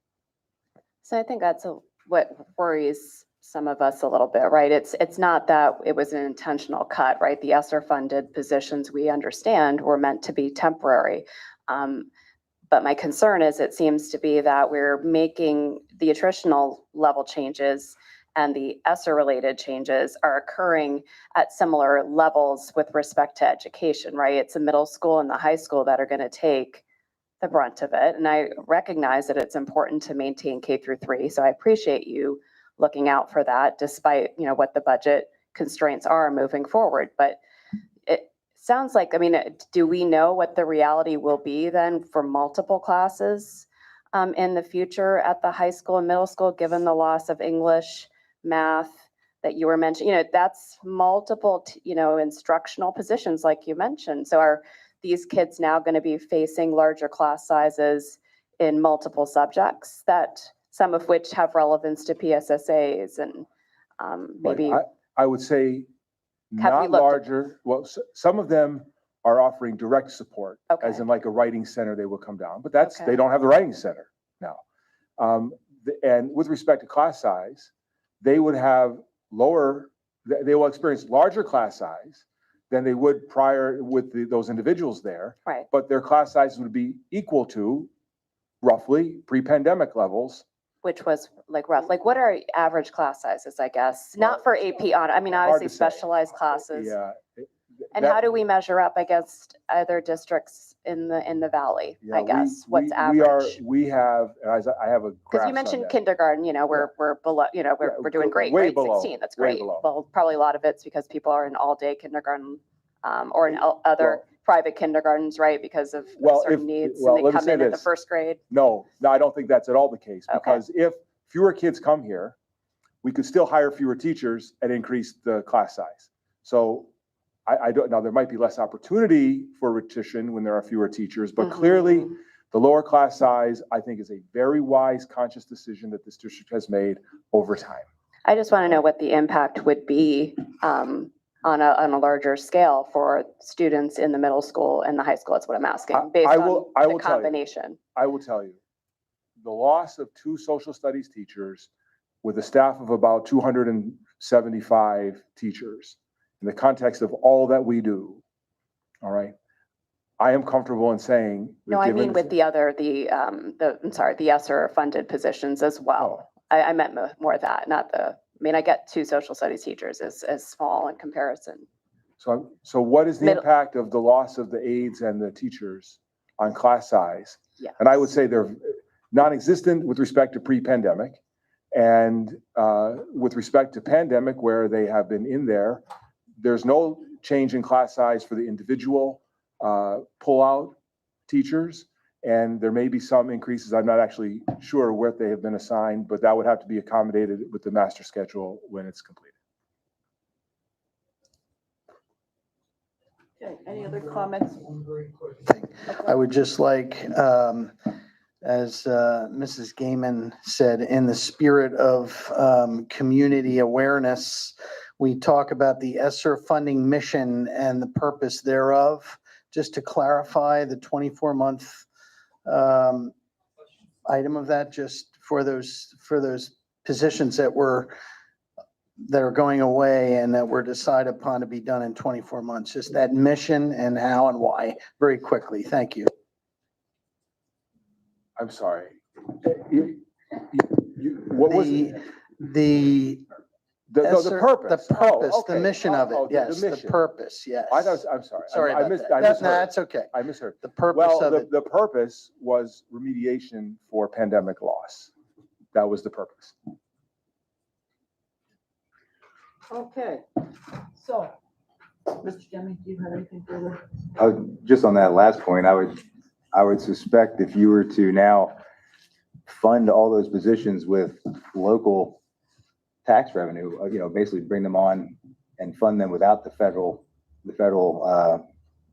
So I think that's what worries some of us a little bit, right? It's not that it was an intentional cut, right? The ESSER funded positions, we understand, were meant to be temporary. But my concern is it seems to be that we're making the attritional level changes and the ESSER related changes are occurring at similar levels with respect to education, right? It's the middle school and the high school that are going to take the brunt of it. And I recognize that it's important to maintain K through 3. So I appreciate you looking out for that despite, what the budget constraints are moving forward. But it sounds like, do we know what the reality will be then for multiple classes in the future at the high school and middle school, given the loss of English, math that you were mentioning? That's multiple, instructional positions like you mentioned. So are these kids now going to be facing larger class sizes in multiple subjects, that some of which have relevance to PSSAs and maybe? I would say Have we not looked at- larger, well, some of them are offering direct support, as Okay. in like a writing center, they will come down, but they Okay. don't have the writing center now. And with respect to class size, they would have they will experience larger class size than they would prior with those individuals there. Right. But their class sizes would be equal to roughly pre-pandemic levels. Which was what are average class sizes, I guess? Not for AP on, obviously to say. specialized classes. Yeah. And how do we measure up against other districts in the valley, I guess? What's average? We have, and I have a graph Because you on mentioned that. kindergarten, we're below, we're doing great, way right? below, 16, that's way great. below. Well, probably a lot of it's because people are in all-day kindergarten or in other private kindergartens, right? Because of certain needs, and they let me come say in at the this. first grade. No, I don't think that's at all the case, Okay. because if fewer kids come here, we could still hire fewer teachers and increase the class size. So I don't know, there might be less opportunity for repetition when there are fewer teachers, but clearly the lower class size, I think, is a very wise, conscious decision that this district has made over time. I just want to know what the impact would be on a larger scale for students in the middle school and the high school. That's what I'm asking, based on the combination. I will tell you, the loss of 2 social studies teachers with a staff of about 275 teachers in the context of all that we do, all right, I am comfortable in saying. No, I mean with the ESSER funded positions as well. I meant more of that, not I get 2 social studies teachers as small in comparison. So what is the impact of the loss of the aides and the teachers on class size? Yes. And I would say they're non-existent with respect to pre-pandemic, and with respect to pandemic, where they have been in there, there's no change in class size for the individual pull-out teachers, and there may be some increases. I'm not actually sure what they have been assigned, but that would have to be accommodated with the master schedule when it's completed. Okay, any other comments? I would just like, as Mrs. Gaiman said, in the spirit of community awareness, we talk about the ESSER funding mission and the purpose thereof. Just to clarify the 24-month item of that, just for those positions that are going away and that were decided upon to be done in 24 months, just that mission and how and why, very quickly. Thank you. I'm sorry. What was the purpose? The purpose, the mission of it, yes, the purpose, yes. I'm sorry. Sorry I about missed. that. I misheard. No, that's okay. I misheard. The purpose of it. The purpose was remediation for pandemic loss. That was the purpose. Okay, so, Mr. Jimmy, do you have anything further? Just on that last point, I would suspect if you were to now fund all those positions with local tax revenue, basically bring them on and fund them without the federal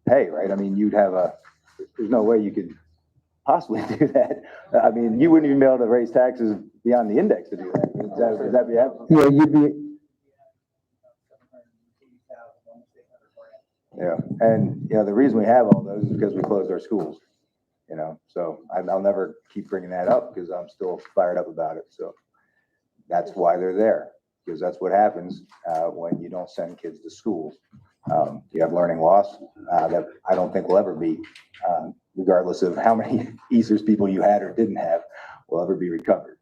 pay, right? I mean, there's no way you could possibly do that. I mean, you wouldn't even be able to raise taxes beyond the index to do that. Would that be happening? Yeah, you'd be. Yeah, and the reason we have all those is because we closed our schools. So I'll never keep bringing that up because I'm still fired up about it. So that's why they're there, because that's what happens when you don't send kids to school. You have learning loss that I don't think will ever be, regardless of how many ESSERs people you had or didn't have, will ever be recovered.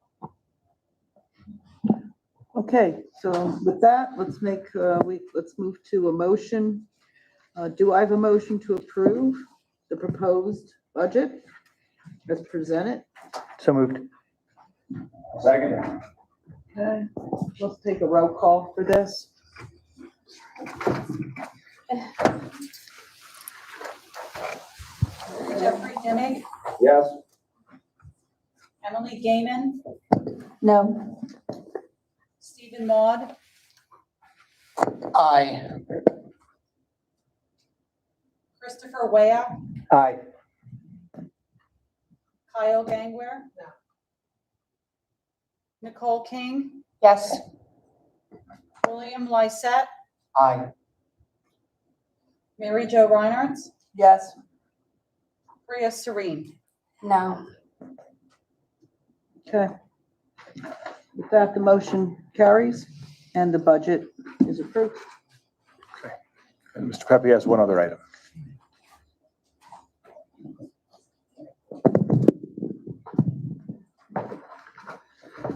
Okay, so with that, let's move to a motion. Do I have a motion to approve the proposed budget? as presented. So moved. Second. Okay, let's take a roll call for this. Jeffrey Dimick, Yes. Emily Gaiman, No. Stephen Maud, Aye. Christopher Wea, Aye. Kyle Gangware. Nicole King, Yes. William Lysette, Aye. Mary Jo Reinhardt, Yes. Priya Serene. No. Okay. With that, the motion carries and the budget is approved. And Mr. Pepe has one other item.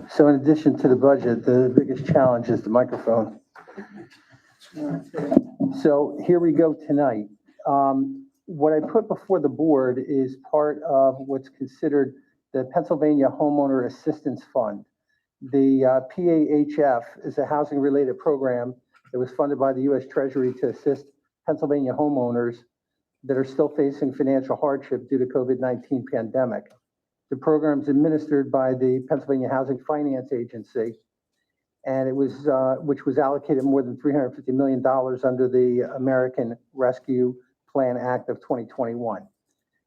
So in addition to the budget, the biggest challenge is the microphone. So here we go tonight. What I put before the board is part of what's considered the Pennsylvania Homeowner Assistance Fund. The PAHF is a housing-related program that was funded by the U.S. Treasury to assist Pennsylvania homeowners that are still facing financial hardship due to COVID-19 pandemic. The program is administered by the Pennsylvania Housing Finance Agency, and it was, which was allocated more than $350 million under the American Rescue Plan Act of 2021.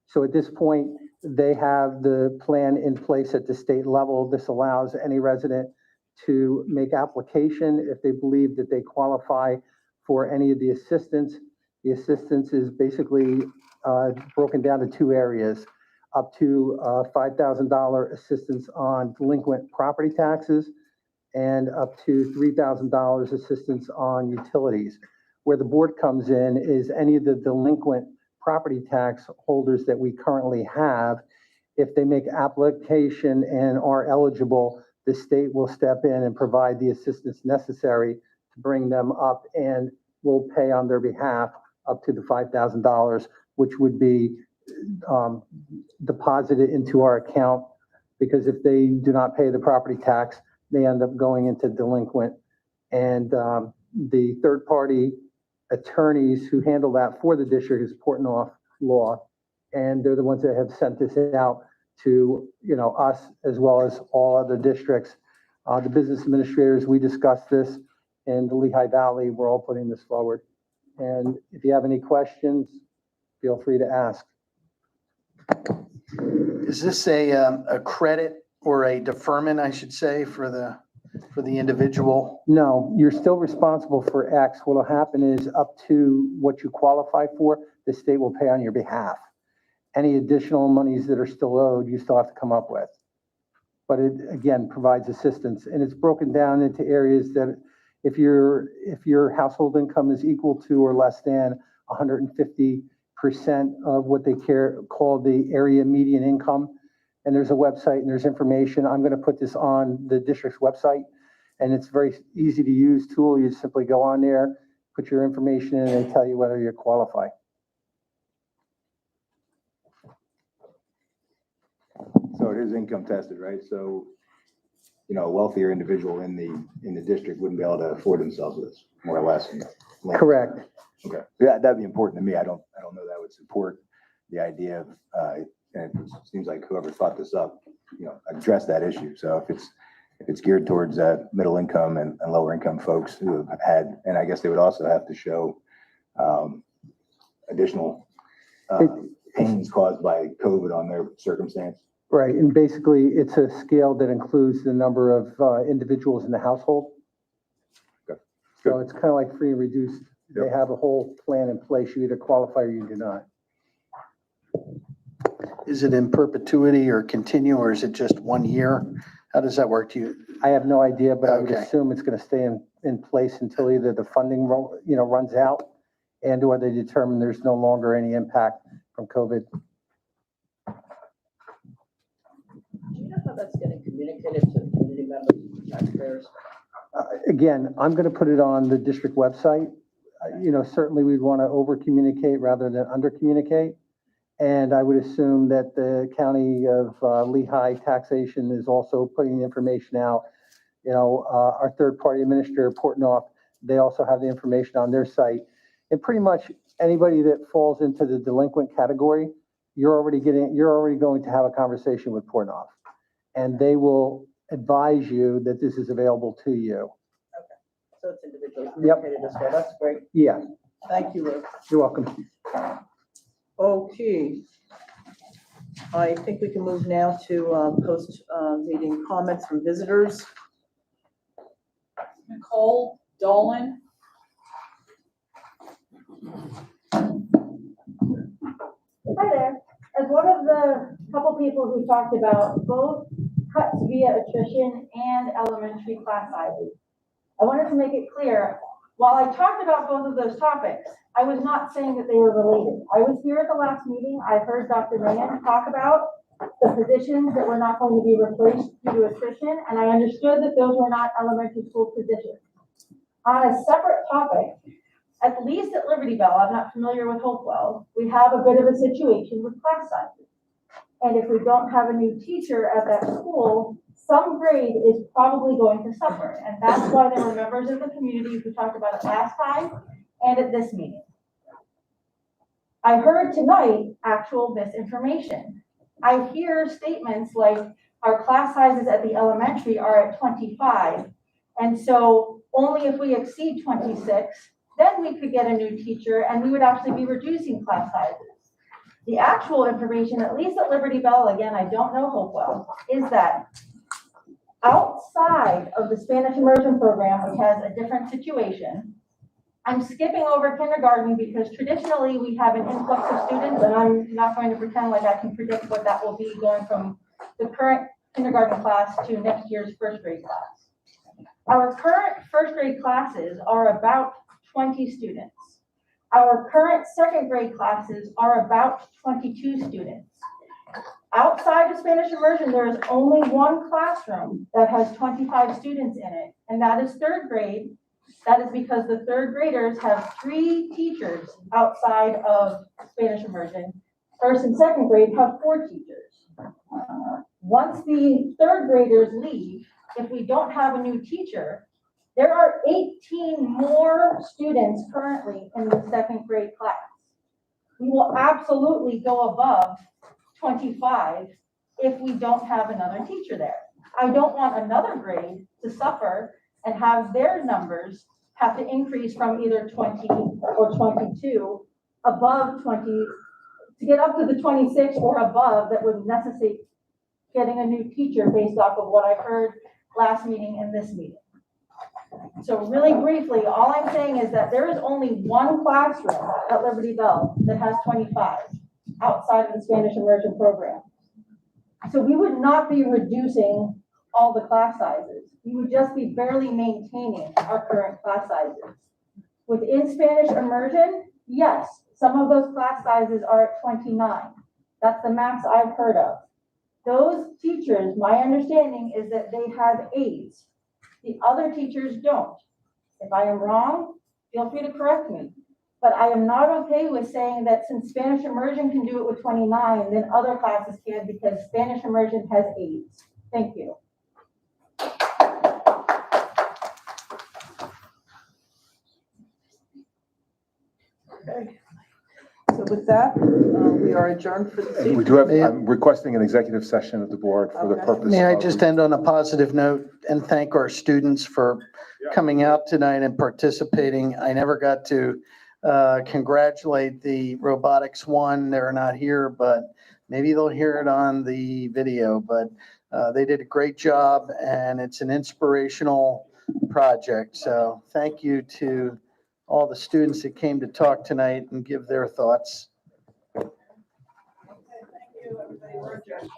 So at this point, they have the plan in place at the state level. This allows any resident to make application if they believe that they qualify for any of the assistance. The assistance is basically broken down to two areas, up to $5,000 assistance on delinquent property taxes and up to $3,000 assistance on utilities. Where the board comes in is any of the delinquent property tax holders that we currently have. If they make application and are eligible, the state will step in and provide the assistance necessary to bring them up, and will pay on their behalf up to the $5,000, which would be deposited into our account, because if they do not pay the property tax, they end up going into delinquent. And the third-party attorneys who handle that for the district is Portnoy Law, and they're the ones that have sent this out to, you know, us as well as all other districts. The business administrators, we discussed this in the Lehigh Valley. We're all putting this forward. And if you have any questions, feel free to ask. Is this a credit or a deferment, I should say, for the individual? No, you're still responsible for X. What'll happen is up to what you qualify for, the state will pay on your behalf. Any additional monies that are still owed, you still have to come up with. But it, again, provides assistance, and it's broken down into areas that if your household income is equal to or less than 150% of what they call the area median income, and there's a website and there's information. I'm going to put this on the district's website, and it's a very easy to use tool. You simply go on there, put your information in, and they tell you whether you qualify. So it is income tested, right? So, you know, a wealthier individual in the district wouldn't be able to afford themselves this, more or less. Correct. Okay. Yeah, that'd be important to me. I don't know that would support the idea of, and it seems like whoever thought this up, you know, address that issue. So if it's geared towards middle income and lower income folks who have had, and I guess they would also have to show additional pains caused by COVID on their circumstance. Right, and basically, it's a scale that includes the number of individuals in the household. Okay. So it's kind of like free and reduced. They have a whole plan in place. You either qualify or you do not. Is it in perpetuity or continue, or is it just 1 year? How does that work? I have no idea, but I would Okay. assume it's going to stay in place until either the funding, runs out, and or they determine there's no longer any impact from COVID. Do you know how that's getting communicated to community members and taxpayers? Again, I'm going to put it on the district website. Certainly we'd want to over communicate rather than under communicate. And I would assume that the county of Lehigh taxation is also putting the information out. Our third-party administrator, Portnoy, they also have the information on their site. And pretty much anybody that falls into the delinquent category, you're already going to have a conversation with Portnoy. And they will advise you that this is available to you. So it's individually Yep. communicated as well. That's great. Yeah, Thank you, Ruth. you're welcome. Okay. I think we can move now to post-meeting comments from visitors. Nicole Dolan. Hi there. As one of the couple people who talked about both cuts via attrition and elementary class sizes, I wanted to make it clear, while I talked about both of those topics, I was not saying that they were related. I was here at the last meeting. I heard Dr. Mann talk about the positions that were not going to be replaced due to attrition, and I understood that those were not elementary school positions. On a separate topic, at least at Liberty Bell, I'm not familiar with Hopewell, we have a bit of a situation with class sizes. And if we don't have a new teacher at that school, some grade is probably going to suffer. And that's why there were members of the community who talked about it last time and at this meeting. I heard tonight actual misinformation. I hear statements like our class sizes at the elementary are at 25. And so only if we exceed 26, then we could get a new teacher and we would actually be reducing class sizes. The actual information, at least at Liberty Bell, again, I don't know Hopewell, is that outside of the Spanish immersion program, which has a different situation, I'm skipping over kindergarten because traditionally we have an influx of students, and I'm not going to pretend like I can predict what that will be going from the current kindergarten class to next year's first grade class. Our current first grade classes are about 20 students. Our current second grade classes are about 22 students. Outside of Spanish immersion, there is only one classroom that has 25 students in it, and that is third grade. That is because the third graders have 3 teachers outside of Spanish immersion. First and second grade have 4 teachers. Once the third graders leave, if we don't have a new teacher, there are 18 more students currently in the second grade class. We will absolutely go above 25 if we don't have another teacher there. I don't want another grade to suffer and have their numbers have to increase from either 20 or 22 above 20 to get up to the 26 or above that would necessitate getting a new teacher based off of what I heard last meeting and this meeting. So really briefly, all I'm saying is that there is only one classroom at Liberty Bell that has 25 outside of the Spanish immersion program. So we would not be reducing all the class sizes. We would just be barely maintaining our current class sizes. Within Spanish immersion, yes, some of those class sizes are at 29. That's the max I've heard of. Those teachers, my understanding is that they have aides. The other teachers don't. If I am wrong, feel free to correct me. But I am not okay with saying that since Spanish immersion can do it with 29, then other classes can because Spanish immersion has aides. Thank you. Okay. So with that, we are adjourned for this evening. We do have, I'm requesting an executive session of the board for the Okay. purpose of. May I just end on a positive note and thank our students for coming out tonight and participating. I never got to congratulate the robotics one. They're not here, but maybe they'll hear it on the video. But they did a great job and it's an inspirational project. So thank you to all the students that came to talk tonight and give their thoughts. Thank you, everybody. We're adjourned.